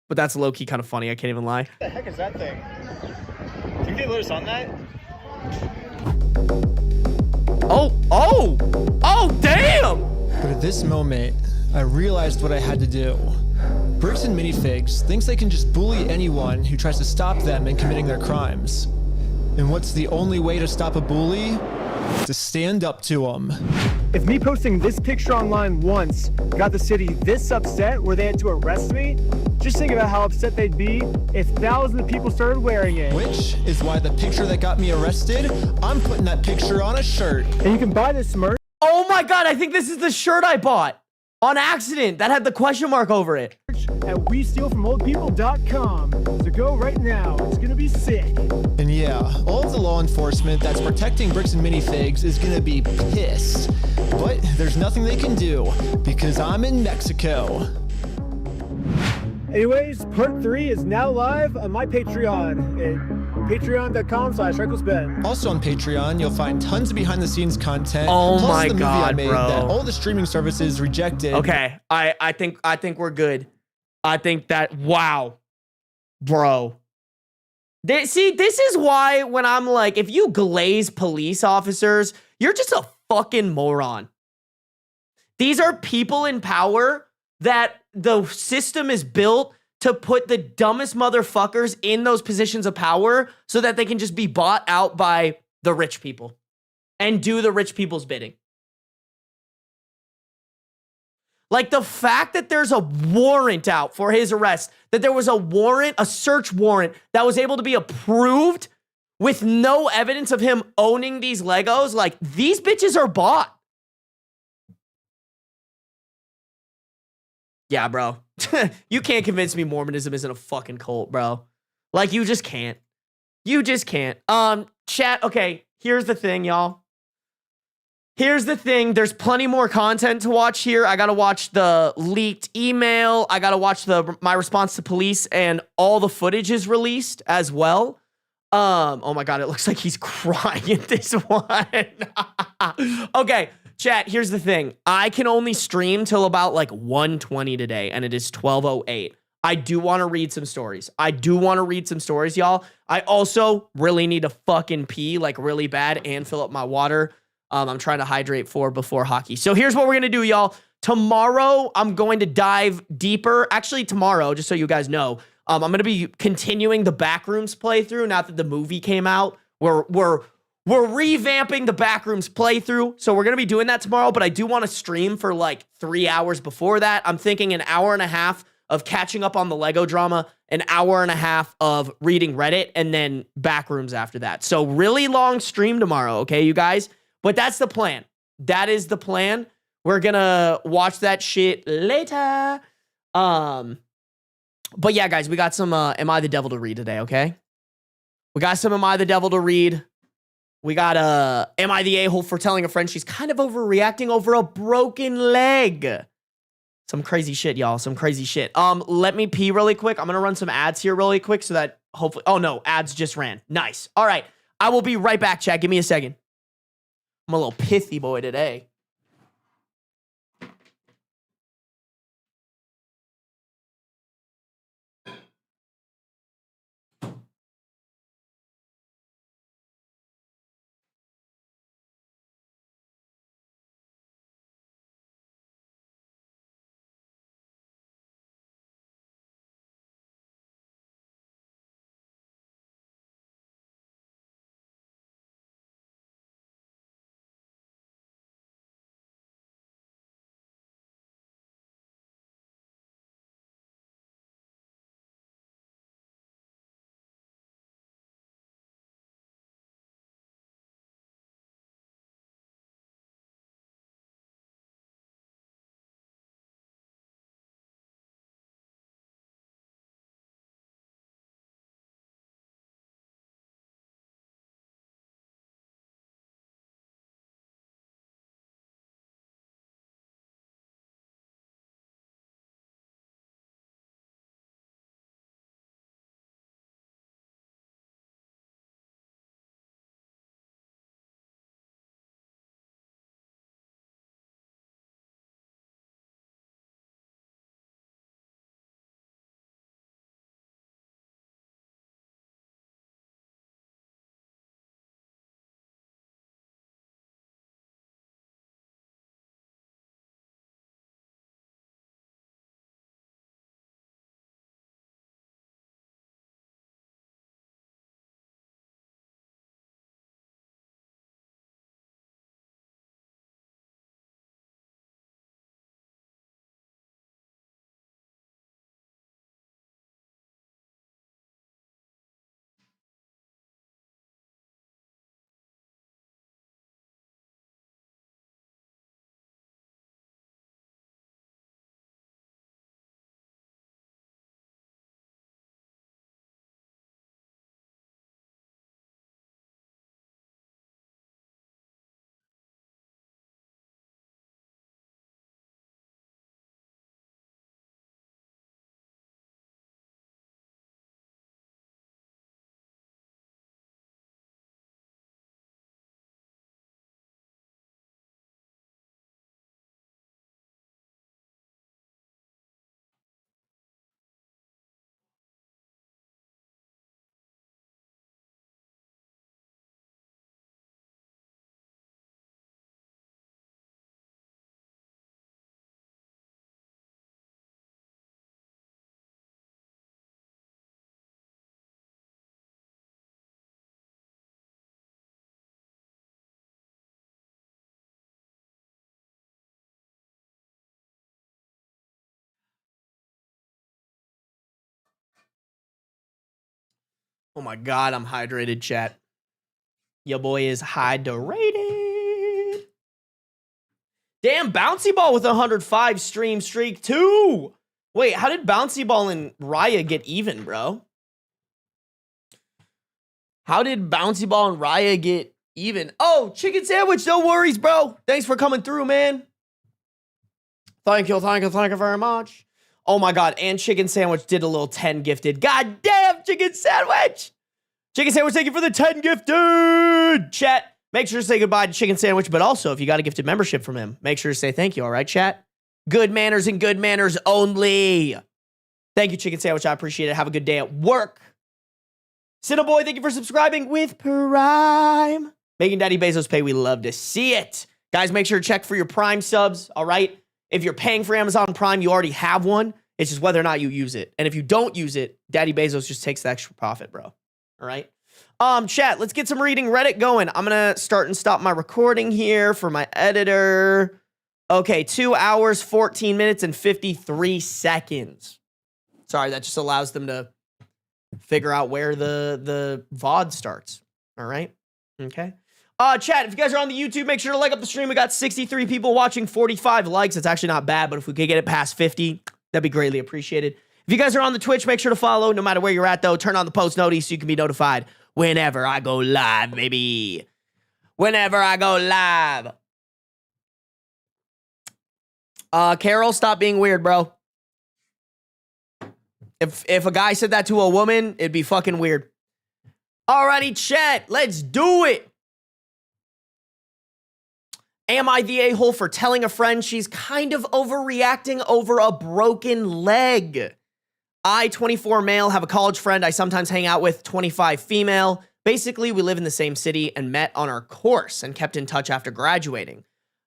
But that's low-key kind of funny. I can't even lie. What the heck is that thing? Can they let us on that? Oh, damn! But at this moment, I realized what I had to do. Bricks and Minifigs thinks they can just bully anyone who tries to stop them in committing their crimes. And what's the only way to stop a bully? To stand up to them. If me posting this picture online once got the city this upset where they had to arrest me, just think about how upset they'd be if thousands of people started wearing it. Which is why the picture that got me arrested, I'm putting that picture on a shirt. And you can buy this merch. Oh my God, I think this is the shirt I bought on accident that had the question mark over it. At WeStealFromOldPeople.com. So go right now. It's gonna be sick. And yeah, all of the law enforcement that's protecting Bricks and Minifigs is gonna be pissed. But there's nothing they can do because I'm in Mexico. Anyways, part 3 is now live on my Patreon at patreon.com/RecklessBen. Also on Patreon, you'll find tons of behind-the-scenes content. Oh plus my the movie God, I made bro. that all the streaming services rejected. Okay, I think we're good. I think that, wow, bro. See, this is why when I'm like, if you glaze police officers, you're just a fucking moron. These are people in power that the system is built to put the dumbest motherfuckers in those positions of power so that they can just be bought out by the rich people and do the rich people's bidding. Like the fact that there's a warrant out for his arrest, that there was a warrant, a search warrant that was able to be approved with no evidence of him owning these Legos, like these bitches are bought. Yeah, bro. You can't convince me Mormonism isn't a fucking cult, bro. Like you just can't. You just can't. Chat, okay, here's the thing, y'all. Here's the thing. There's plenty more content to watch here. I gotta watch the leaked email. I gotta watch my response to police, and all the footage is released as well. Oh my God, it looks like he's crying in this one. Okay, chat, here's the thing. I can only stream till about like 1:20 today, and it is 12:08. I do want to read some stories. Y'all. I also really need to fucking pee like really bad and fill up my water. I'm trying to hydrate before hockey. So here's what we're going to do, y'all. Tomorrow, I'm going to dive deeper. Actually, tomorrow, just so you guys know, I'm going to be continuing the Backrooms playthrough now that the movie came out. We're revamping the Backrooms playthrough, so we're going to be doing that tomorrow, but I do want to stream for like 3 hours before that. I'm thinking an hour and a half of catching up on the Lego drama, an hour and a half of reading Reddit, and then Backrooms after that. So really long stream tomorrow, okay, you guys? But that's the plan. That is the plan. We're going to watch that shit later. But yeah, guys, we got some Am I the Devil to read today, okay? We got some Am I the Devil to read. We got Am I the A-hole for telling a friend she's kind of overreacting over a broken leg? Some crazy shit, y'all. Some crazy shit. Let me pee really quick. I'm going to run some ads here really quick so that hopefully... Oh, no. Ads just ran. Nice. All right. I will be right back, chat. Give me a second. I'm a little pithy boy today. Oh my God, I'm hydrated, chat. Your boy is hydrated. Damn, Bouncy Ball with 105 stream streak too. Wait, how did Bouncy Ball and Raya get even, bro? How did Bouncy Ball and Raya get even? Oh, chicken sandwich, no worries, bro. Thanks for coming through, man. Thank you very much. Oh my God, and chicken sandwich did a little 10 gifted. God damn, chicken sandwich. Chicken sandwich, thank you for the 10 gifted. Chat, make sure to say goodbye to chicken sandwich, but also if you got a gifted membership from him, make sure to say thank you, all right, chat? Good manners and good manners only. Thank you, chicken sandwich. I appreciate it. Have a good day at work. Cinneboy, thank you for subscribing with Prime. Making Daddy Bezos pay. We love to see it. Guys, make sure to check for your Prime subs, all right? If you're paying for Amazon Prime, you already have one. It's just whether or not you use it. And if you don't use it, Daddy Bezos just takes the extra profit, bro. All right. Chat, let's get some reading Reddit going. I'm going to start and stop my recording here for my editor. Okay, 2 hours, 14 minutes, and 53 seconds. Sorry, that just allows them to figure out where the VOD starts. All right. Okay. Chat, if you guys are on the YouTube, make sure to like up the stream. We got 63 people watching, 45 likes. It's actually not bad, but if we could get it past 50, that'd be greatly appreciated. If you guys are on the Twitch, make sure to follow. No matter where you're at, though, turn on the post notice so you can be notified whenever I go live, baby. Whenever I go live. Carol, stop being weird, bro. If a guy said that to a woman, it'd be fucking weird. Alrighty, chat, let's do it. Am I the a-hole for telling a friend she's kind of overreacting over a broken leg? I, 24 male, have a college friend I sometimes hang out with, 25 female. Basically, we live in the same city and met on our course and kept in touch after graduating.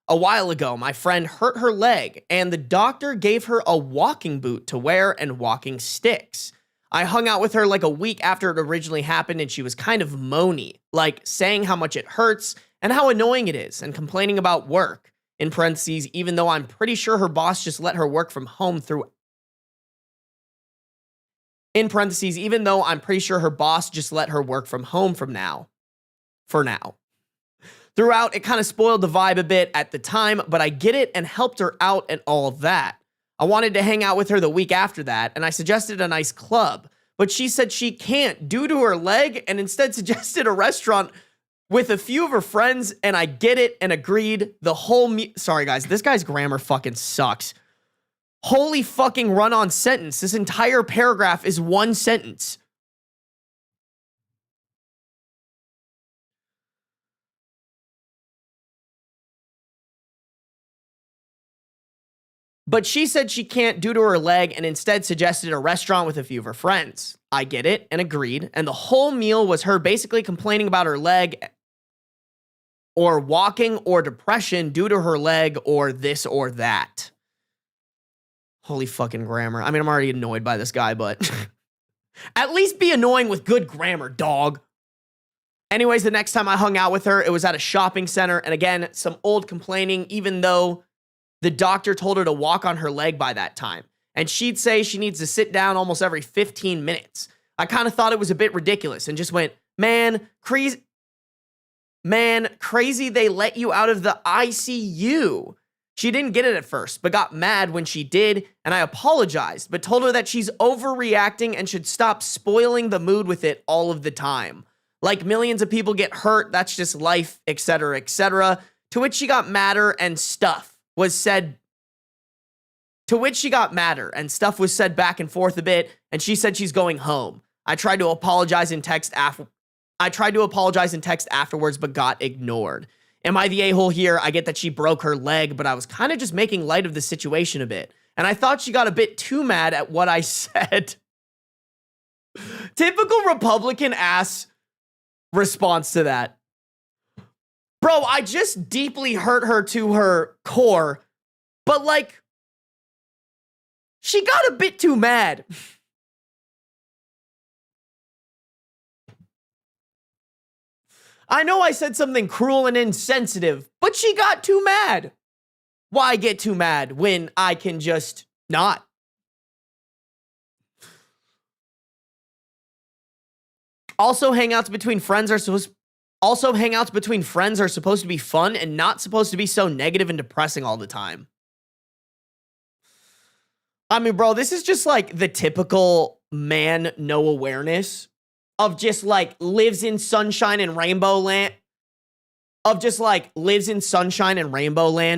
A while ago, my friend hurt her leg, and the doctor gave her a walking boot to wear and walking sticks. I hung out with her like a week after it originally happened, and she was kind of moany, like saying how much it hurts and how annoying it is, and complaining about work. In parentheses, even though I'm pretty sure her boss just let her work from home through... In parentheses, even though I'm pretty sure her boss just let her work from home for now. Throughout, it kind of spoiled the vibe a bit at the time, but I get it and helped her out and all of that. I wanted to hang out with her the week after that, and I suggested a nice club, but she said she can't due to her leg and instead suggested a restaurant with a few of her friends, and I get it and agreed. The whole sorry guys, this guy's grammar fucking sucks. Holy fucking run-on sentence. This entire paragraph is one sentence. But she said she can't due to her leg and instead suggested a restaurant with a few of her friends. I get it and agreed, and the whole meal was her basically complaining about her leg or walking or depression due to her leg or this or that. Holy fucking grammar. I mean, I'm already annoyed by this guy, but at least be annoying with good grammar, dog. Anyways, the next time I hung out with her, it was at a shopping center, and again, some old complaining, even though the doctor told her to walk on her leg by that time. And she'd say she needs to sit down almost every 15 minutes. I kind of thought it was a bit ridiculous and just went, man, crazy they let you out of the ICU. She didn't get it at first, but got mad when she did, and I apologized, but told her that she's overreacting and should stop spoiling the mood with it all of the time. Like millions of people get hurt, that's just life, etc., etc. To which she got madder and stuff was said back and forth a bit, and she said she's going home. I tried to apologize in text afterwards, but got ignored. Am I the a-hole here? I get that she broke her leg, but I was kind of just making light of the situation a bit, and I thought she got a bit too mad at what I said. Typical Republican ass response to that. Bro, I just deeply hurt her to her core, but like, she got a bit too mad. I know I said something cruel and insensitive, but she got too mad. Why get too mad when I can just not? Also, hangouts between friends are supposed to be fun and not supposed to be so negative and depressing all the time. I mean, bro, this is just like the typical man no awareness of just like lives in sunshine and rainbow land.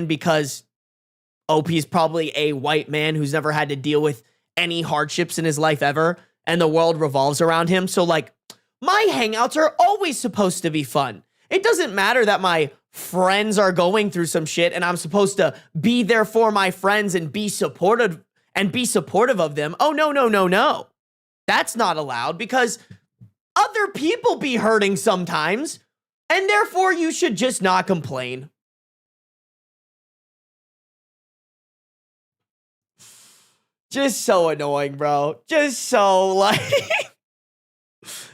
Because OP is probably a white man who's never had to deal with any hardships in his life ever, and the world revolves around him. So like, my hangouts are always supposed to be fun. It doesn't matter that my friends are going through some shit and I'm supposed to be there for my friends and be supportive of them. Oh, no. That's not allowed because other people be hurting sometimes, and therefore you should just not complain. Just so annoying, bro. Just so like,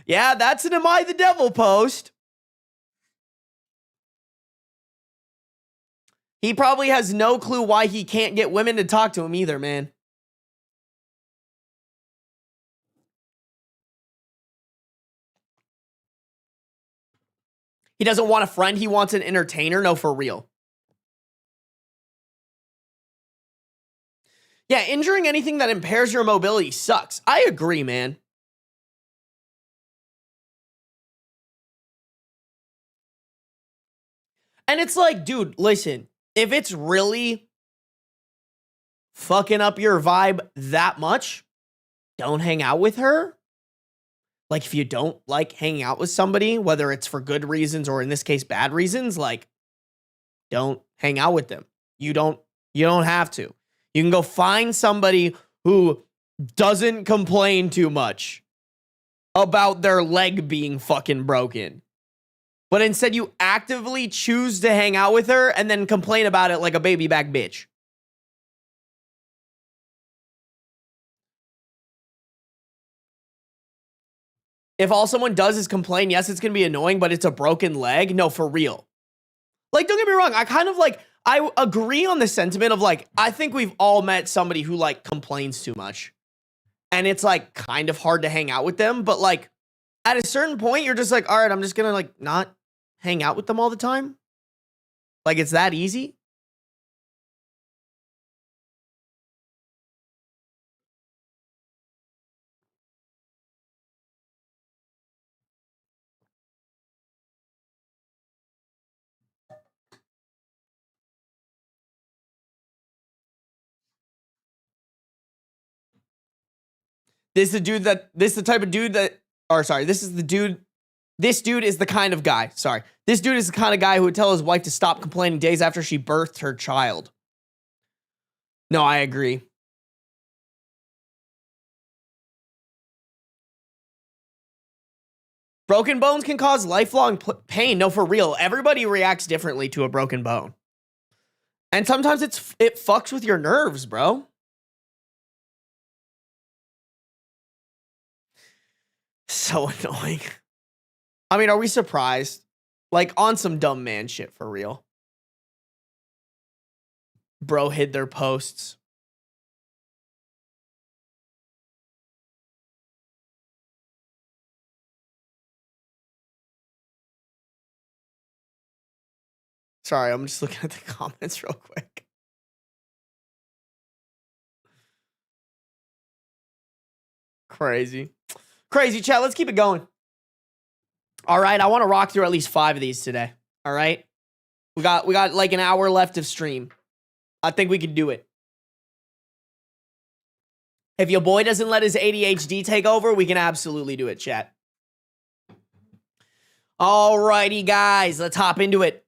yeah, that's an Am I the Devil post. He probably has no clue why he can't get women to talk to him either, man. He doesn't want a friend. He wants an entertainer. No, for real. Yeah, injuring anything that impairs your mobility sucks. I agree, man. And it's like, dude, listen, if it's really fucking up your vibe that much, don't hang out with her. Like, if you don't like hanging out with somebody, whether it's for good reasons or in this case, bad reasons, like, don't hang out with them. You don't have to. You can go find somebody who doesn't complain too much about their leg being fucking broken. But instead you actively choose to hang out with her and then complain about it like a baby back bitch. If all someone does is complain, yes, it's going to be annoying, but it's a broken leg. No, for real. Like, don't get me wrong. I agree on the sentiment of like, I think we've all met somebody who like complains too much. And it's like kind of hard to hang out with them. But like at a certain point, you're just like, all right, I'm just going to like not hang out with them all the time. Like it's that easy. This is the type of dude that, or sorry, this dude is the kind of guy, sorry. This dude is the kind of guy who would tell his wife to stop complaining days after she birthed her child. No, I agree. Broken bones can cause lifelong pain. No, for real. Everybody reacts differently to a broken bone. And sometimes it fucks with your nerves, bro. So annoying. I mean, are we surprised? Like, on some dumb man shit, for real. Bro hid their posts. Sorry, I'm just looking at the comments real quick. Crazy. Crazy, chat. Let's keep it going. All right, I want to rock through at least 5 of these today. All right? We got like an hour left of stream. I think we can do it. If your boy doesn't let his ADHD take over, we can absolutely do it, chat. All righty, guys. Let's hop into it.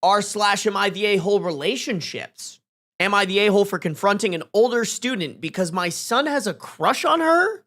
r/am I the a-hole relationships. Am I the a-hole for confronting an older student because my son has a crush on her?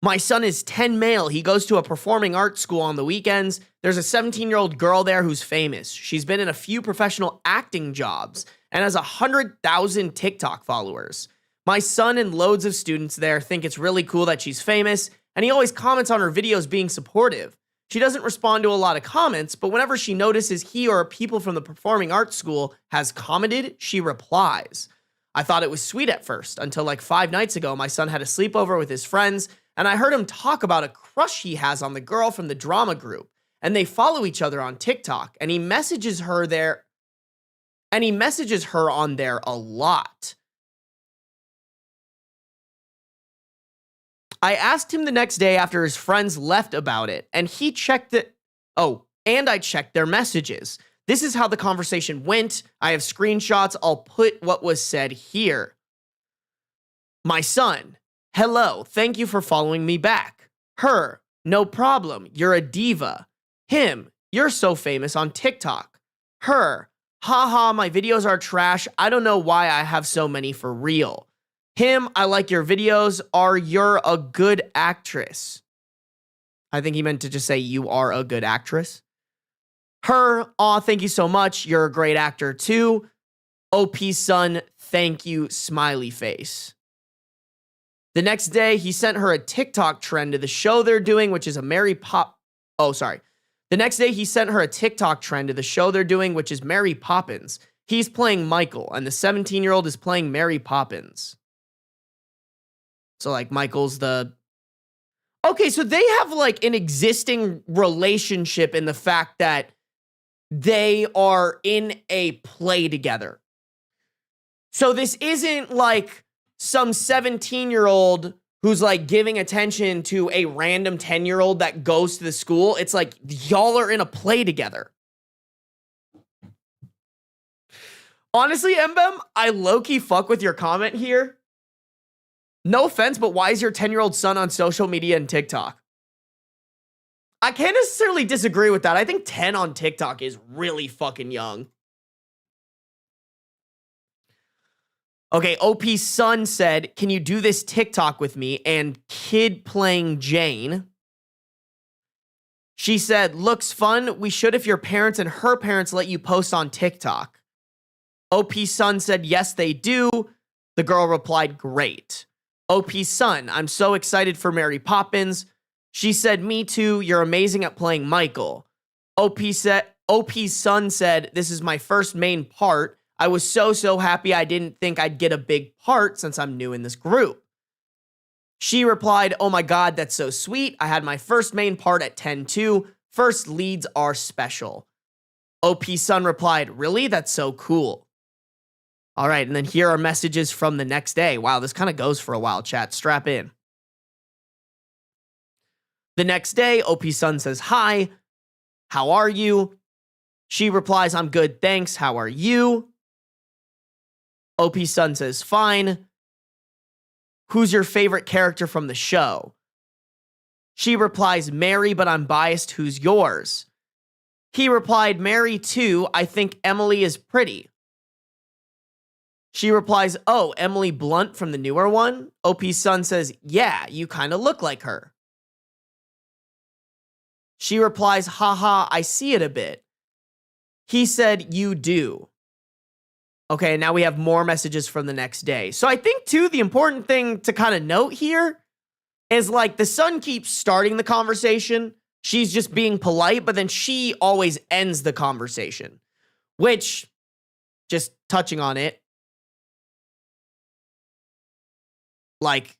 My son is 10 male. He goes to a performing arts school on the weekends. There's a 17-year-old girl there who's famous. She's been in a few professional acting jobs and has 100,000 TikTok followers. My son and loads of students there think it's really cool that she's famous, and he always comments on her videos being supportive. She doesn't respond to a lot of comments, but whenever she notices he or people from the performing arts school has commented, she replies. I thought it was sweet at first, until like 5 nights ago, my son had a sleepover with his friends, and I heard him talk about a crush he has on the girl from the drama group, and they follow each other on TikTok, and he messages her there, and he messages her on there a lot. I asked him the next day after his friends left about it, and he checked it. Oh, and I checked their messages. This is how the conversation went. I have screenshots. I'll put what was said here. My son, hello, thank you for following me back. Her, no problem, you're a diva. Him, you're so famous on TikTok. Her, haha, my videos are trash. I don't know why I have so many for real. Him, I like your videos. You're a good actress. I think he meant to just say you are a good actress. Her, aw, thank you so much. You're a great actor too. OP's son, thank you, smiley face. The next day, he sent her a TikTok trend to the show they're doing, which is a Mary Pop. Oh, sorry. The next day, he sent her a TikTok trend to the show they're doing, which is Mary Poppins. He's playing Michael, and the 17-year-old is playing Mary Poppins. So, like, Michael's the... Okay, so they have, like, an existing relationship in the fact that they are in a play together. So this isn't, like, some 17-year-old who's, like, giving attention to a random 10-year-old that goes to the school. It's like, y'all are in a play together. Honestly, Mbem, I low-key fuck with your comment here. No offense, but why is your 10-year-old son on social media and TikTok? I can't necessarily disagree with that. I think 10 on TikTok is really fucking young. Okay, OP's son said, can you do this TikTok with me? And kid playing Jane. She said, looks fun. We should if your parents and her parents let you post on TikTok. OP's son said, yes, they do. The girl replied, great. OP's son, I'm so excited for Mary Poppins. She said, me too. You're amazing at playing Michael. OP's son said, this is my first main part. I was so happy. I didn't think I'd get a big part since I'm new in this group. She replied, oh my God, that's so sweet. I had my first main part at 10-2. First leads are special. OP's son replied, really? That's so cool. All right, and then here are messages from the next day. Wow, this kind of goes for a while, chat. Strap in. The next day, OP's son says, hi, how are you? She replies, I'm good, thanks. How are you? OP's son says, fine. Who's your favorite character from the show? She replies, Mary, but I'm biased. Who's yours? He replied, Mary too. I think Emily is pretty. She replies, oh, Emily Blunt from the newer one? OP's son says, yeah, you kind of look like her. She replies, haha, I see it a bit. He said, you do. Okay, now we have more messages from the next day. So I think, too, the important thing to kind of note here is, like, the son keeps starting the conversation. She's just being polite, but then she always ends the conversation. Which, just touching on it, like,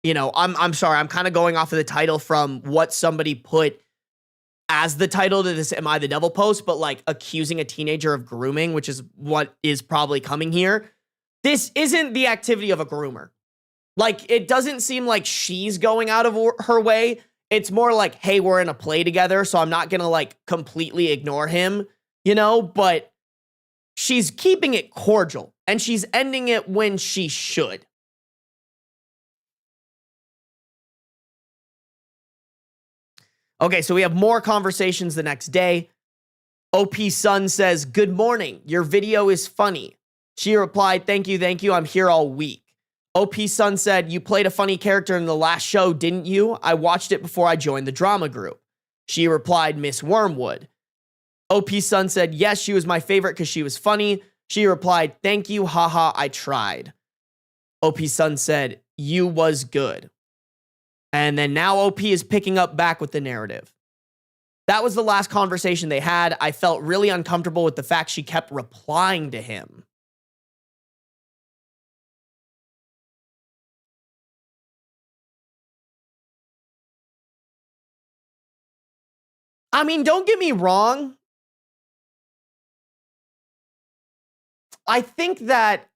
you know, I'm sorry, I'm kind of going off of the title from what somebody put as the title to this Am I the Devil post, but like accusing a teenager of grooming, which is what is probably coming here. This isn't the activity of a groomer. Like, it doesn't seem like she's going out of her way. It's more like, hey, we're in a play together, so I'm not going to like completely ignore him, you know, but she's keeping it cordial and she's ending it when she should. Okay, so we have more conversations the next day. OP's son says, good morning. Your video is funny. She replied, thank you. I'm here all week. OP's son said, you played a funny character in the last show, didn't you? I watched it before I joined the drama group. She replied, Miss Wormwood. OP's son said, yes, she was my favorite because she was funny. She replied, thank you, haha, I tried. OP's son said, you was good. And then now OP is picking up back with the narrative. That was the last conversation they had. I felt really uncomfortable with the fact she kept replying to him. I mean, don't get me wrong. I think that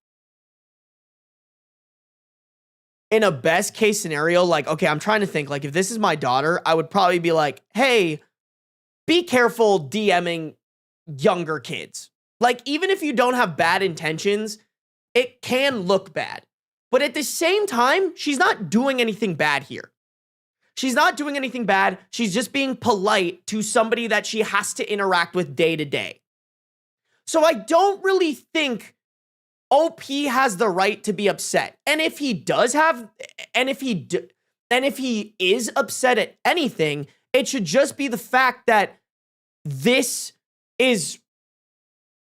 in a best case scenario, like, okay, I'm trying to think, like, if this is my daughter, I would probably be like, hey, be careful DMing younger kids. Like, even if you don't have bad intentions, it can look bad. But at the same time, she's not doing anything bad here. She's not doing anything bad. She's just being polite to somebody that she has to interact with day to day. So I don't really think OP has the right to be upset. And if he does have, and if he is upset at anything, it should just be the fact that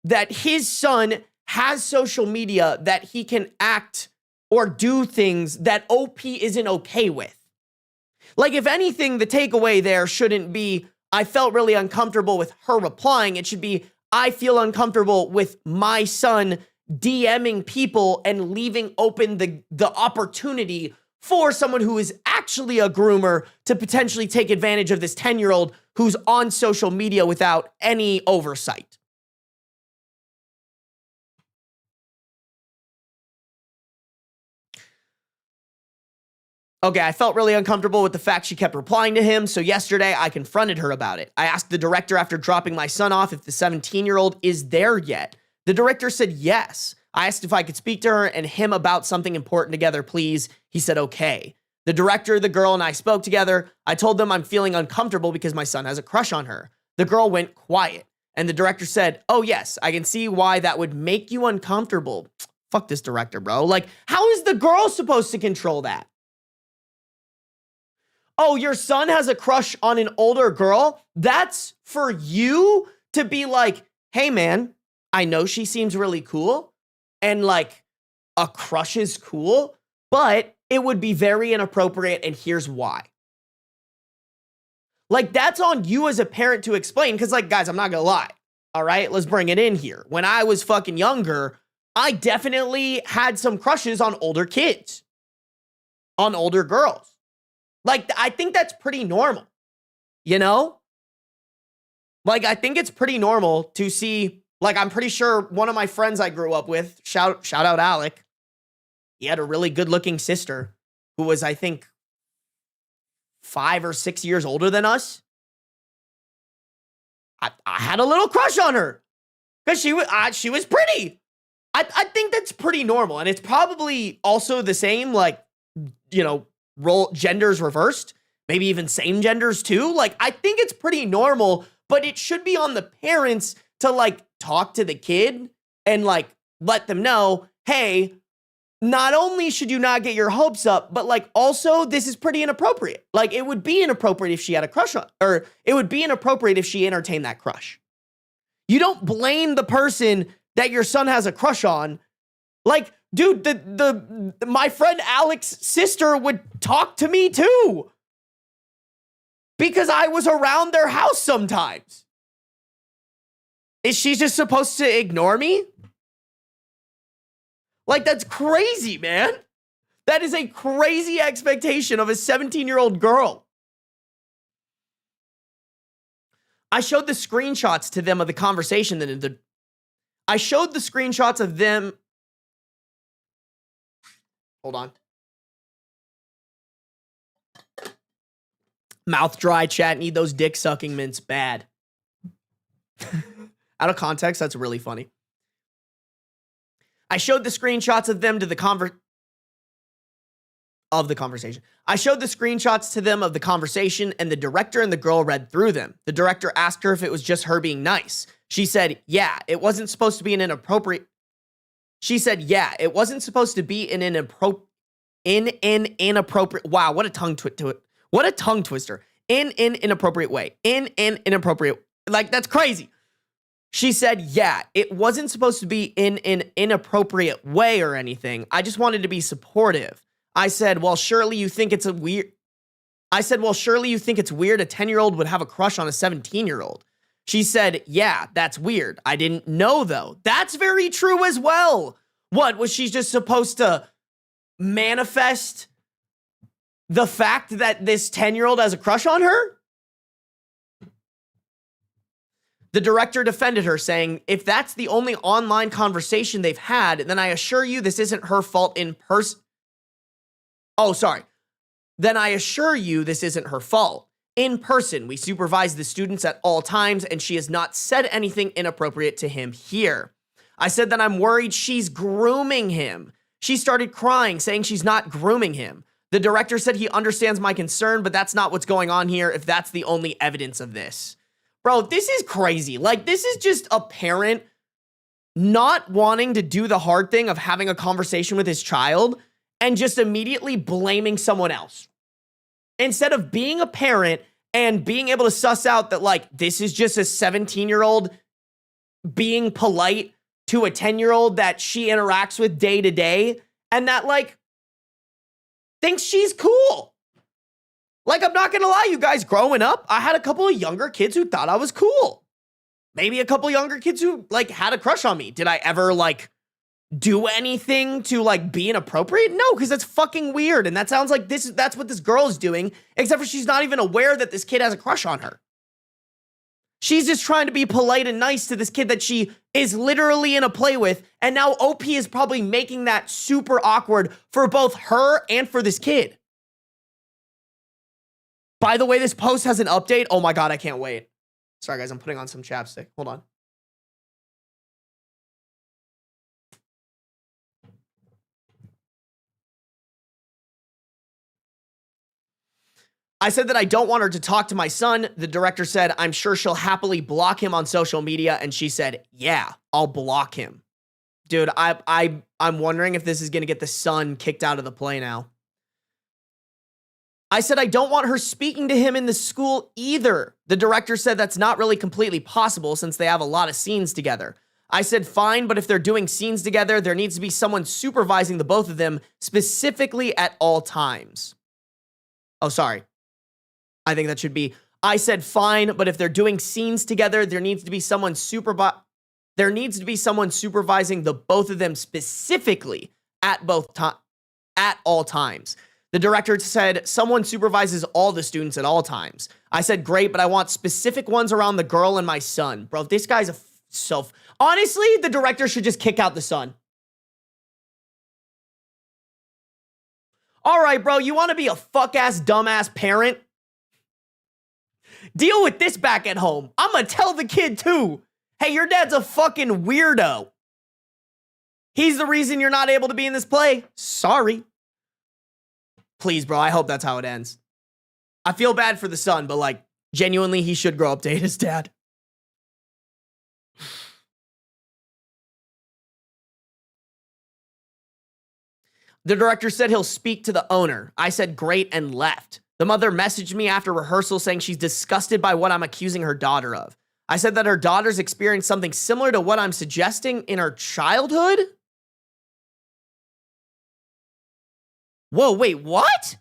that his son has social media that he can act or do things that OP isn't okay with. Like, if anything, the takeaway there shouldn't be, I felt really uncomfortable with her replying. It should be, I feel uncomfortable with my son DMing people and leaving open the opportunity for someone who is actually a groomer to potentially take advantage of this 10-year-old who's on social media without any oversight. Okay, I felt really uncomfortable with the fact she kept replying to him, so yesterday I confronted her about it. I asked the director after dropping my son off if the 17-year-old is there yet. The director said yes. I asked if I could speak to her and him about something important together, please. He said okay. The director, the girl, and I spoke together. I told them I'm feeling uncomfortable because my son has a crush on her. The girl went quiet, and the director said, oh yes, I can see why that would make you uncomfortable. Fuck this director, bro. Like, how is the girl supposed to control that? Oh, your son has a crush on an older girl? That's for you to be like, hey man, I know she seems really cool and like a crush is cool, but it would be very inappropriate and here's why. Like, that's on you as a parent to explain because, like, guys, I'm not gonna lie. All right, let's bring it in here. When I was fucking younger, I definitely had some crushes on older kids, on older girls. Like, I think that's pretty normal, you know? Like, I think it's pretty normal to see, like, I'm pretty sure one of my friends I grew up with, shout out Alec, he had a really good-looking sister who was, I think, 5 or 6 years older than us. I had a little crush on her because she was pretty. I think that's pretty normal, and it's probably also the same, like, you know, genders reversed, maybe even same genders too. Like, I think it's pretty normal, but it should be on the parents to like talk to the kid and like let them know, hey, not only should you not get your hopes up, but like also this is pretty inappropriate. Like, it would be inappropriate if she had a crush on, or it would be inappropriate if she entertained that crush. You don't blame the person that your son has a crush on. Like, dude, my friend Alex's sister would talk to me too because I was around their house sometimes. Is she just supposed to ignore me? Like, that's crazy, man. That is a crazy expectation of a 17-year-old girl. I showed the screenshots to them of the conversation I showed the screenshots of them. Hold on. Mouth dry, chat. Need those dick sucking mints bad. Out of context, that's really funny. I showed the screenshots of them to the conversation. I showed the screenshots to them of the conversation, and the director and the girl read through them. The director asked her if it was just her being nice. She said, yeah, it wasn't supposed to be an inappropriate. She said, yeah, it wasn't supposed to be in an inappropriate. Wow, what a tongue what a tongue twister. In an inappropriate way. In an inappropriate. Like, that's crazy. She said, yeah, it wasn't supposed to be in an inappropriate way or anything. I just wanted to be supportive. I said, well, surely you think it's weird a 10-year-old would have a crush on a 17-year-old. She said, yeah, that's weird. I didn't know, though. That's very true as well. What, was she just supposed to manifest the fact that this 10-year-old has a crush on her? The director defended her, saying, if that's the only online conversation they've had, then I assure you this isn't her fault in person. Oh, sorry. Then I assure you this isn't her fault. In person, we supervise the students at all times, and she has not said anything inappropriate to him here. I said that I'm worried she's grooming him. She started crying, saying she's not grooming him. The director said he understands my concern, but that's not what's going on here if that's the only evidence of this. Bro, this is crazy. Like, this is just a parent not wanting to do the hard thing of having a conversation with his child and just immediately blaming someone else. Instead of being a parent and being able to suss out that, like, this is just a 17-year-old being polite to a 10-year-old that she interacts with day to day and that, like, thinks she's cool. Like, I'm not gonna lie, you guys, growing up, I had a couple of younger kids who thought I was cool. Maybe a couple younger kids who, like, had a crush on me. Did I ever, like, do anything to, like, be inappropriate? No, because that's fucking weird. And that sounds like that's what this girl is doing, except for she's not even aware that this kid has a crush on her. She's just trying to be polite and nice to this kid that she is literally in a play with. And now OP is probably making that super awkward for both her and for this kid. By the way, this post has an update. Oh my God, I can't wait. Sorry, guys, I'm putting on some chapstick. Hold on. I said that I don't want her to talk to my son. The director said, I'm sure she'll happily block him on social media. And she said, yeah, I'll block him. Dude, I'm wondering if this is going to get the son kicked out of the play now. I said I don't want her speaking to him in the school either. The director said that's not really completely possible since they have a lot of scenes together. I said fine, but if they're doing scenes together, there needs to be someone supervising the both of them specifically at all times. Oh, sorry. I think that should be, I said fine, but if they're doing scenes together, there needs to be someone supervising the both of them specifically at all times. The director said someone supervises all the students at all times. I said, great, but I want specific ones around the girl and my son. Bro, this guy's honestly, the director should just kick out the son. All right, bro, you want to be a fuck-ass, dumbass parent? Deal with this back at home. I'm going to tell the kid too. Hey, your dad's a fucking weirdo. He's the reason you're not able to be in this play. Sorry. Please, bro, I hope that's how it ends. I feel bad for the son, but, like, genuinely, he should grow up to hate his dad. The director said he'll speak to the owner. I said great and left. The mother messaged me after rehearsal saying she's disgusted by what I'm accusing her daughter of. I said that her daughter's experienced something similar to what I'm suggesting in her childhood. Whoa, wait, what?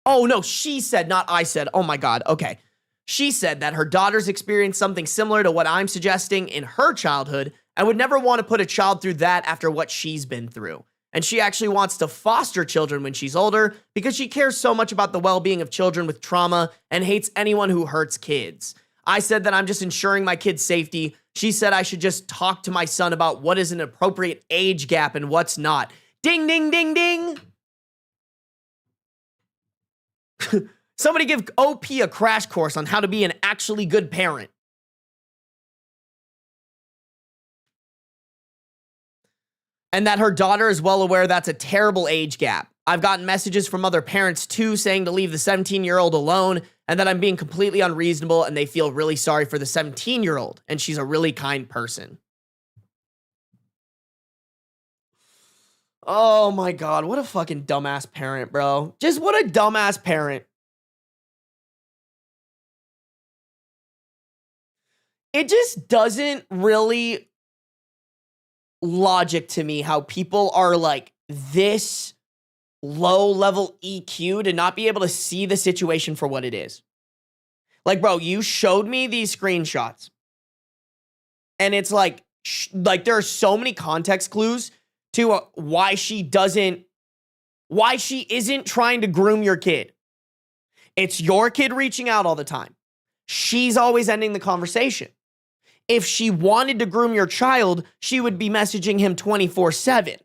Oh, no, she said, not I said. Oh, my God. Okay. She said that her daughter's experienced something similar to what I'm suggesting in her childhood and would never want to put a child through that after what she's been through. And she actually wants to foster children when she's older because she cares so much about the well-being of children with trauma and hates anyone who hurts kids. I said that I'm just ensuring my kid's safety. She said I should just talk to my son about what is an appropriate age gap and what's not. Ding, ding, ding, ding. Somebody give OP a crash course on how to be an actually good parent. And that her daughter is well aware that's a terrible age gap. I've gotten messages from other parents too saying to leave the 17-year-old alone and that I'm being completely unreasonable and they feel really sorry for the 17-year-old and she's a really kind person. Oh my God, what a fucking dumbass parent, bro. Just what a dumbass parent. It just doesn't really logic to me how people are like this low level EQ to not be able to see the situation for what it is. Like, bro, you showed me these screenshots and it's like there are so many context clues to why she isn't trying to groom your kid. It's your kid reaching out all the time. She's always ending the conversation. If she wanted to groom your child, she would be messaging him 24/7.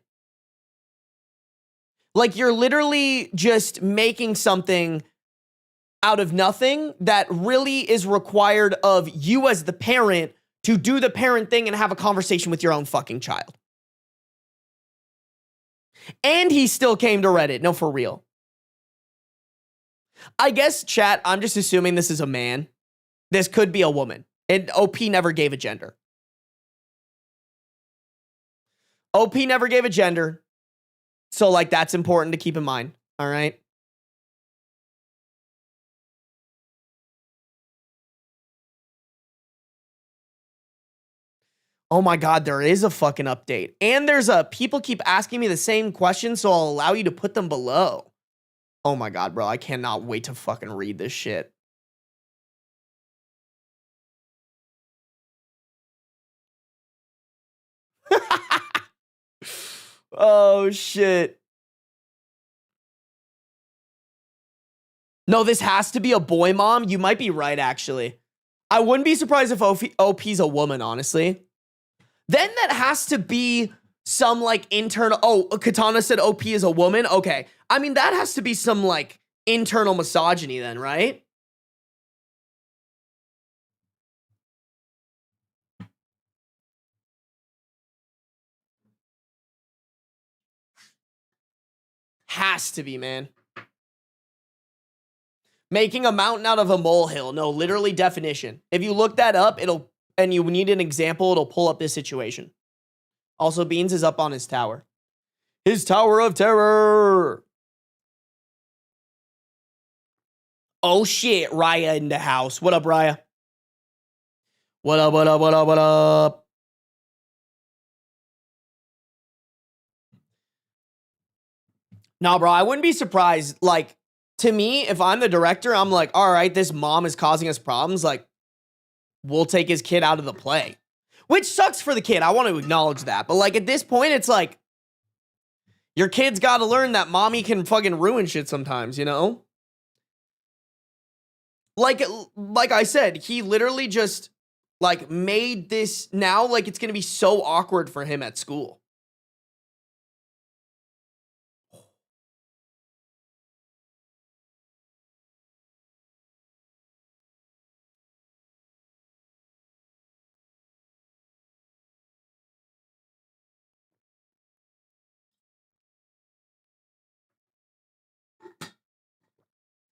Like, you're literally just making something out of nothing that really is required of you as the parent to do the parent thing and have a conversation with your own fucking child. And he still came to Reddit. No, for real. I guess, chat, I'm just assuming this is a man. This could be a woman. And OP never gave a gender. OP never gave a gender. So, like, that's important to keep in mind. All right. Oh my God, there is a fucking update. And there's people keep asking me the same question, so I'll allow you to put them below. Oh my God, bro, I cannot wait to fucking read this shit. Oh shit. No, this has to be a boy, Mom. You might be right, actually. I wouldn't be surprised if OP's a woman, honestly. Then that has to be some, like, internal... Oh, Katana said OP is a woman? Okay. I mean, that has to be some, like, internal misogyny then, right? Has to be, man. Making a mountain out of a molehill. No, literally definition. If you look that up, and you need an example, it'll pull up this situation. Also, Beans is up on his tower. His tower of terror. Oh shit, Raya in the house. What up, Raya? What up, what up, what up, what up? Nah, bro, I wouldn't be surprised. Like, to me, if I'm the director, I'm like, all right, this mom is causing us problems. Like, we'll take his kid out of the play. Which sucks for the kid. I want to acknowledge that. But, like, at this point, it's like, your kid's got to learn that mommy can fucking ruin shit sometimes, you know? Like I said, he literally just, like, made this now, like, it's going to be so awkward for him at school.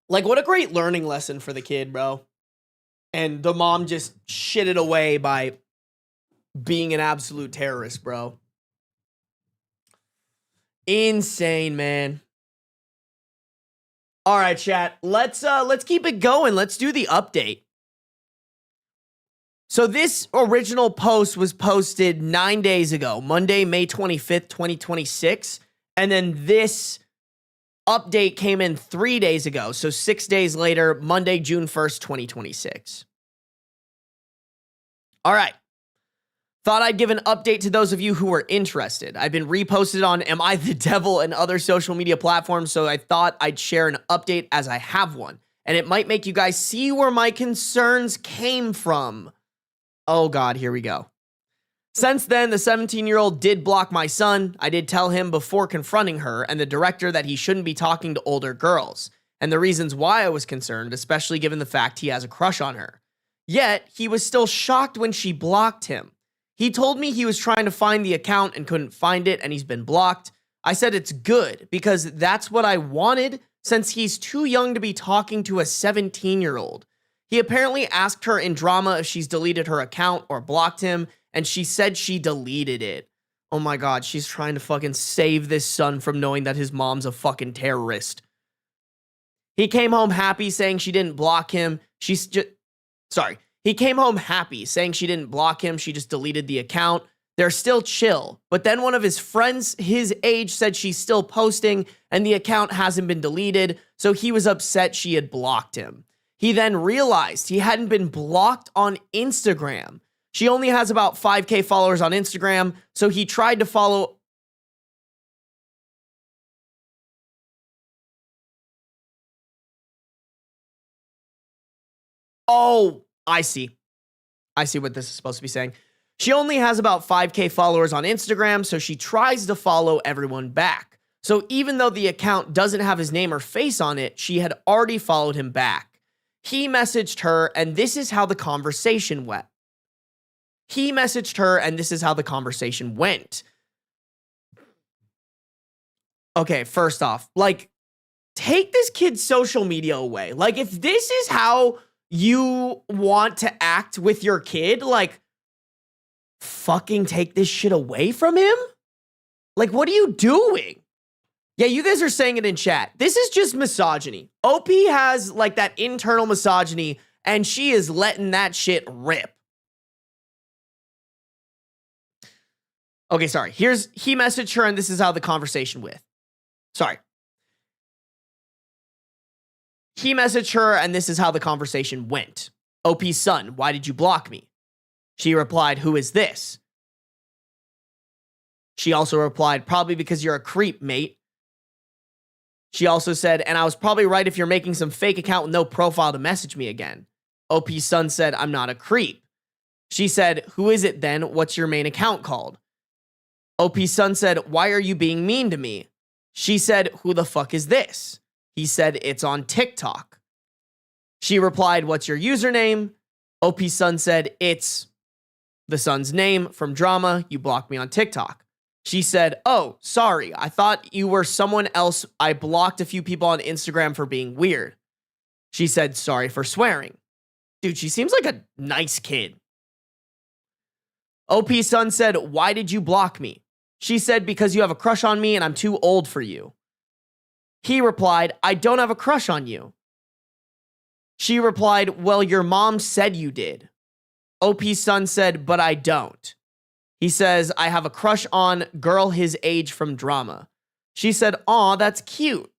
Like, what a great learning lesson for the kid, bro. And the mom just shit it away by being an absolute terrorist, bro. Insane, man. All right, chat. Let's keep it going. Let's do the update. So this original post was posted 9 days ago, Monday, May 25th, 2026. And then this update came in 3 days ago. So 6 days later, Monday, June 1st, 2026. All right. Thought I'd give an update to those of you who are interested. I've been reposted on AmITheDevil and other social media platforms, so I thought I'd share an update as I have one. And it might make you guys see where my concerns came from. Oh God, here we go. Since then, the 17-year-old did block my son. I did tell him before confronting her and the director that he shouldn't be talking to older girls, and the reasons why I was concerned, especially given the fact he has a crush on her. Yet, he was still shocked when she blocked him. He told me he was trying to find the account and couldn't find it, and he's been blocked. I said it's good, because that's what I wanted, since he's too young to be talking to a 17-year-old. He apparently asked her in drama if she's deleted her account or blocked him, and she said she deleted it. Oh my God, she's trying to fucking save this son from knowing that his mom's a fucking terrorist. He came home happy saying she didn't block him. He came home happy saying she didn't block him. She just deleted the account. They're still chill. But then one of his friends his age said she's still posting and the account hasn't been deleted. So he was upset she had blocked him. He then realized he hadn't been blocked on Instagram. She only has about 5K followers on Instagram, so he tried to follow... Oh, I see. I see what this is supposed to be saying. She only has about 5K followers on Instagram, so she tries to follow everyone back. So even though the account doesn't have his name or face on it, she had already followed him back. He messaged her, and this is how the conversation went. Okay, first off, like, take this kid's social media away. Like, if this is how you want to act with your kid, like, fucking take this shit away from him? Like, what are you doing? Yeah, you guys are saying it in chat. This is just misogyny. OP has, like, that internal misogyny, and she is letting that shit rip. Okay, sorry. He messaged her and this is how the conversation with. Sorry. He messaged her and this is how the conversation went. OP's son, why did you block me? She replied, who is this? She also replied, probably because you're a creep, mate. She also said, and I was probably right if you're making some fake account with no profile to message me again. OP's son said, I'm not a creep. She said, who is it then? What's your main account called? OP's son said, why are you being mean to me? She said, who the fuck is this? He said, it's on TikTok. She replied, what's your username? OP's son said, it's the son's name from drama. You blocked me on TikTok. She said, oh, sorry. I thought you were someone else. I blocked a few people on Instagram for being weird. She said, sorry for swearing. Dude, she seems like a nice kid. OP's son said, why did you block me? She said, because you have a crush on me and I'm too old for you. He replied, I don't have a crush on you. She replied, well, your mom said you did. OP's son said, but I don't. He says, I have a crush on girl his age from drama. She said, aw, that's cute.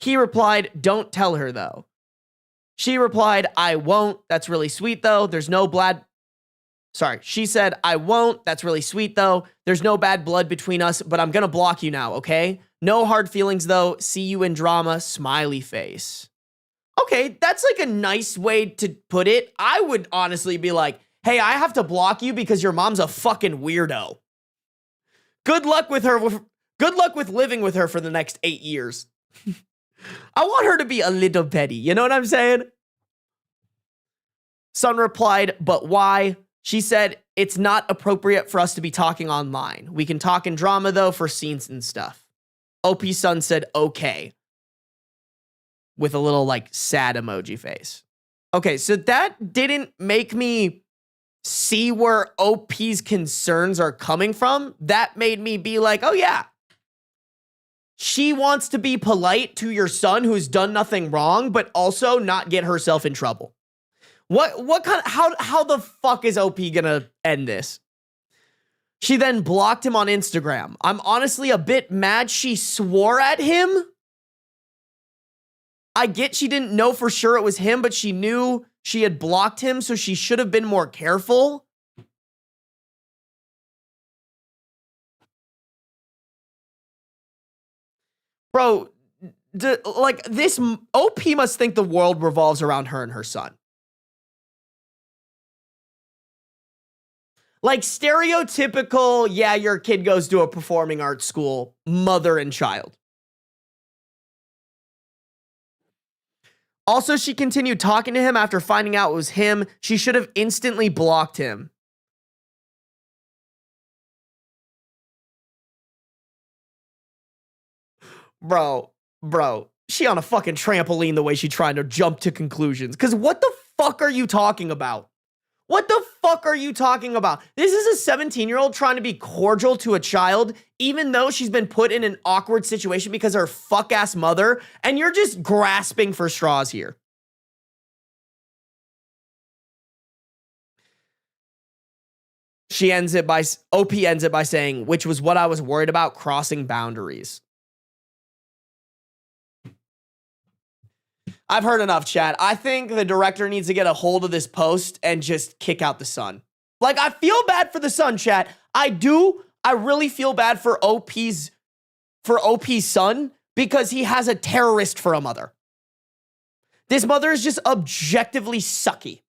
He replied, don't tell her though. She replied, I won't. That's really sweet though. She said, I won't. That's really sweet though. There's no bad blood between us, but I'm gonna block you now, okay? No hard feelings though. See you in drama, smiley face. Okay, that's like a nice way to put it. I would honestly be like, hey, I have to block you because your mom's a fucking weirdo. Good luck with her. Good luck with living with her for the next 8 years. I want her to be a little petty. You know what I'm saying? Son replied, but why? She said, it's not appropriate for us to be talking online. We can talk in drama though for scenes and stuff. OP's son said, okay. With a little like sad emoji face. Okay, so that didn't make me see where OP's concerns are coming from. That made me be like, oh yeah. She wants to be polite to your son who's done nothing wrong, but also not get herself in trouble. What kind of, how the fuck is OP gonna end this? She then blocked him on Instagram. I'm honestly a bit mad she swore at him. I get she didn't know for sure it was him, but she knew she had blocked him, so she should have been more careful. Bro, this OP must think the world revolves around her and her son. Like stereotypical, yeah, your kid goes to a performing arts school, mother and child. Also, she continued talking to him after finding out it was him. She should have instantly blocked him. Bro, she on a fucking trampoline the way she trying to jump to conclusions. Because what the fuck are you talking about? What the fuck are you talking about? This is a 17-year-old trying to be cordial to a child, even though she's been put in an awkward situation because of her fuck-ass mother, and you're just grasping for straws here. OP ends it by saying, which was what I was worried about, crossing boundaries. I've heard enough, chat. I think the director needs to get a hold of this post and just kick out the son. Like, I feel bad for the son, chat. I do. I really feel bad for OP's son because he has a terrorist for a mother. This mother is just objectively sucky.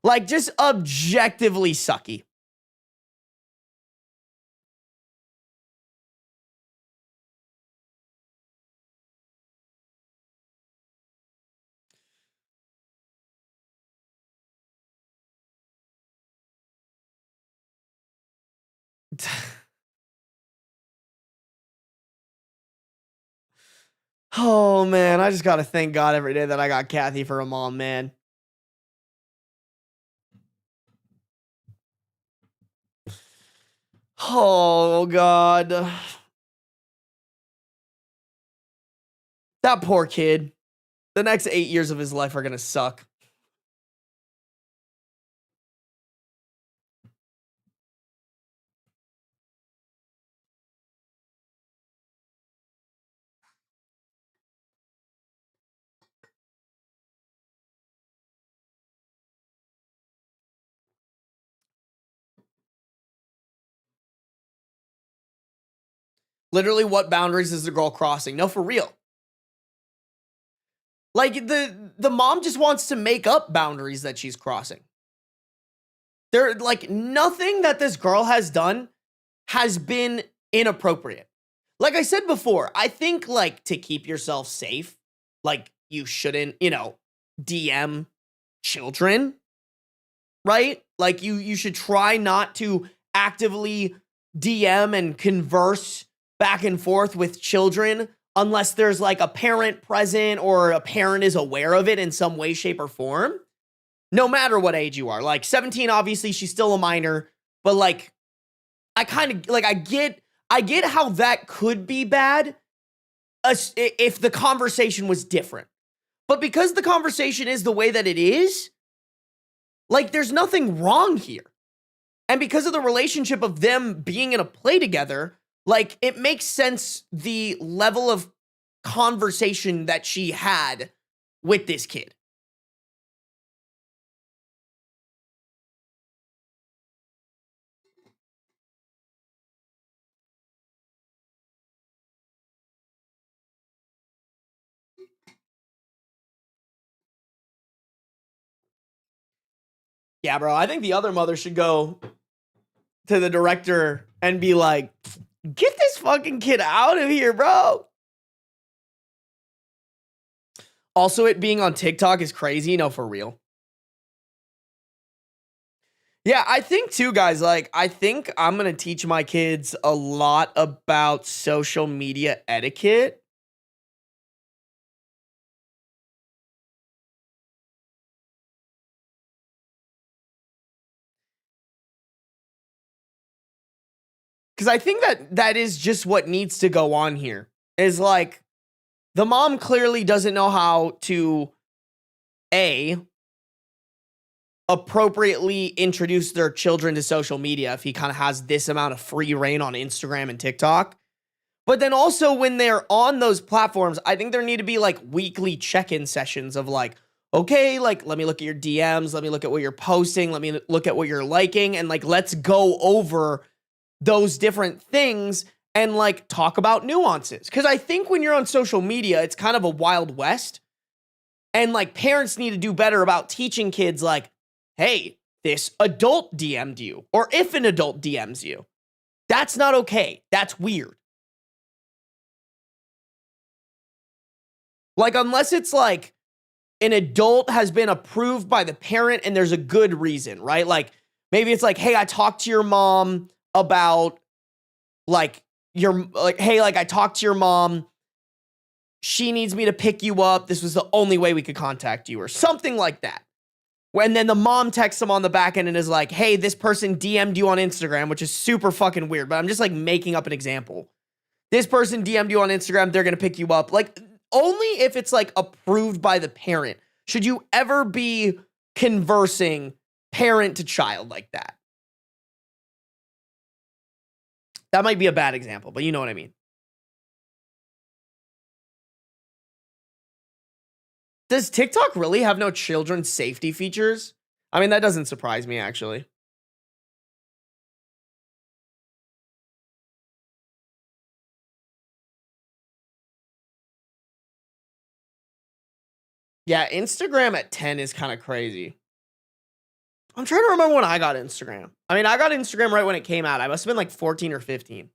Like, just objectively sucky. Oh, man. I just got to thank God every day that I got Kathy for a mom, man. Oh, God. That poor kid. The next 8 years of his life are going to suck. Literally, what boundaries is the girl crossing? No, for real. Like, the mom just wants to make up boundaries that she's crossing. There, like, nothing that this girl has done has been inappropriate. Like I said before, I think, like, to keep yourself safe, like, you shouldn't, you know, DM children, right? Like, you should try not to actively DM and converse back and forth with children unless there's like a parent present or a parent is aware of it in some way, shape, or form. No matter what age you are. Like 17, obviously, she's still a minor, but like, I kind of like, I get how that could be bad if the conversation was different. But because the conversation is the way that it is, like, there's nothing wrong here. And because of the relationship of them being in a play together, like, it makes sense the level of conversation that she had with this kid. Yeah, bro, I think the other mother should go to the director and be like, get this fucking kid out of here, bro. Also, it being on TikTok is crazy. No, for real. Yeah, I think too, guys, like, I think I'm going to teach my kids a lot about social media etiquette. Because I think that is just what needs to go on here. Is like, the mom clearly doesn't know how to, appropriately introduce their children to social media if he kind of has this amount of free reign on Instagram and TikTok. But then also when they're on those platforms, I think there need to be like weekly check-in sessions of like, okay, like, let me look at your DMs, let me look at what you're posting, let me look at what you're liking, and like, let's go over those different things and like talk about nuances. Because I think when you're on social media, it's kind of a wild west. And like, parents need to do better about teaching kids like, hey, this adult DM'd you, or if an adult DMs you, that's not okay. That's weird. Like, unless it's like an adult has been approved by the parent and there's a good reason, right? Like, maybe it's like, hey, I talked to your mom about like hey, like, I talked to your mom. She needs me to pick you up. This was the only way we could contact you, or something like that. When then the mom texts them on the back end and is like, hey, this person DM'd you on Instagram, which is super fucking weird, but I'm just like making up an example. This person DM'd you on Instagram, they're going to pick you up. Like, only if it's like approved by the parent should you ever be conversing parent to child like that. That might be a bad example, but you know what I mean. Does TikTok really have no children's safety features? I mean, that doesn't surprise me, actually. Yeah, Instagram at 10 is kind of crazy. I'm trying to remember when I got Instagram. I mean, I got Instagram right when it came out. I must have been like 14 or 15.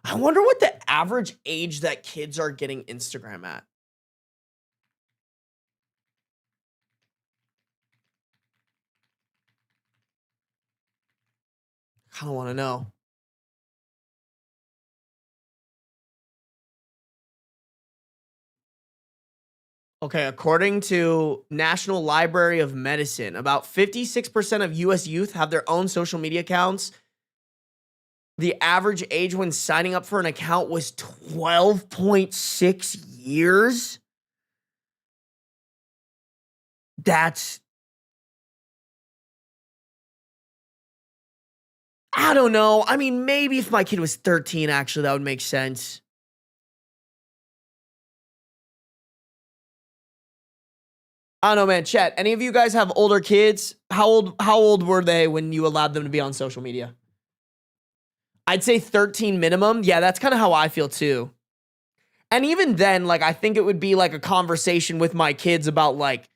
I wonder what the average age that kids are getting Instagram at. I kind of want to know. Okay, according to National Library of Medicine, about 56% of U.S. youth have their own social media accounts. The average age when signing up for an account was 12.6 years. That's... I don't know. I mean, maybe if my kid was 13, actually, that would make sense. I don't know, man. Chat, any of you guys have older kids? How old were they when you allowed them to be on social media? I'd say 13 minimum. Yeah, that's kind of how I feel too. And even then, like, I think it would be like a conversation with my kids about like,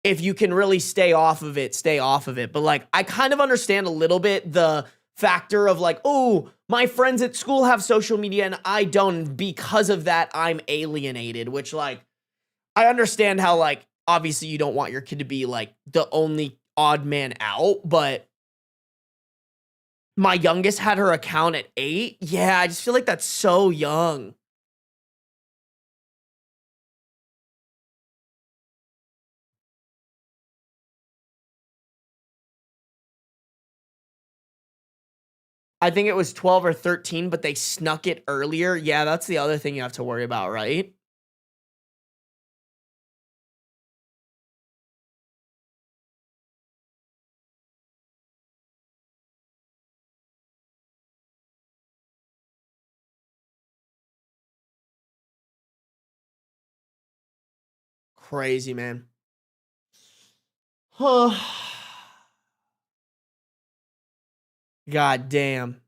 if you can really stay off of it, stay off of it. But like, I kind of understand a little bit the factor of like, oh, my friends at school have social media and I don't. Because of that, I'm alienated, which like, I understand how like, obviously you don't want your kid to be like the only odd man out, but my youngest had her account at 8. Yeah, I just feel like that's so young. I think it was 12 or 13, but they snuck it earlier. Yeah, that's the other thing you have to worry about, right? Crazy, man. Huh. God damn.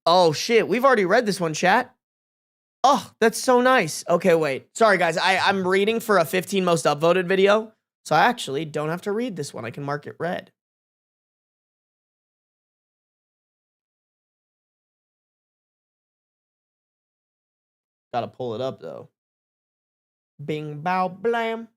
Oh, shit. We've already read this one, chat. Oh, that's so nice. Okay, wait. Sorry, guys. I'm reading for a 15 most upvoted video, so I actually don't have to read this one. I can mark it red. Gotta pull it up, though. Bing, bow, blam.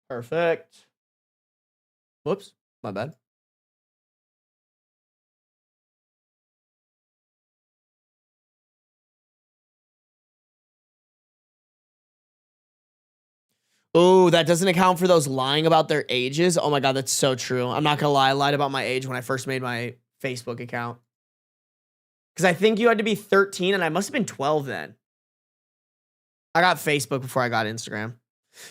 Perfect. Whoops, my bad. Oh, that doesn't account for those lying about their ages. Oh my God, that's so true. I'm not gonna lie, I lied about my age when I first made my Facebook account. Because I think you had to be 13 and I must have been 12 then. I got Facebook before I got Instagram.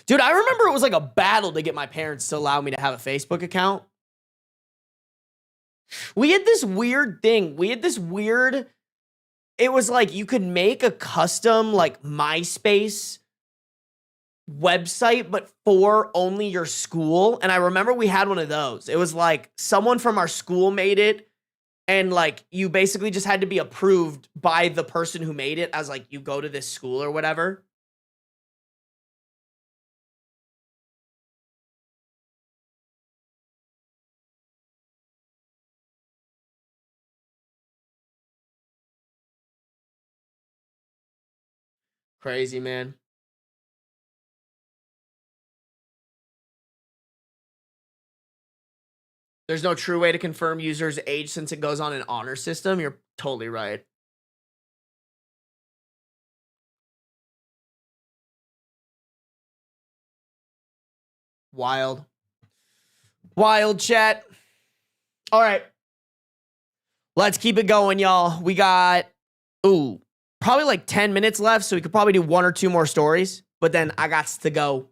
Dude, I remember it was like a battle to get my parents to allow me to have a Facebook account. We had this weird thing. It was like you could make a custom like MySpace website, but for only your school. And I remember we had one of those. It was like someone from our school made it. And like you basically just had to be approved by the person who made it as like you go to this school or whatever. Crazy, man. There's no true way to confirm users' age since it goes on an honor system. You're totally right. Wild. Wild, chat. All right. Let's keep it going, y'all. We got, probably like 10 minutes left, so we could probably do 1 or 2 more stories. But then I got to go.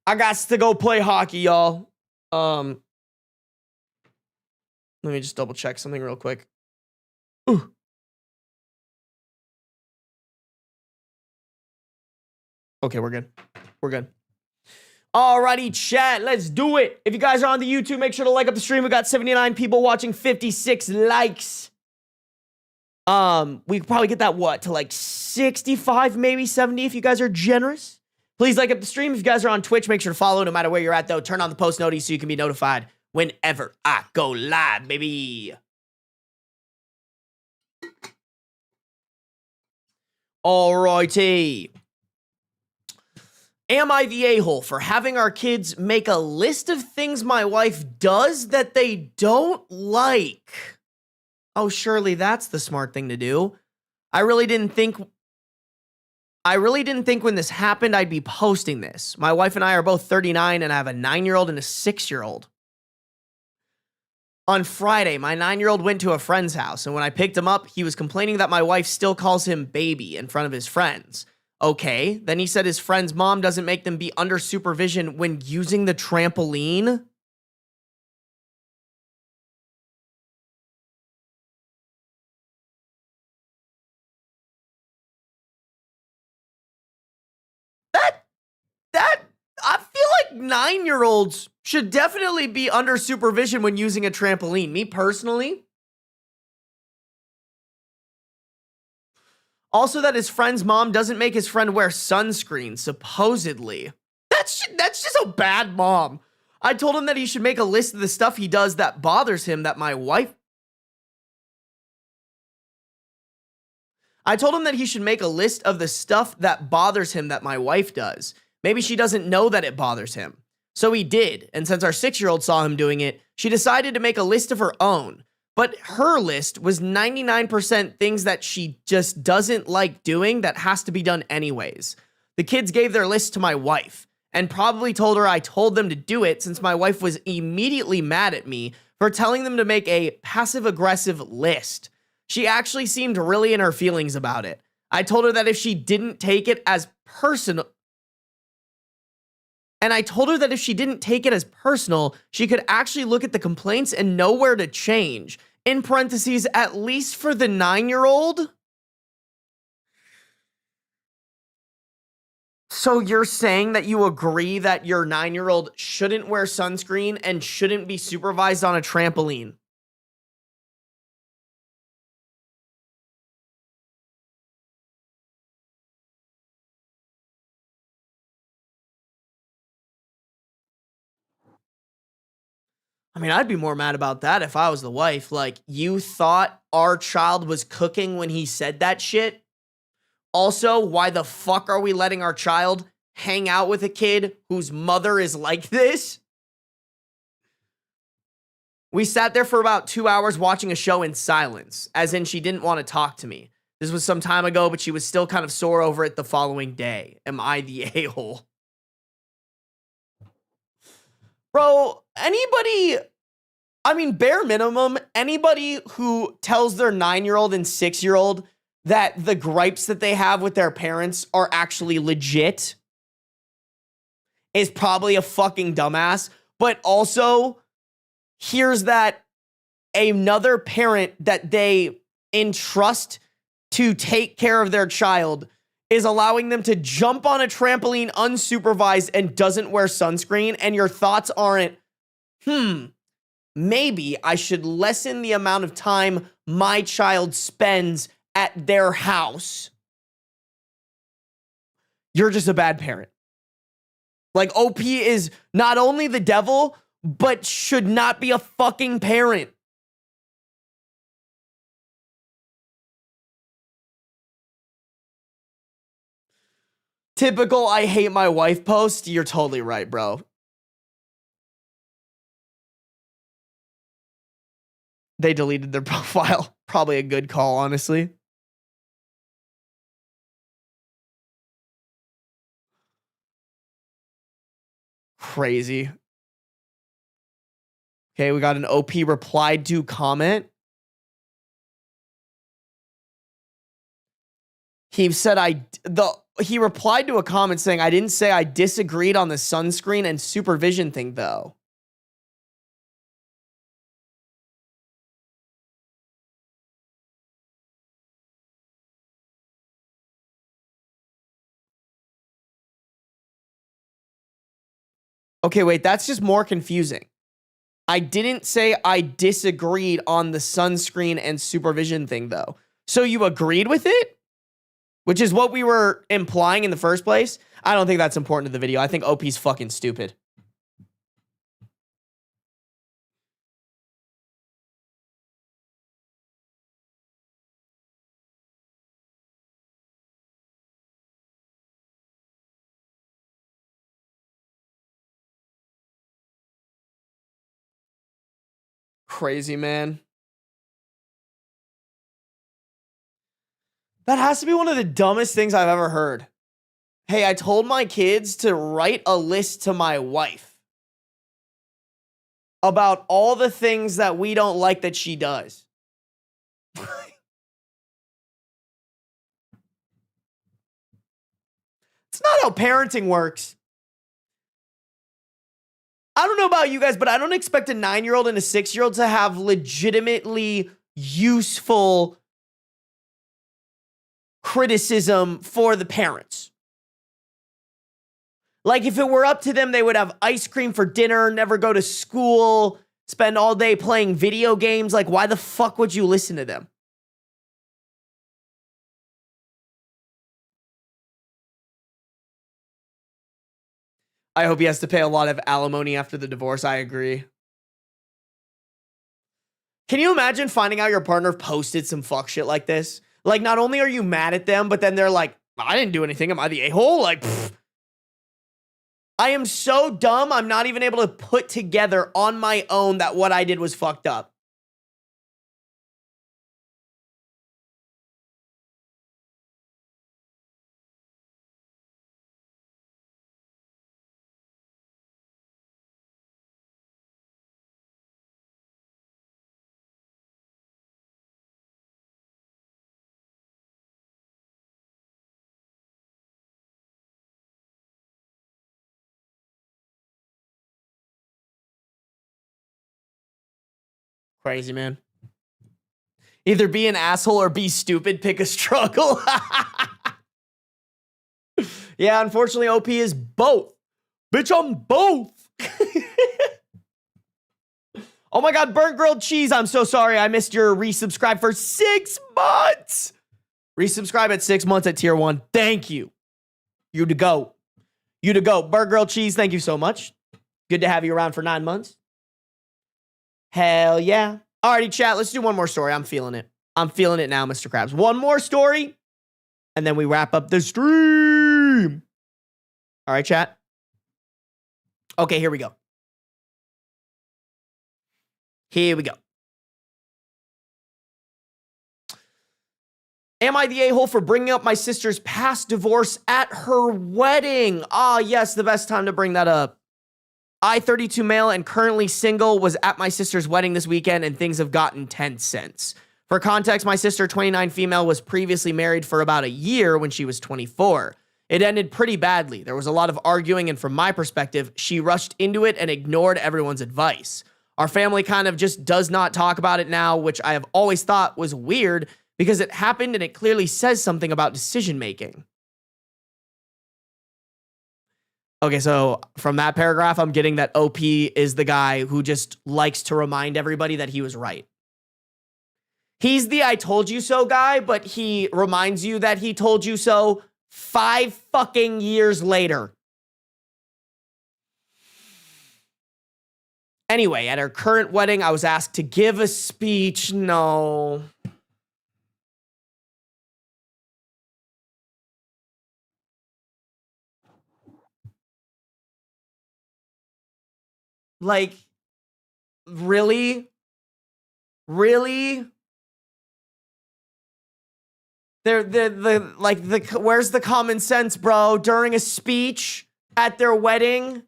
I got to go play hockey, y'all. Let me just double check something real quick. Ooh. Okay, we're good. We're good. Alrighty, chat. Let's do it. If you guys are on the YouTube, make sure to like up the stream. We got 79 people watching, 56 likes. We could probably get that, to like 65, maybe 70 if you guys are generous. Please like up the stream. If you guys are on Twitch, make sure to follow no matter where you're at, though. Turn on the post notice so you can be notified whenever I go live, baby. Alrighty. Am I the a-hole for having our kids make a list of things my wife does that they don't like? Oh, surely that's the smart thing to do. I really didn't think when this happened I'd be posting this. My wife and I are both 39 and I have a 9-year-old and a 6-year-old. On Friday, my 9-year-old went to a friend's house, and when I picked him up, he was complaining that my wife still calls him baby in front of his friends. Okay, then he said his friend's mom doesn't make them be under supervision when using the trampoline. I feel like 9-year-olds should definitely be under supervision when using a trampoline. Me personally. Also, that his friend's mom doesn't make his friend wear sunscreen, supposedly. That's just a bad mom. I told him that he should make a list of the stuff he does that bothers him that my wife... I told him that he should make a list of the stuff that bothers him that my wife does. Maybe she doesn't know that it bothers him. So he did, and since our 6-year-old saw him doing it, she decided to make a list of her own. But her list was 99% things that she just doesn't like doing that has to be done anyways. The kids gave their list to my wife, and probably told her I told them to do it since my wife was immediately mad at me for telling them to make a passive-aggressive list. She actually seemed really in her feelings about it. I told her that if she didn't take it as personal, she could actually look at the complaints and know where to change. In parentheses, at least for the 9-year-old. So you're saying that you agree that your 9-year-old shouldn't wear sunscreen and shouldn't be supervised on a trampoline? I mean, I'd be more mad about that if I was the wife. Like, you thought our child was cooking when he said that shit? Also, why the fuck are we letting our child hang out with a kid whose mother is like this? We sat there for about 2 hours watching a show in silence, as in she didn't want to talk to me. This was some time ago, but she was still kind of sore over it the following day. Am I the a-hole? Bro, bare minimum, anybody who tells their 9-year-old and 6-year-old that the gripes that they have with their parents are actually legit is probably a fucking dumbass. But also, here's that another parent that they entrust to take care of their child is allowing them to jump on a trampoline unsupervised and doesn't wear sunscreen, and your thoughts aren't, maybe I should lessen the amount of time my child spends at their house. You're just a bad parent. Like, OP is not only the devil, but should not be a fucking parent. Typical I hate my wife post. You're totally right, bro. They deleted their profile. Probably a good call, honestly. Crazy. Okay, we got an OP replied to comment. He said he replied to a comment saying, I didn't say I disagreed on the sunscreen and supervision thing, though. Okay, wait, that's just more confusing. I didn't say I disagreed on the sunscreen and supervision thing, though. So you agreed with it? Which is what we were implying in the first place. I don't think that's important to the video. I think OP's fucking stupid. crazy, man. That has to be one of the dumbest things I've ever heard. Hey, I told my kids to write a list to my wife about all the things that we don't like that she does. It's not how parenting works. I don't know about you guys, but I don't expect a 9-year-old and a 6-year-old to have legitimately useful criticism for the parents. Like, if it were up to them, they would have ice cream for dinner, never go to school, spend all day playing video games. Like, why the fuck would you listen to them? I hope he has to pay a lot of alimony after the divorce. I agree. Can you imagine finding out your partner posted some fuck shit like this? Like, not only are you mad at them, but then they're like, I didn't do anything. Am I the a-hole? Like, pfft. I am so dumb, I'm not even able to put together on my own that what I did was fucked up. Crazy, man. Either be an asshole or be stupid. Pick a struggle. Yeah, unfortunately, OP is both. Bitch, I'm both. Oh my God, burnt grilled cheese. I'm so sorry. I missed your resubscribe for 6 months. Resubscribe at 6 months at tier 1. Thank you. You to go. You to go. Burnt grilled cheese, thank you so much. Good to have you around for 9 months. Hell yeah. Alrighty, chat. Let's do one more story. I'm feeling it. I'm feeling it now, Mr. Krabs. One more story, and then we wrap up the stream. All right, chat. Okay, here we go. Here we go. Am I the a-hole for bringing up my sister's past divorce at her wedding? Ah, yes, the best time to bring that up. I, 32 male and currently single, was at my sister's wedding this weekend, and things have gotten tense since. For context, my sister, 29 female, was previously married for about a year when she was 24. It ended pretty badly. There was a lot of arguing, and from my perspective, she rushed into it and ignored everyone's advice. Our family kind of just does not talk about it now, which I have always thought was weird because it happened and it clearly says something about decision making. Okay, so from that paragraph, I'm getting that OP is the guy who just likes to remind everybody that he was right. He's the I told you so guy, but he reminds you that he told you so 5 fucking years later. Anyway, at her current wedding, I was asked to give a speech. No. Like, really? Really? Where's the common sense, bro? During a speech at their wedding?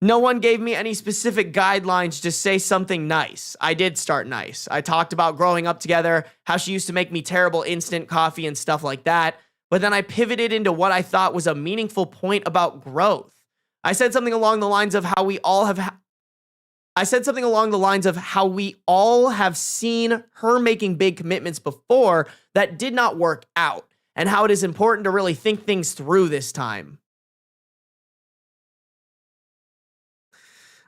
No one gave me any specific guidelines, just say something nice. I did start nice. I talked about growing up together, how she used to make me terrible instant coffee and stuff like that. But then I pivoted into what I thought was a meaningful point about growth. I said something along the lines of how we all have seen her making big commitments before that did not work out, and how it is important to really think things through this time.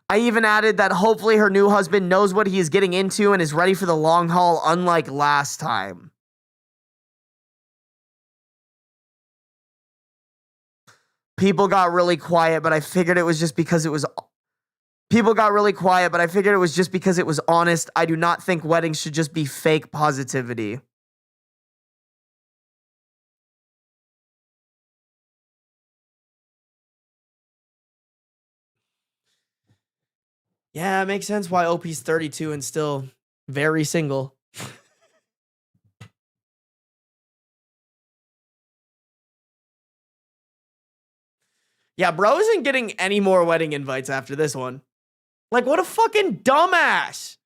I even added that hopefully her new husband knows what he is getting into and is ready for the long haul, unlike last time. People got really quiet, but I figured it was just because it was honest. I do not think weddings should just be fake positivity. Yeah, it makes sense why OP's 32 and still very single. Yeah, bro isn't getting any more wedding invites after this one. Like, what a fucking dumbass.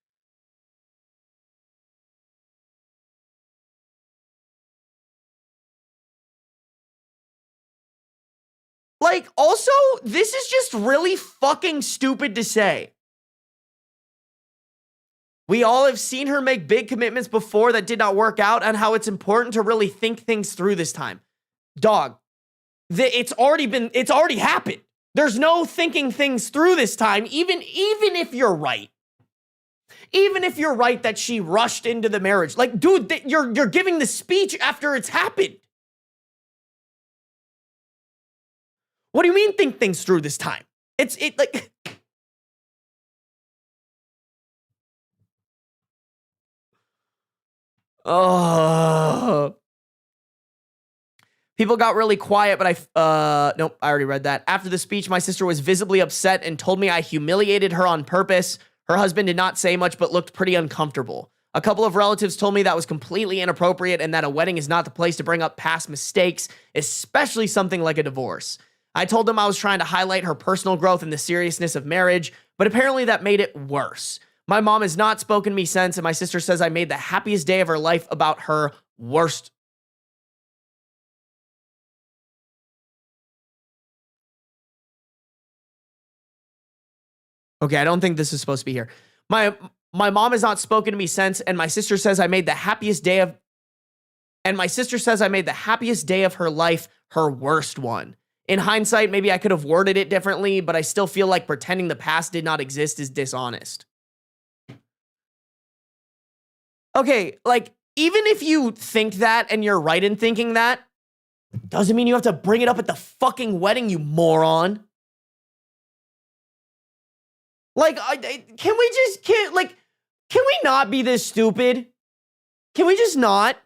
Like, also, this is just really fucking stupid to say. We all have seen her make big commitments before that did not work out, and how it's important to really think things through this time. Dog, it's already happened. There's no thinking things through this time, even if you're right. Even if you're right that she rushed into the marriage. Like, dude, you're giving the speech after it's happened. What do you mean think things through this time? It's like... Oh. People got really quiet, but nope, I already read that. After the speech, my sister was visibly upset and told me I humiliated her on purpose. Her husband did not say much, but looked pretty uncomfortable. A couple of relatives told me that was completely inappropriate and that a wedding is not the place to bring up past mistakes, especially something like a divorce. I told them I was trying to highlight her personal growth and the seriousness of marriage, but apparently that made it worse. My mom has not spoken to me since, and my sister says I made the happiest day of her life about her worst. Okay, I don't think this is supposed to be here. My mom has not spoken to me since, and my sister says I made the happiest day of her life her worst one. In hindsight, maybe I could have worded it differently, but I still feel like pretending the past did not exist is dishonest. Okay, like, even if you think that and you're right in thinking that, doesn't mean you have to bring it up at the fucking wedding, you moron. Like, can we not be this stupid? Can we just not?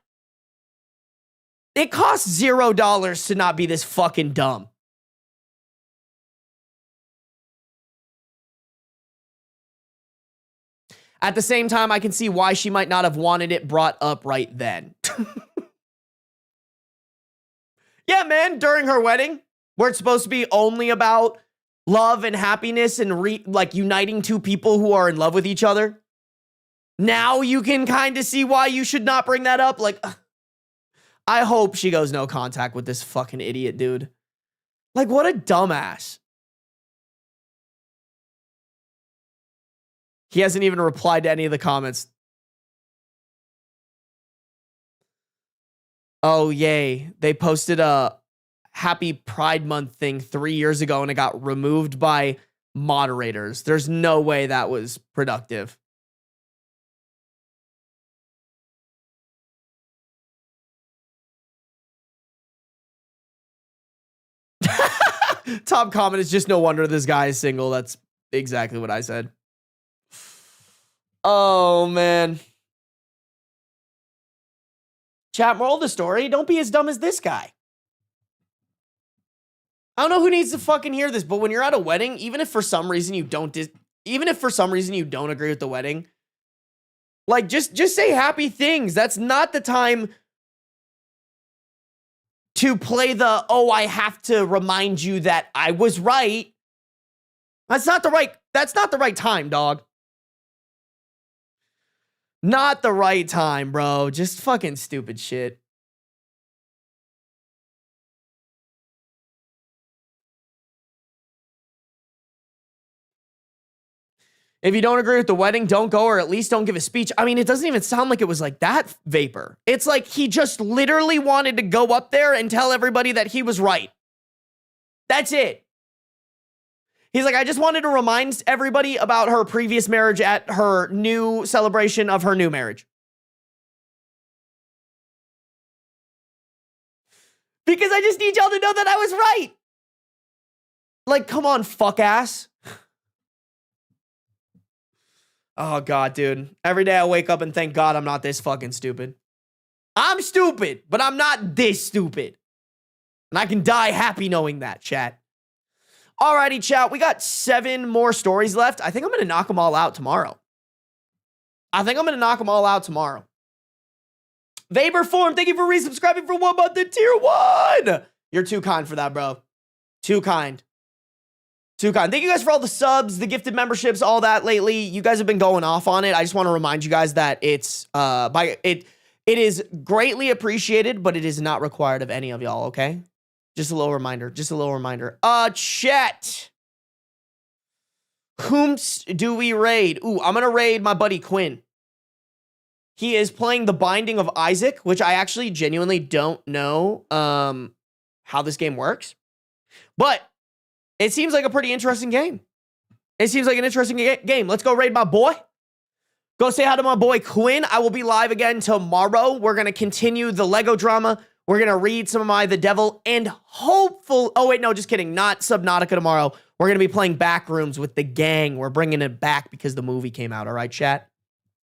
It costs $0 to not be this fucking dumb. At the same time, I can see why she might not have wanted it brought up right then. Yeah, man, during her wedding, where it's supposed to be only about love and happiness and like uniting two people who are in love with each other. Now you can kind of see why you should not bring that up. Like, I hope she goes no contact with this fucking idiot, dude. Like, what a dumbass. He hasn't even replied to any of the comments. Oh, yay. They posted a Happy Pride Month thing 3 years ago and it got removed by moderators. There's no way that was productive. Top comment is just no wonder this guy is single. That's exactly what I said. Oh, man. Chat, moral of the story, don't be as dumb as this guy. I don't know who needs to fucking hear this, but when you're at a wedding, even if for some reason you don't agree with the wedding, like just say happy things. That's not the time to play the, oh, I have to remind you that I was right. That's not the right time, dog. Not the right time, bro. Just fucking stupid shit. If you don't agree with the wedding, don't go, or at least don't give a speech. I mean, it doesn't even sound like it was like that, Vapor. It's like he just literally wanted to go up there and tell everybody that he was right. That's it. He's like, I just wanted to remind everybody about her previous marriage at her new celebration of her new marriage. Because I just need y'all to know that I was right. Like, come on, fuck ass. Oh, God, dude. Every day I wake up and thank God I'm not this fucking stupid. I'm stupid, but I'm not this stupid. And I can die happy knowing that, chat. Alrighty, chat. We got 7 more stories left. I think I'm going to knock them all out tomorrow. Vaporform, thank you for resubscribing for 1 month in tier 1. You're too kind for that, bro. Too kind. Thank you guys for all the subs, the gifted memberships, all that lately. You guys have been going off on it. I just want to remind you guys that it is greatly appreciated, but it is not required of any of y'all, okay? Just a little reminder. Chat. Whomst do we raid? Ooh, I'm going to raid my buddy Quinn. He is playing The Binding of Isaac, which I actually genuinely don't know how this game works. But it seems like a pretty interesting game. Let's go raid my boy. Go say hi to my boy Quinn. I will be live again tomorrow. We're going to continue the Lego drama. We're going to read some of AmITheDevil and hopefully... Oh, wait, no, just kidding. Not Subnautica tomorrow. We're going to be playing Backrooms with the gang. We're bringing it back because the movie came out. All right, chat?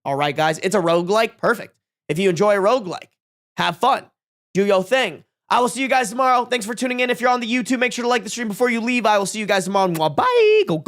All right, guys. It's a roguelike. Perfect. If you enjoy a roguelike, have fun. Do your thing. I will see you guys tomorrow. Thanks for tuning in. If you're on the YouTube, make sure to like the stream before you leave. I will see you guys tomorrow. Bye. Go.